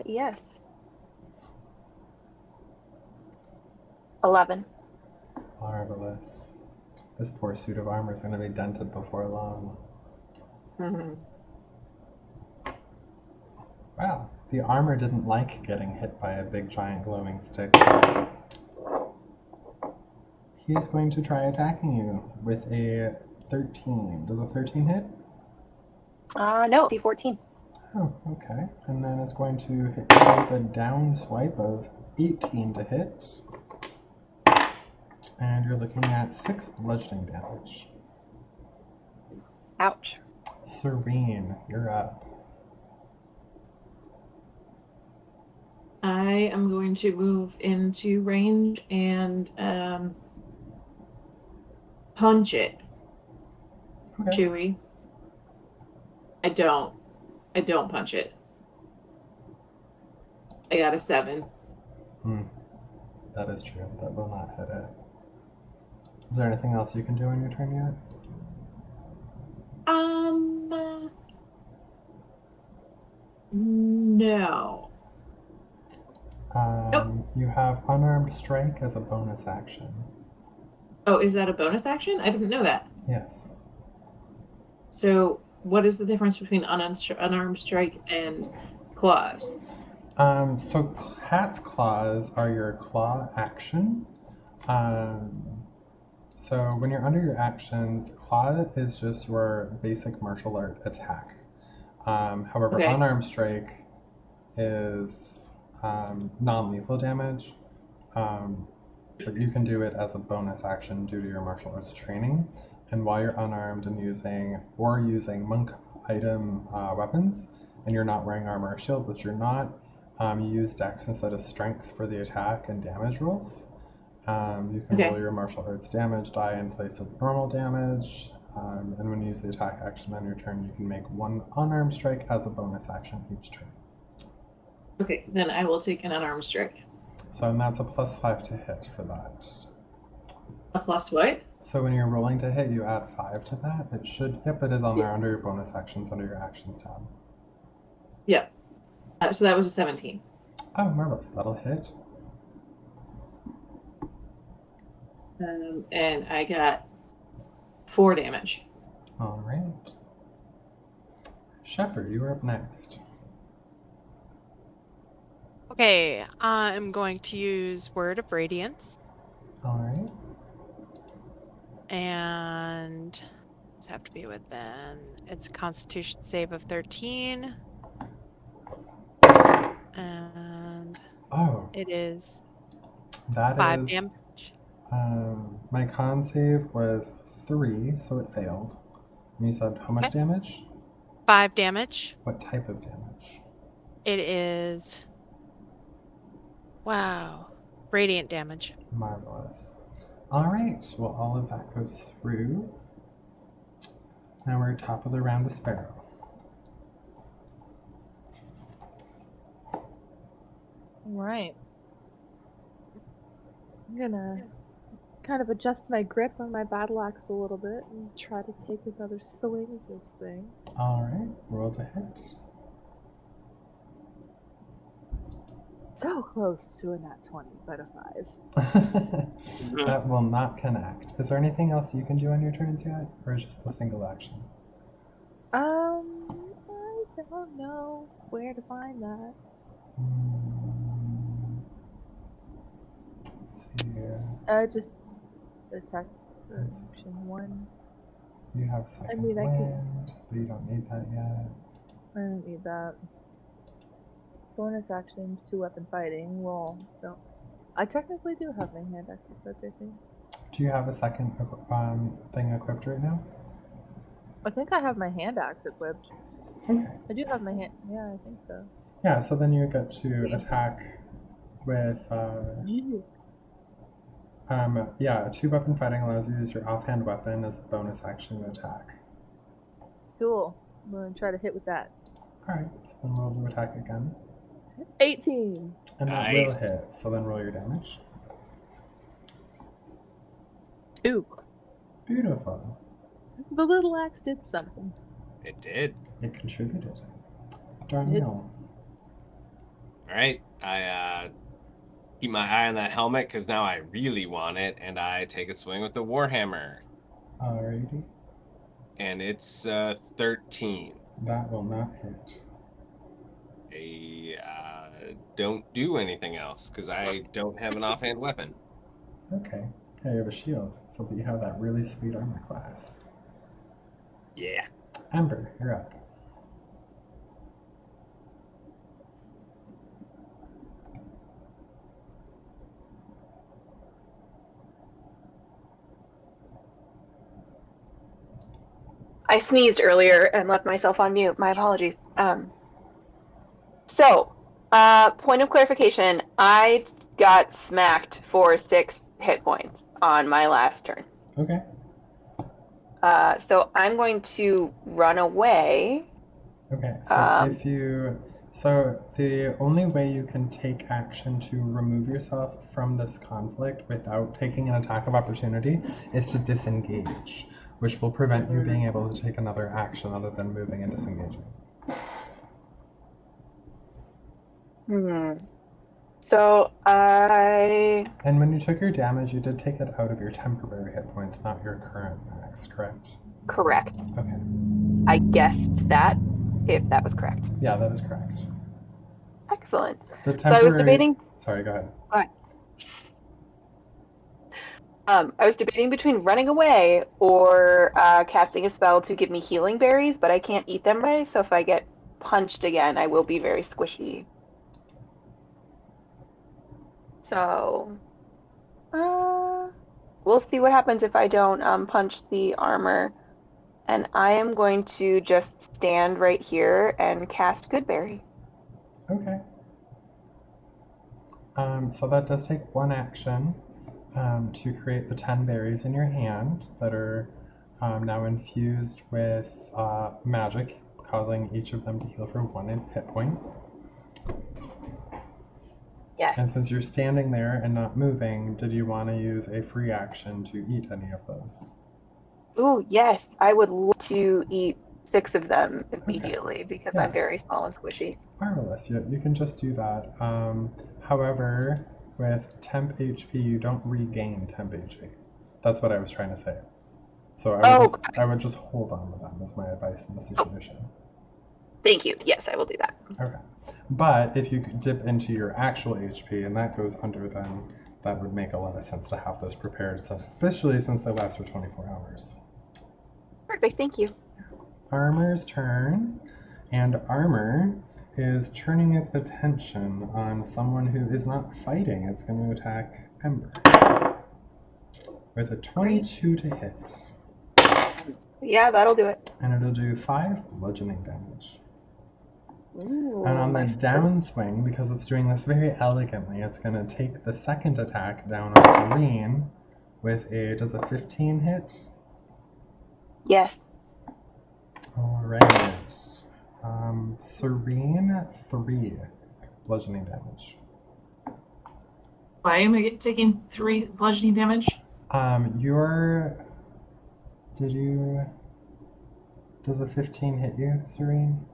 Yes. 11. Marvelous. This poor suit of armor is going to be dented before long. Mm-hmm. Wow, the armor didn't like getting hit by a big giant glowing stick. He's going to try attacking you with a 13. Does a 13 hit? No, D14. Oh, okay. And then it's going to hit you with a down swipe of 18 to hit. And you're looking at 6 bludgeoning damage. Ouch. Serene, you're up. I am going to move into range and punch it. Okay. Chewy. I don't punch it. I got a 7. That is true. That will not hit it. Is there anything else you can do on your turn yet? No. Nope. You have unarmed strike as a bonus action. Oh, is that a bonus action? I didn't know that. Yes. So, what is the difference between unarmed strike and claws? So cat's claws are your claw action. So when you're under your actions, claw is just your basic martial art attack. However, Okay. unarmed strike is non-lethal damage, but you can do it as a bonus action due to your martial arts training. And while you're unarmed and using monk item weapons, and you're not wearing armor or shield, which you're not, you use dex instead of strength for the attack and damage rolls. You can roll your martial arts damage die in place of normal damage, and when you use the attack action on your turn, you can make one unarmed strike as a bonus action each turn. Okay, then I will take an unarmed strike. So and that's a +5 to hit for that. A plus what? So when you're rolling to hit, you add 5 to that. It should, yep, it is on there under your bonus actions, under your actions tab. Yep. So that was a 17. Oh, marvelous. That'll hit. And I got 4 damage. All right. Shepherd, you are up next. Okay, I'm going to use Word of Radiance. All right. And just have to be within. It's a Constitution save of 13. And Oh, it is that 5 is. damage. My con save was 3, so it failed. And you said how much Okay. damage? 5 damage. What type of damage? It is. Wow. Radiant damage. Marvelous. All right. Well, all of that goes through. Now we're top of the round with Sparrow. Right. I'm gonna kind of adjust my grip on my battle axe a little bit and try to take another swing at this thing. All right. Roll to hit. So close to a nat 20, but a 5. That will not connect. Is there anything else you can do on your turns yet? Or is just the single action? I don't know where to find that. Let's see here. Just attacked for action 1. You have second mean, I could- wind, but you don't need that yet. I don't need that. Bonus actions, 2 weapon fighting. Well, no. I technically do have my hand axe equipped, I think. Do you have a second thing equipped right now? I think I have my hand axe equipped. Okay. I do have my hand. Yeah, I think so. Yeah, so then you get to attack with, yeah, 2 weapon fighting allows you to use your offhand weapon as a bonus action to attack. Cool. I'm gonna try to hit with that. Alright, so then roll to attack again. 18! And that will Nice. hit, so then roll your damage. 2. Beautiful. The little axe did something. It did. It contributed. Darmyl. All right. I keep my eye on that helmet because now I really want it, and I take a swing with the Warhammer. Alrighty. And it's 13. That will not hit. I don't do anything else because I don't have an offhand weapon. Okay. Yeah, you have a shield, so that you have that really sweet armor class. Yeah. Ember, you're up. I sneezed earlier and left myself on mute. My apologies. Point of clarification. I got smacked for 6 hit points on my last turn. Okay. So I'm going to run away. Okay, so so the only way you can take action to remove yourself from this conflict without taking an attack of opportunity is to disengage, which will prevent you being able to take another action other than moving and disengaging. So I... And when you took your damage, you did take it out of your temporary hit points, not your current max, correct? Correct. Okay. I guessed that, if that was correct. Yeah, that is correct. Excellent. The So temporary... I was debating... Sorry, go ahead. I was debating between running away or casting a spell to give me healing berries, but I can't eat them right, so if I get punched again, I will be very squishy. So, we'll see what happens if I don't punch the armor. And I am going to just stand right here and cast Goodberry. Okay. So that does take 1 action to create the 10 berries in your hand that are now infused with magic, causing each of them to heal for 1 hit point. Yes. And since you're standing there and not moving, did you want to use a free action to eat any of those? Ooh, yes. I would love to eat 6 of them immediately because Yeah. I'm very small and squishy. Marvelous. You can just do that. However, with temp HP, you don't regain temp HP. That's what I was trying to say. So I would just hold on to them as my advice in this situation. Thank you. Yes, I will do that. Okay. But if you could dip into your actual HP and that goes under, then that would make a lot of sense to have those prepared, especially since they last for 24 hours. Perfect. Thank you. Armor's turn, and Armor is turning its attention on someone who is not fighting. It's going to attack Ember with a 22 to hit. Yeah, that'll do it. And it'll do 5 bludgeoning damage. Ooh, And on the my downswing, because it's doing this very elegantly, it's going to take the second attack down on Serene with does a 15 hit? Yes. Alright. Serene, 3 bludgeoning damage. Why am I taking 3 bludgeoning damage? Does a 15 hit you, Serene?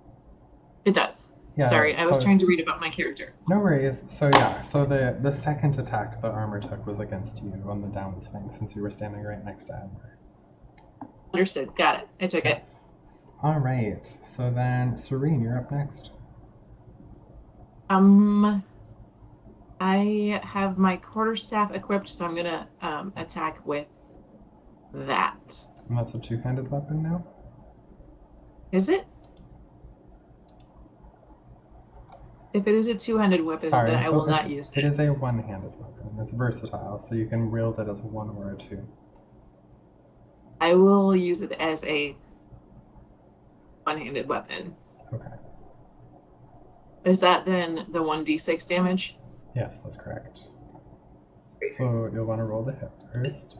It does. Yeah, Sorry, I was so- trying to read about my character. No worries. So the second attack the armor took was against you on the downswing since you were standing right next to Ember. Understood. Got it. I took it. Yes. Alright, so then Serene, you're up next. I have my quarterstaff equipped, so I'm gonna attack with that. And that's a two-handed weapon now? Is it? If it is a two-handed weapon, Sorry, then I so will not use It it. is a one-handed weapon. It's versatile, so you can wield it as a 1 or a 2. I will use it as a one-handed weapon. Okay. Is that then the 1d6 damage? Yes, that's correct. So you'll want to roll the hit first.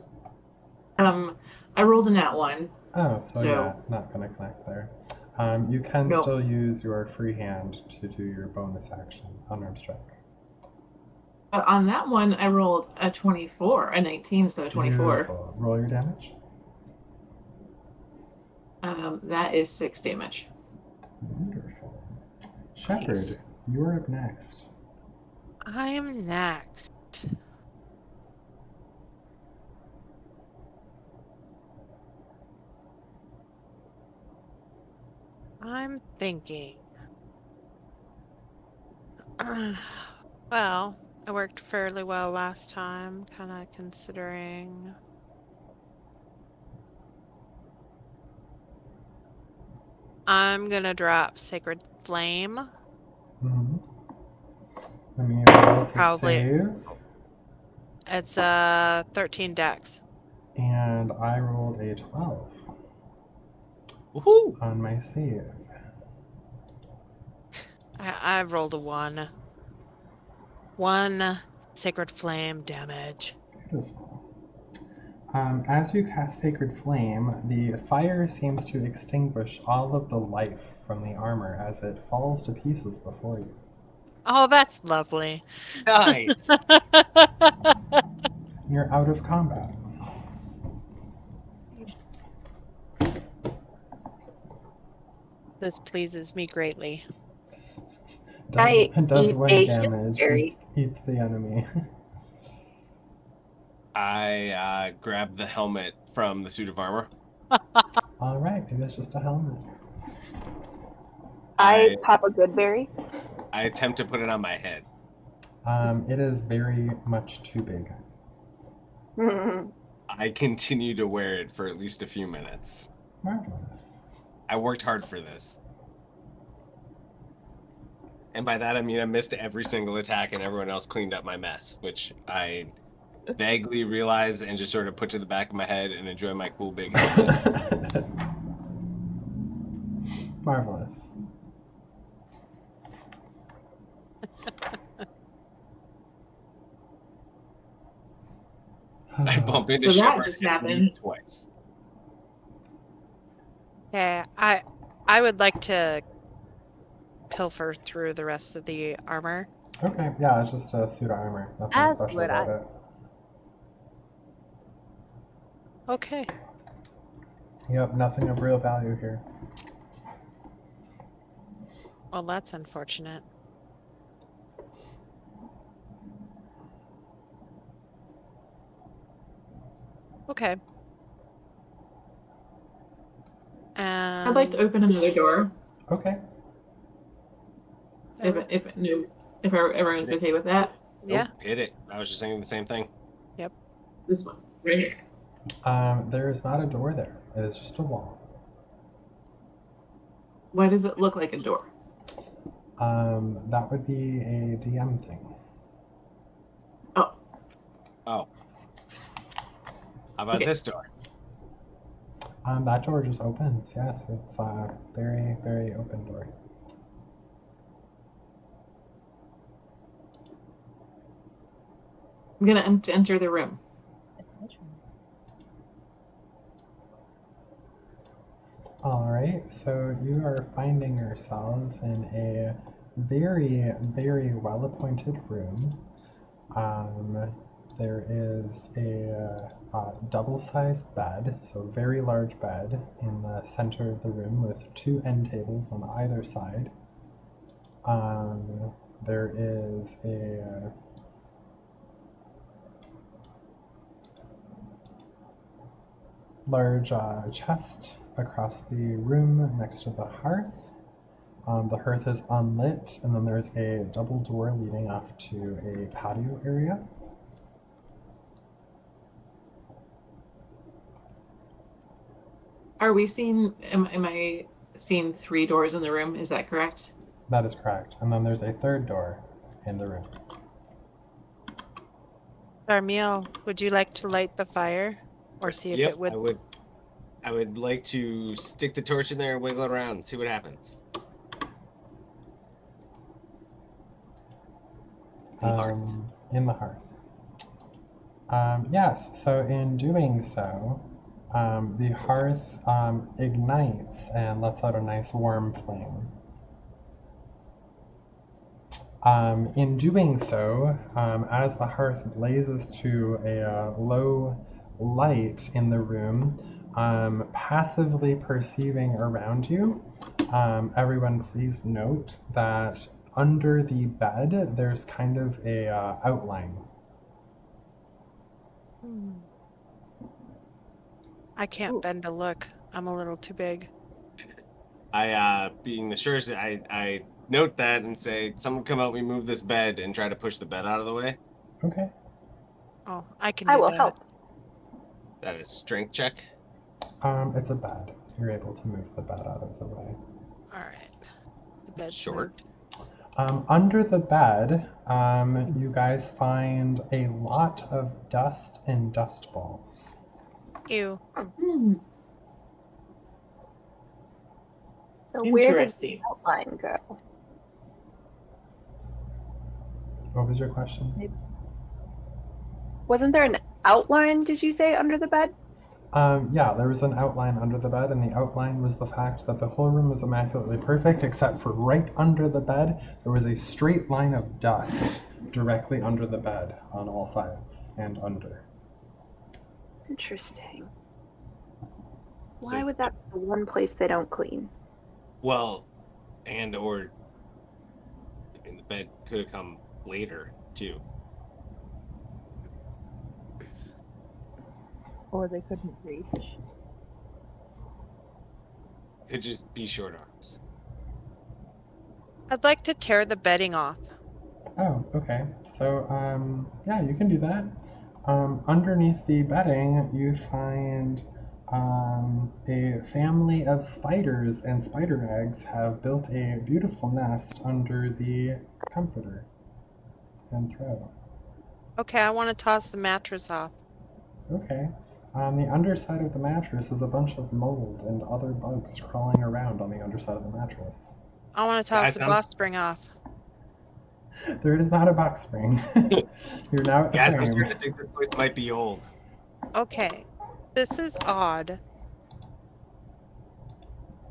I rolled a nat 1. Oh, so So- yeah, not going to connect there. You can Nope. still use your free hand to do your bonus action, unarmed strike. But on that one, I rolled a 24, a 19, so a 24. Beautiful. Roll your damage. That is 6 damage. Wonderful. Shepherd, Nice. you're up next. I'm next. I'm thinking. Well, it worked fairly well last time, kind of considering. I'm gonna drop Sacred Flame. Mm-hmm. Let me roll to Probably. save. It's 13 dex. And I rolled a 12 Woohoo! on my save. I rolled a 1. 1 Sacred Flame damage. Beautiful. As you cast Sacred Flame, the fire seems to extinguish all of the life from the armor as it falls to pieces before you. Oh, that's lovely. Nice. You're out of combat. This pleases me greatly. Does eat one a damage, berry. eats the enemy. I grab the helmet from the suit of armor. Alright, maybe it's just a helmet. I pop a good berry. I attempt to put it on my head. It is very much too big. I continue to wear it for at least a few minutes. Marvelous. I worked hard for this. And by that I mean I missed every single attack and everyone else cleaned up my mess, which I vaguely realize and just sort of put to the back of my head and enjoy my cool big helmet. Marvelous. I bump into So that Shepard just at happened. least twice. Okay, I would like to pilfer through the rest of the armor. Okay, yeah, it's just a suit of armor. Nothing That's special what about I- it. Okay. Yep, nothing of real value here. Well, that's unfortunate. Okay. I'd like to open another door Okay. if everyone's okay with that. Yeah. Nope, hit it. I was just saying the same thing. This one right here. There is not a door there. It is just a wall. Why does it look like a door? That would be a DM thing. Oh, Oh. How about Okay. this door? That door just opens. Yes, it's a very, very open door. I'm gonna enter the room. Alright, so you are finding yourselves in a very, very well-appointed room. There is a double-sized bed, so a very large bed in the center of the room with 2 end tables on either side. There is a large chest across the room next to the hearth. The hearth is unlit, and then there's a double door leading off to a patio area. Are we seeing? Am I seeing 3 doors in the room? Is that correct? That is correct. And then there's a third door in the room. Darmyl, would you like to light the fire? Or see if Yep, it would... I would like to stick the torch in there and wiggle it around and see what happens. In the hearth. Yes, so in doing so, the hearth ignites and lets out a nice warm flame. In doing so, as the hearth blazes to a low light in the room, passively perceiving around you, everyone please note that under the bed there's kind of a outline. I can't bend a look. I'm a little too big. Being the surest, I note that and say, someone come help me move this bed and try to push the bed out of the way. Okay. Oh, I can I do will that. help. That is strength check. It's a bed. You're able to move the bed out of the way. Alright. The bed's Short. moved. Under the bed, you guys find a lot of dust and dust balls. Ew. So where did the Interesting. outline go? What was your question? Wasn't there an outline, did you say, under the bed? Yeah, there was an outline under the bed, and the outline was the fact that the whole room was immaculately perfect, except for right under the bed, there was a straight line of dust directly under the bed on all sides and under. Interesting. So- Why would that be the one place they don't clean? Well, the bed could have come later, too. Or they couldn't reach. Could just be short arms. I'd like to tear the bedding off. Oh, okay. So, yeah, you can do that. Underneath the bedding, you find a family of spiders and spider eggs have built a beautiful nest under the comforter and throw. Okay, I want to toss the mattress off. Okay. On the underside of the mattress is a bunch of mold and other bugs crawling around on the underside of the mattress. I want to toss Guys, the I'm- box spring off. There is not a box spring. You're now at the Guys, I'm frame. starting to think this place might be old. Okay. This is odd.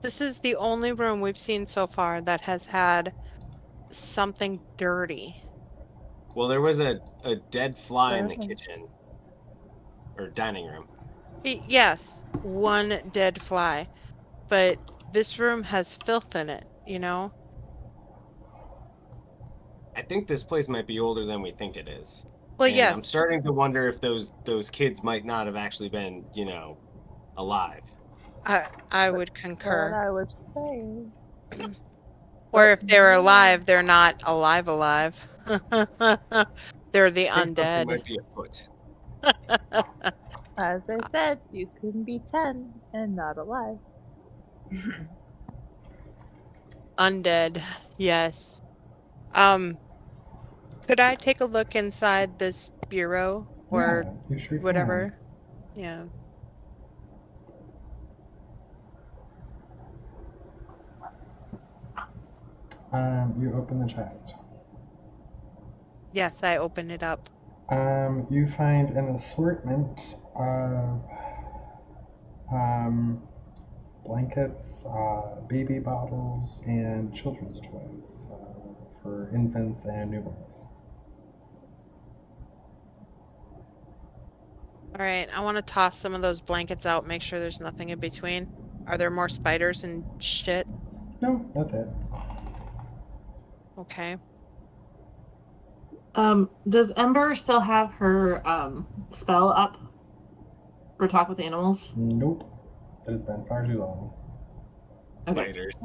This is the only room we've seen so far that has had something dirty. Well, there was a dead fly in the Certainly. kitchen or dining room. Yes, one dead fly. But this room has filth in it, you know? I think this place might be older than we think it is. Well, And I'm yes, starting to wonder if those kids might not have actually been, alive. I would What concur. I was saying. Or if they're no. alive, they're not alive. They're the I think something undead. might be afoot. As I said, you can be 10 and not alive. Undead, yes. Could I take a look inside this bureau or Yeah, you sure whatever? Yeah. can. You open the chest. Yes, I open it up. You find an assortment of blankets, baby bottles, and children's toys for infants and newborns. All right, I want to toss some of those blankets out, make sure there's nothing in between. Are there more spiders and shit? No, that's it. Okay. Does Ember still have her spell up for talk with animals? Nope. It has been far too long. Okay. Spiders.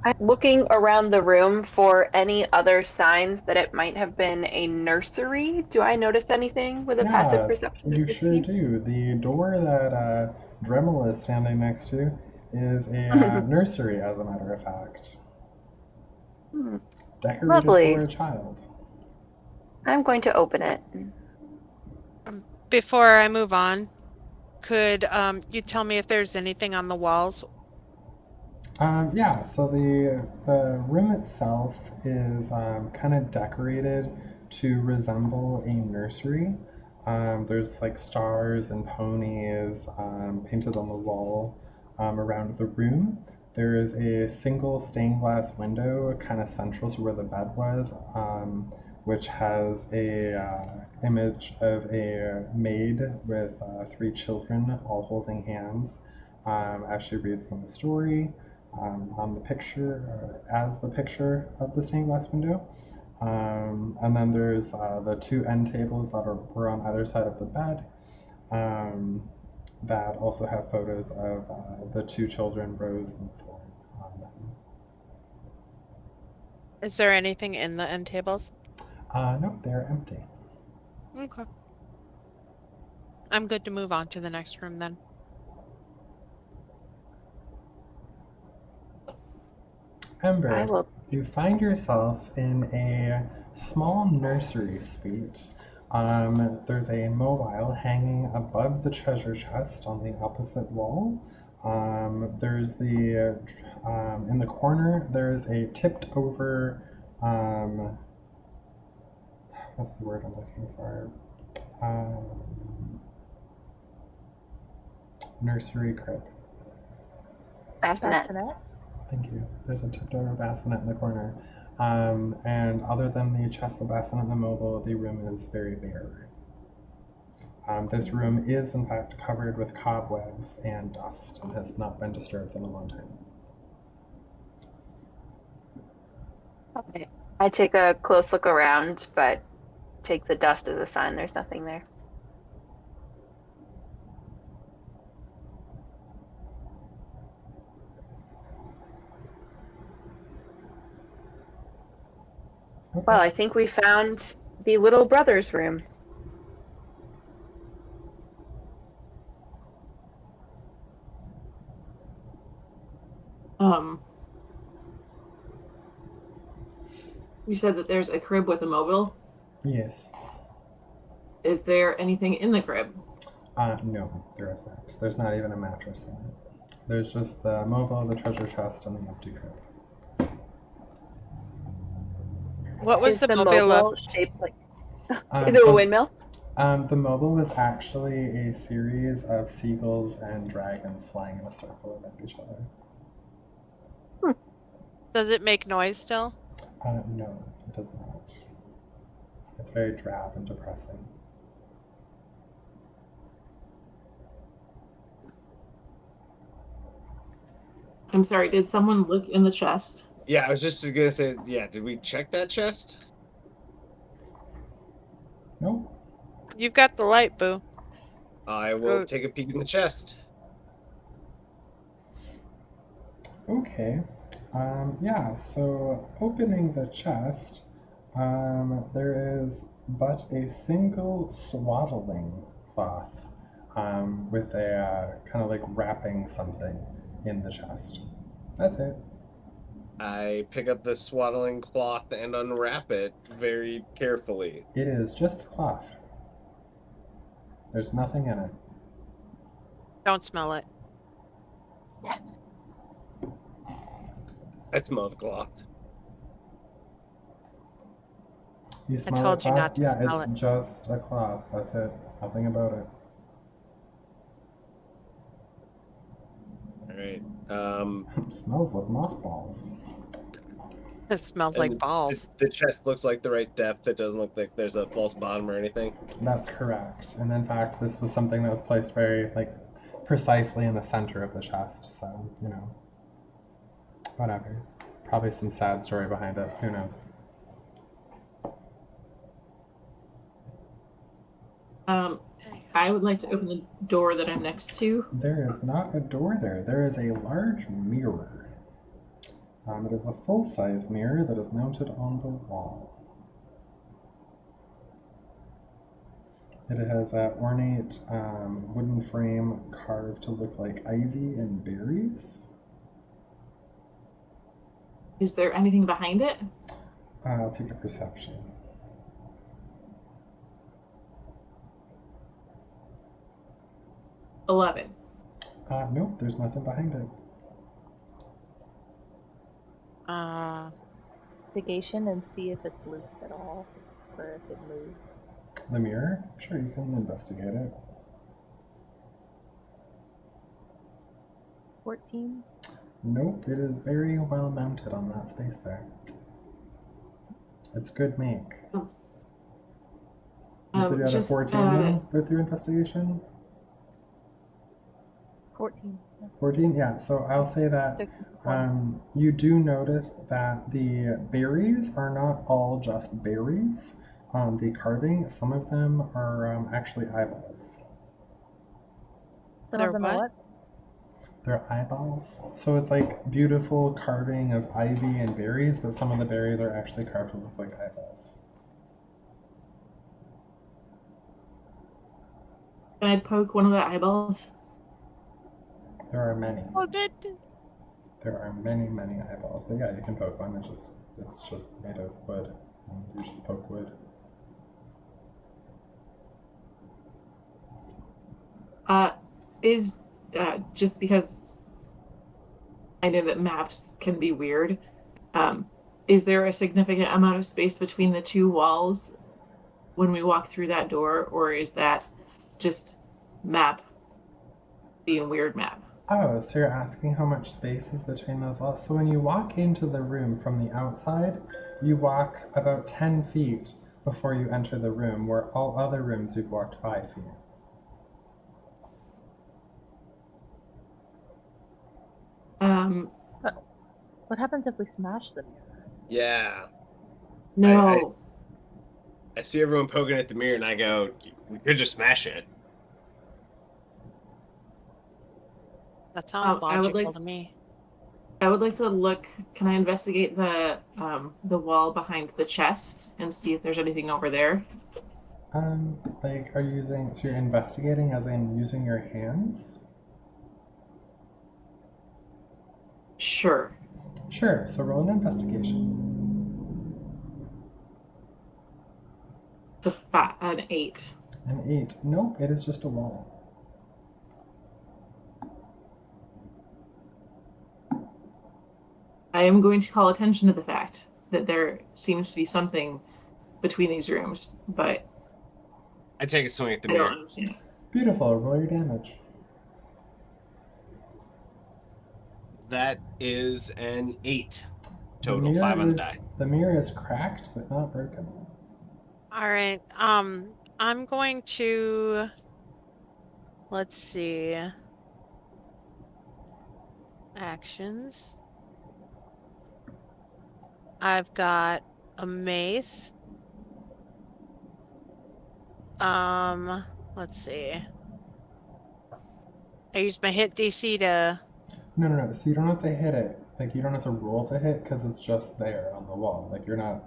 I'm looking around the room for any other signs that it might have been a nursery. Do I notice anything with a passive Yeah, perception of you 15? sure do. The door that Dremel is standing next to is a nursery, as a matter of fact. Decorated Lovely. for a child. I'm going to open it. Before I move on, could you tell me if there's anything on the walls? Yeah, so the room itself is kind of decorated to resemble a nursery. There's like stars and ponies painted on the wall around the room. There is a single stained glass window kind of central to where the bed was, which has a image of a maid with 3 children all holding hands as she reads them a story. On the picture, as the picture of the stained glass window. And then there's the 2 end tables that were on either side of the bed that also have photos of the 2 children, Rose and Thorn, on them. Is there anything in the end tables? Nope, they're empty. Okay. I'm good to move on to the next room then. Ember, you find yourself in a small nursery suite. There's a mobile hanging above the treasure chest on the opposite wall. There's in the corner, there's a tipped over, what's the word I'm looking for? Nursery crib. Bassinet. Thank you. There's a tipped over bassinet in the corner. And other than the chest, the bassinet, and the mobile, the room is very bare. This room is, in fact, covered with cobwebs and dust and has not been disturbed in a long time. Okay. I take a close look around, but take the dust as a sign there's nothing there. Okay. Well, I think we found the little brother's room. You said that there's a crib with a mobile. Yes. Is there anything in the crib? No, there is not. There's not even a mattress in it. There's just the mobile, the treasure chest, and the empty crib. What was Is the the mobile mobile of? shaped like? Is it a windmill? The mobile was actually a series of seagulls and dragons flying in a circle around each other. Does it make noise still? No, it does not. It's very drab and depressing. I'm sorry, did someone look in the chest? Yeah, I was just gonna say, yeah, did we check that chest? Nope. You've got the light, Boo. I will Go- take a peek in the chest. Okay. Yeah, so opening the chest, there is but a single swaddling cloth with a kind of like wrapping something in the chest. That's it. I pick up the swaddling cloth and unwrap it very carefully. It is just cloth. There's nothing in it. Don't smell it. I smell the cloth. You smell told the you cloth? not to Yeah, smell it's it. just a cloth. That's it. Nothing about it. All right. Smells like mothballs. It smells And like balls. the chest looks like the right depth. It doesn't look like there's a false bottom or anything. That's correct. And in fact, this was something that was placed very, precisely in the center of the chest. So, whatever. Probably some sad story behind it. Who knows? I would like to open the door that I'm next to. There is not a door there. There is a large mirror. It is a full-size mirror that is mounted on the wall. It has an ornate wooden frame carved to look like ivy and berries. Is there anything behind it? I'll take a perception. $11. Nope, there's nothing behind it. Investigation and see if it's loose at all, or if it moves. The mirror? Sure, you can investigate it. 14. Nope, it is very well mounted on that space there. It's good make. You said you had a 14 though, with your investigation? 14. 14? Yeah, so I'll say that you do notice that the berries are not all just berries. The carving, some of them are actually eyeballs. Some They're of them are what? what? They're eyeballs. So it's like beautiful carving of ivy and berries, but some of the berries are actually carved to look like eyeballs. Can I poke one of the eyeballs? There are many. Oh, good. There are many, many eyeballs. But yeah, you can poke one. It's just made of wood. And you just poke wood. Just because I know that maps can be weird, is there a significant amount of space between the two walls when we walk through that door, or is that just map being weird map? Oh, so you're asking how much space is between those walls? So when you walk into the room from the outside, you walk about 10 feet before you enter the room, where all other rooms you've walked 5 feet. What happens if we smash the mirror? Yeah. No. I see everyone poking at the mirror, and I go, "We could just smash it." That sounds I would logical like to me. I would like to look. Can I investigate the wall behind the chest and see if there's anything over there? Are you using, so you're investigating as in using your hands? Sure. Sure, so roll an investigation. It's an 8. An 8. Nope, it is just a wall. I am going to call attention to the fact that there seems to be something between these rooms, but I take a swing at the I don't mirror. understand. Beautiful. Roll your damage. That is an 8 The total, mirror 5 on the is die. the mirror is cracked but not broken. All right. I'm going to, let's see. Actions. I've got a mace. Let's see. I used my hit DC to No. So you don't have to hit it. Like you don't have to roll to hit because it's just there on the wall. Like you're not.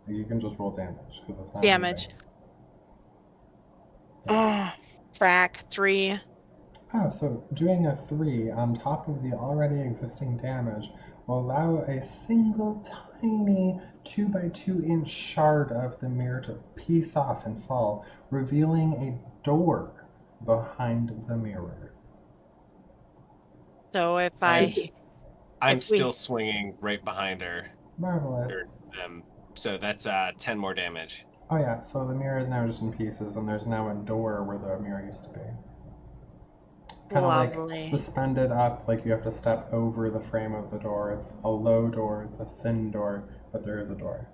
Like, you can just roll damage because it's not damage. Oh, frack 3. Oh, so doing a 3 on top of the already existing damage will allow a single tiny 2 by 2 inch shard of the mirror to piece off and fall, revealing a door behind the mirror. So if I'm if we- still swinging right behind her. Marvelous. Or them. So that's 10 more damage. Oh yeah, so the mirror is now just in pieces, and there's now a door where the mirror used to be. Kind of like Lovely. suspended up, like you have to step over the frame of the door. It's a low door, it's a thin door, but there is a door.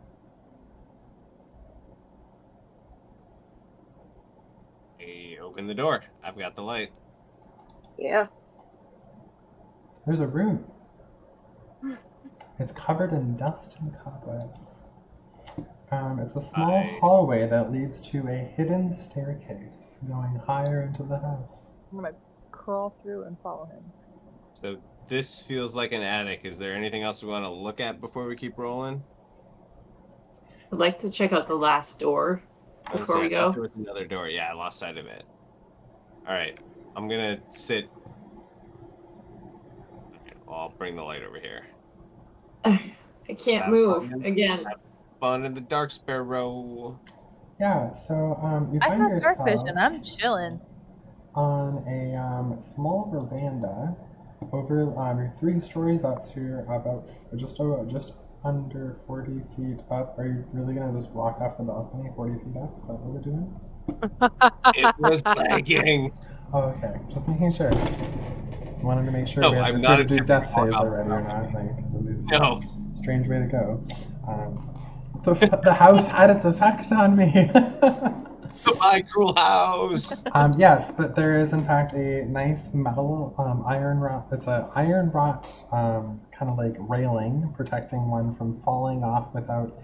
I open the door. I've got the light. Yeah. There's a room. It's covered in dust and cobwebs. It's a small hallway that leads to a hidden staircase going higher into the house. I'm gonna crawl through and follow him. So this feels like an attic. Is there anything else we want to look at before we keep rolling? I'd like to check out the last door before we I thought go. there was another door. Yeah, I lost sight of it. All right, I'm gonna sit. Well, I'll bring the light over here. I can't move again. Have fun in the dark, Sparrow. Yeah, so you I find have yourself dark vision. I'm chilling. on a small veranda over you're 3 stories up, so you're about just under 40 feet up. Are you really gonna just walk off the balcony 40 feet up? Is that what we're doing? It was lagging. Oh, okay. Just making sure. Just wanted to make sure No, we I'm had not to do attempting death to walk saves off already the or not. Like, this No. strange way to go. The house had its effect on me. My cruel house. Yes, but there is in fact a nice metal iron rod. It's an iron wrought kind of like railing protecting one from falling off without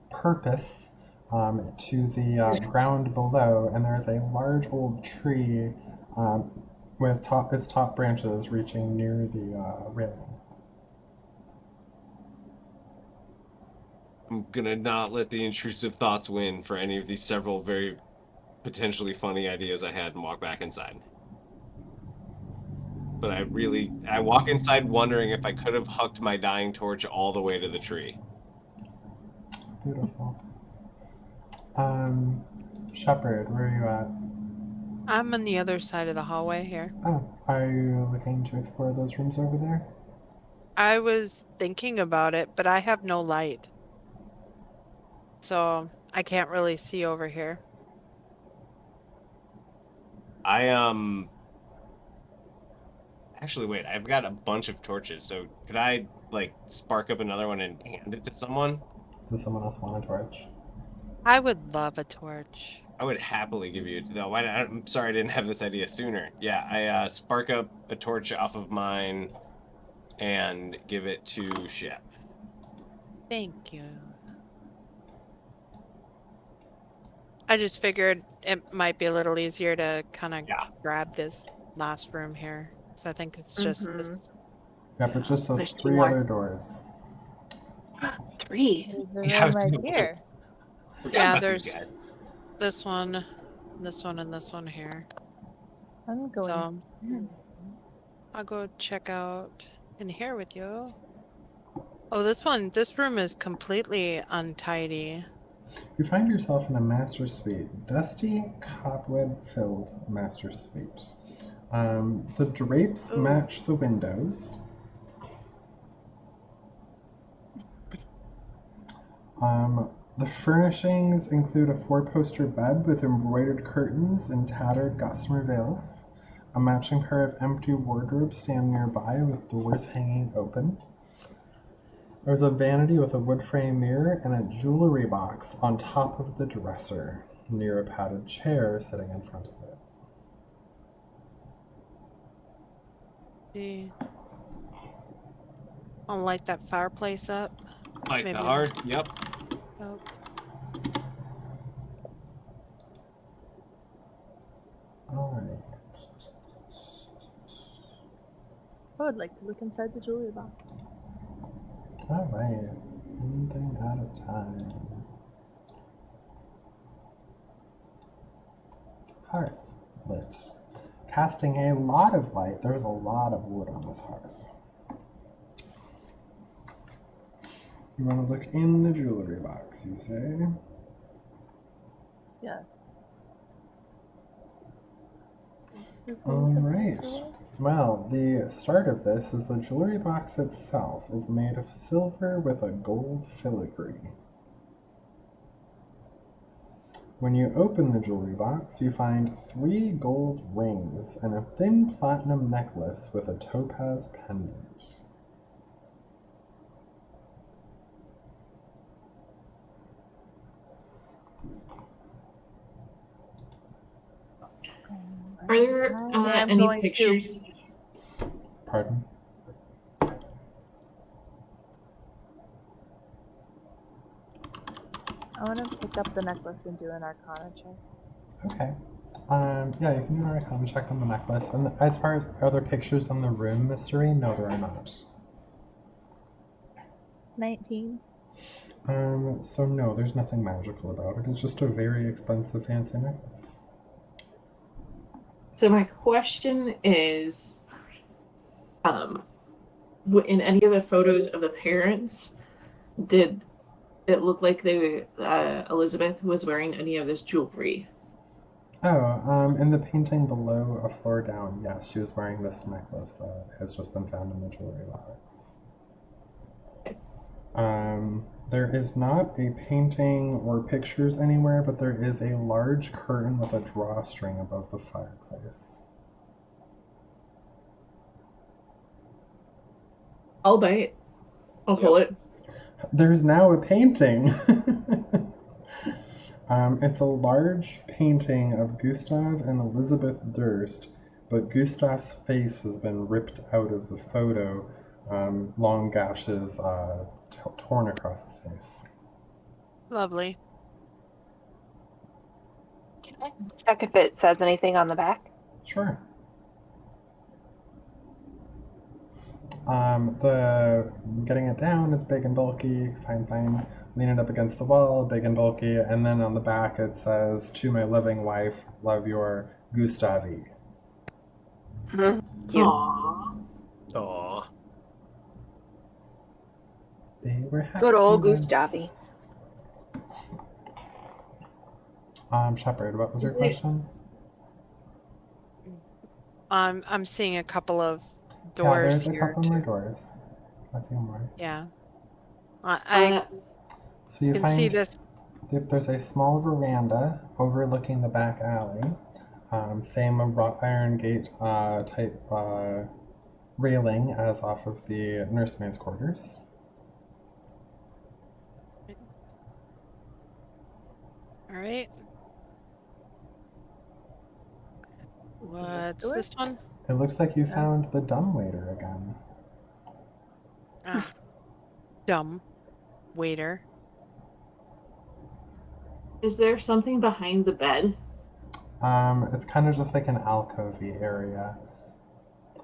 purpose to the ground below, and there's a large old tree with its top branches reaching near the railing. I'm gonna not let the intrusive thoughts win for any of these several very potentially funny ideas I had and walk back inside. But I walk inside wondering if I could have hucked my dying torch all the way to the tree. Beautiful. Shepherd, where are you at? I'm on the other side of the hallway here. Oh, are you looking to explore those rooms over there? I was thinking about it, but I have no light. So I can't really see over here. Actually, wait, I've got a bunch of torches, so could I, like, spark up another one and hand it to someone? Does someone else want a torch? I would love a torch. I would happily give you, no, I'm sorry I didn't have this idea sooner. Yeah, I spark up a torch off of mine and give it to Shep. Thank you. I just figured it might be a little easier to kind of grab this last room here. So I think it's just this. Yeah, but just those There's 2 3 more. other doors. 3. There's a Yeah, I room was right thinking- here. Yeah, about these there's guys. this one, and this one here. I'm going. So I'll go check out in here with you. Oh, this room is completely untidy. You find yourself in a master suite, dusty, cobweb-filled master suite. The drapes match the windows. The furnishings include a 4-poster bed with embroidered curtains and tattered gossamer veils. A matching pair of empty wardrobes stand nearby with doors hanging open. There's a vanity with a wood frame mirror and a jewelry box on top of the dresser, near a padded chair sitting in front of it. See. I'll light that fireplace up. Like the Maybe heart. Yep. Oh. Alright. I would like to look inside the jewelry box. Alright. One thing at a time. Hearth lit. Casting a lot of light. There's a lot of wood on this hearth. You want to look in the jewelry box, you say? Yes. Alright. Well, the start of this is the jewelry box itself is made of silver with a gold filigree. When you open the jewelry box, you find 3 gold rings and a thin platinum necklace with a topaz pendant. Are there I'm any going to- pictures? Pardon? I want to pick up the necklace and do an Arcana check. Okay. Yeah, you can do an Arcana check on the necklace. And as far as other pictures in the room, Miss Serene, no, there are not. 19. So no, there's nothing magical about it. It's just a very expensive fancy necklace. So my question is, in any of the photos of the parents, did it look like Elizabeth was wearing any of this jewelry? Oh, in the painting below, a floor down, yes, she was wearing this necklace that has just been found in the jewelry box. There is not a painting or pictures anywhere, but there is a large curtain with a drawstring above the fireplace. I'll buy it. I'll pull it. There's now a painting! It's a large painting of Gustav and Elizabeth Durst, but Gustav's face has been ripped out of the photo, long gashes torn across his face. Lovely. Can I check if it says anything on the back? Sure. The getting it down, it's big and bulky, fine. Lean it up against the wall, big and bulky, and then on the back it says, "To my loving wife, love your Gustavi." Cute. Aww. Aw. They were happy. Good old once. Gustavi. Shepard, what was your Is it- question? I'm seeing a couple of Yeah, doors there's a here couple too. more doors. A few more. Yeah. I So you can find see this. there's a small veranda overlooking the back alley. Same wrought iron gate type railing as off of the nursemaid's quarters. All right. What's door? this one? It looks like you found the dumbwaiter again. Ah, dumb waiter. Is there something behind the bed? It's kind of just like an alcovey area.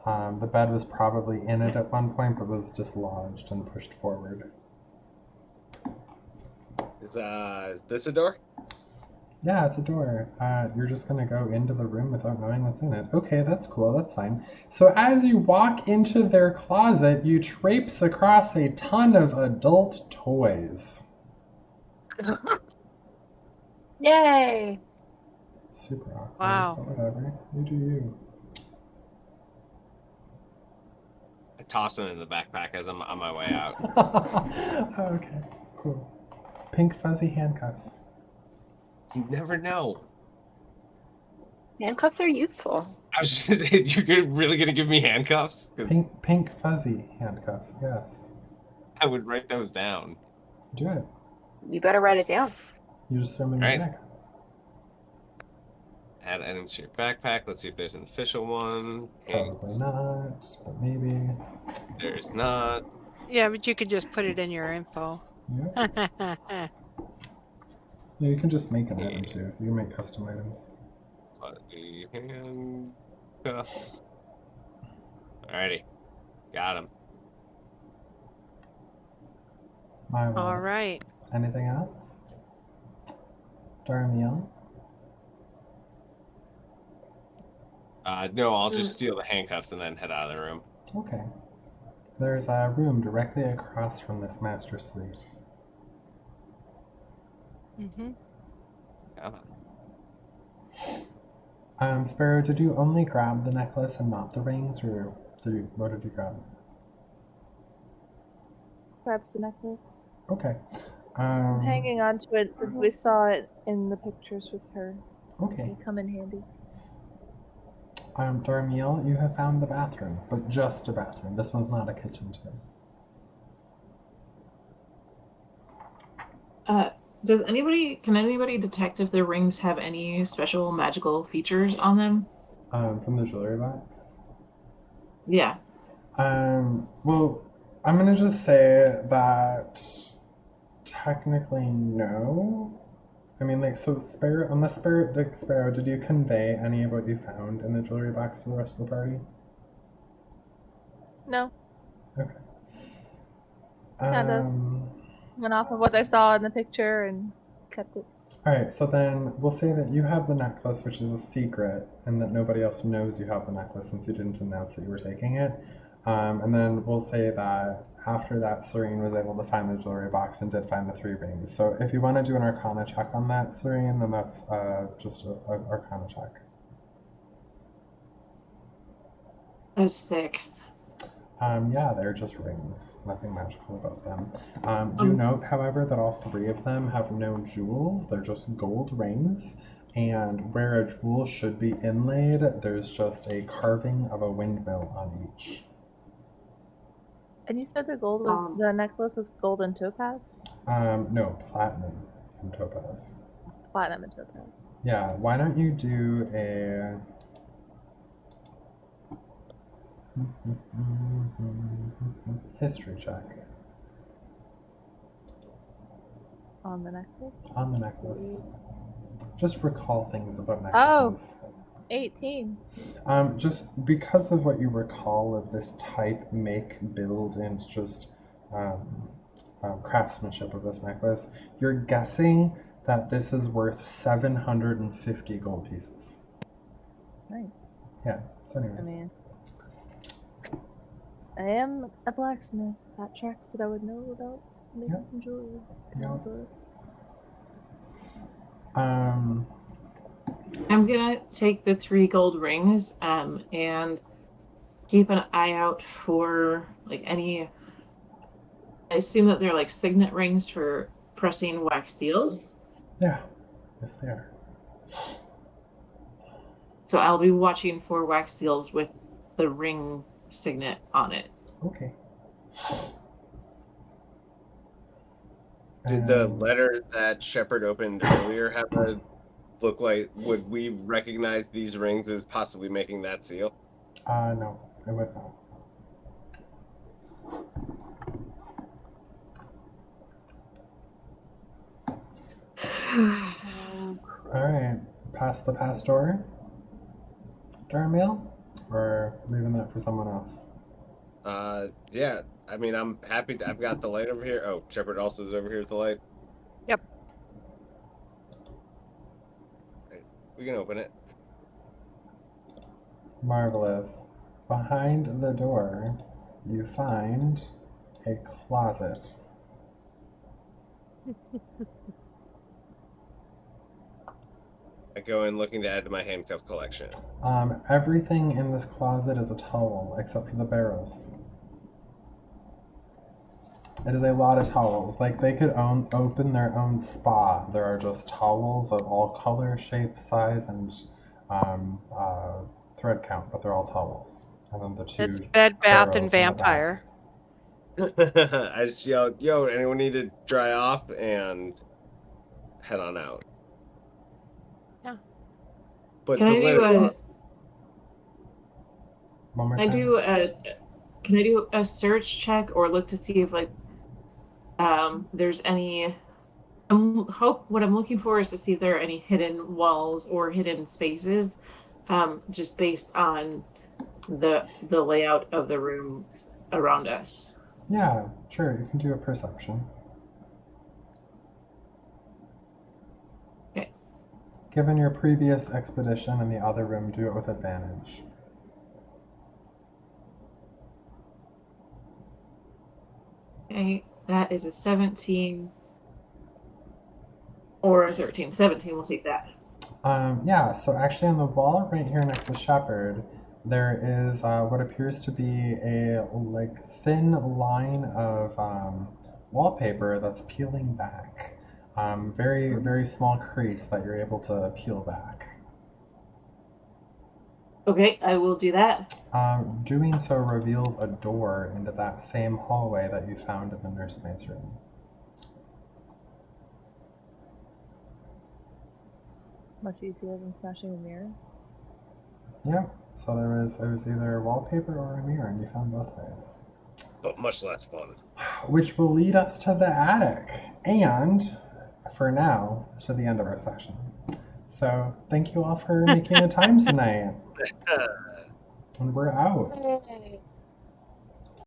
The bed was probably in it at one point, but was dislodged and pushed forward. Is this a door? Yeah, it's a door. You're just gonna go into the room without knowing what's in it. Okay, that's cool, that's fine. So as you walk into their closet, you traipse across a ton of adult toys. Yay! Super awkward, Wow. but whatever. You do you. I toss one in the backpack as I'm on my way out. Okay, cool. Pink fuzzy handcuffs. You never know. Handcuffs are useful. I was just saying, really gonna give me handcuffs? Because Pink fuzzy handcuffs, yes. I would write those down. Do it. You better write it down. You just throw them in your Right. bag. Add items to your backpack. Let's see if there's an official one. Probably not, but maybe. There's not. Yeah, but you could just put it in your info. Yeah. Yeah, you can just make an item too. You can make custom items. Fuzzy handcuffs. Alrighty. Got him. Marvelous. All right. Anything else? Darmyl? No, I'll just steal the handcuffs and then head out of the room. Okay. There's a room directly across from this master suite. Mm-hmm. Sparrow, did you only grab the necklace and not the rings, or what did you grab? Grabs the necklace. Okay. I'm hanging on to it because we saw it in the pictures with her. Okay. It'll come in handy. Darmyl, you have found the bathroom, but just a bathroom. This one's not a kitchen too. Can anybody detect if the rings have any special magical features on them? From the jewelry box? Yeah. Well, I'm gonna just say that technically no. I mean, like, so Sparrow, Sparrow, did you convey any of what you found in the jewelry box to the rest of the party? No. Okay. Kind of. Went off of what I saw in the picture and kept it. Alright, so then we'll say that you have the necklace, which is a secret, and that nobody else knows you have the necklace since you didn't announce that you were taking it. And then we'll say that after that, Serene was able to find the jewelry box and did find the 3 rings. So if you want to do an Arcana check on that, Serene, then that's just an Arcana check. A 6. Yeah, they're just rings. Nothing magical about them. Do note, however, that all 3 of them have no jewels. They're just gold rings. And where a jewel should be inlaid, there's just a carving of a windmill on each. And you said the gold was the necklace was gold and topaz? No, platinum and topaz. Platinum and topaz. Yeah, why don't you do a history check On the necklace? on the necklace. Just recall things about Oh, necklaces. 18. Just because of what you recall of this type, make, build, and just craftsmanship of this necklace, you're guessing that this is worth 750 gold pieces. Nice. Yeah, so anyways. I mean, I am a blacksmith. That tracks that I would know about making Yep. some jewelry. Yep. I'm gonna take the 3 gold rings and keep an eye out for like any. I assume that they're like signet rings for pressing wax seals. Yeah, yes they are. So I'll be watching for wax seals with the ring signet on it. Okay. Did the letter that Shepard opened earlier have a look like? Would we recognize these rings as possibly making that seal? No, it would not. Alright, past the past door. Darmyl? Or leaving that for someone else? Yeah. I mean, I'm happy. I've got the light over here. Oh, Shepard also is over here with the light. Yep. Right. We can open it. Marvelous. Behind the door, you find a closet. I go in looking to add to my handcuff collection. Everything in this closet is a towel except for the barrels. It is a lot of towels. Like, they could open their own spa. There are just towels of all color, shape, size, and thread count, but they're all towels. And then the two It's Bed Bath arrows and in the back. Vampire. I just yelled, "Yo, anyone need to dry off?" and head on out. Yeah. But Can to I let do it a? off, One more I time. do a. Can I do a search check or look to see if like there's any? What I'm looking for is to see if there are any hidden walls or hidden spaces, just based on the layout of the rooms around us. Yeah, sure, you can do a perception. Okay. Given your previous expedition in the other room, do it with advantage. Okay, that is a 17 or a 13. 17, we'll take that. Yeah, so actually on the wall right here next to Shepherd, there is what appears to be a like thin line of wallpaper that's peeling back. Very, very small crease that you're able to peel back. Okay, I will do that. Doing so reveals a door into that same hallway that you found in the nursemaid's room. Much easier than smashing a mirror. Yep. So it was either wallpaper or a mirror, and you found both ways. but much less fun. Which will lead us to the attic, and for now, to the end of our session. So thank you all for making the time tonight. And we're out.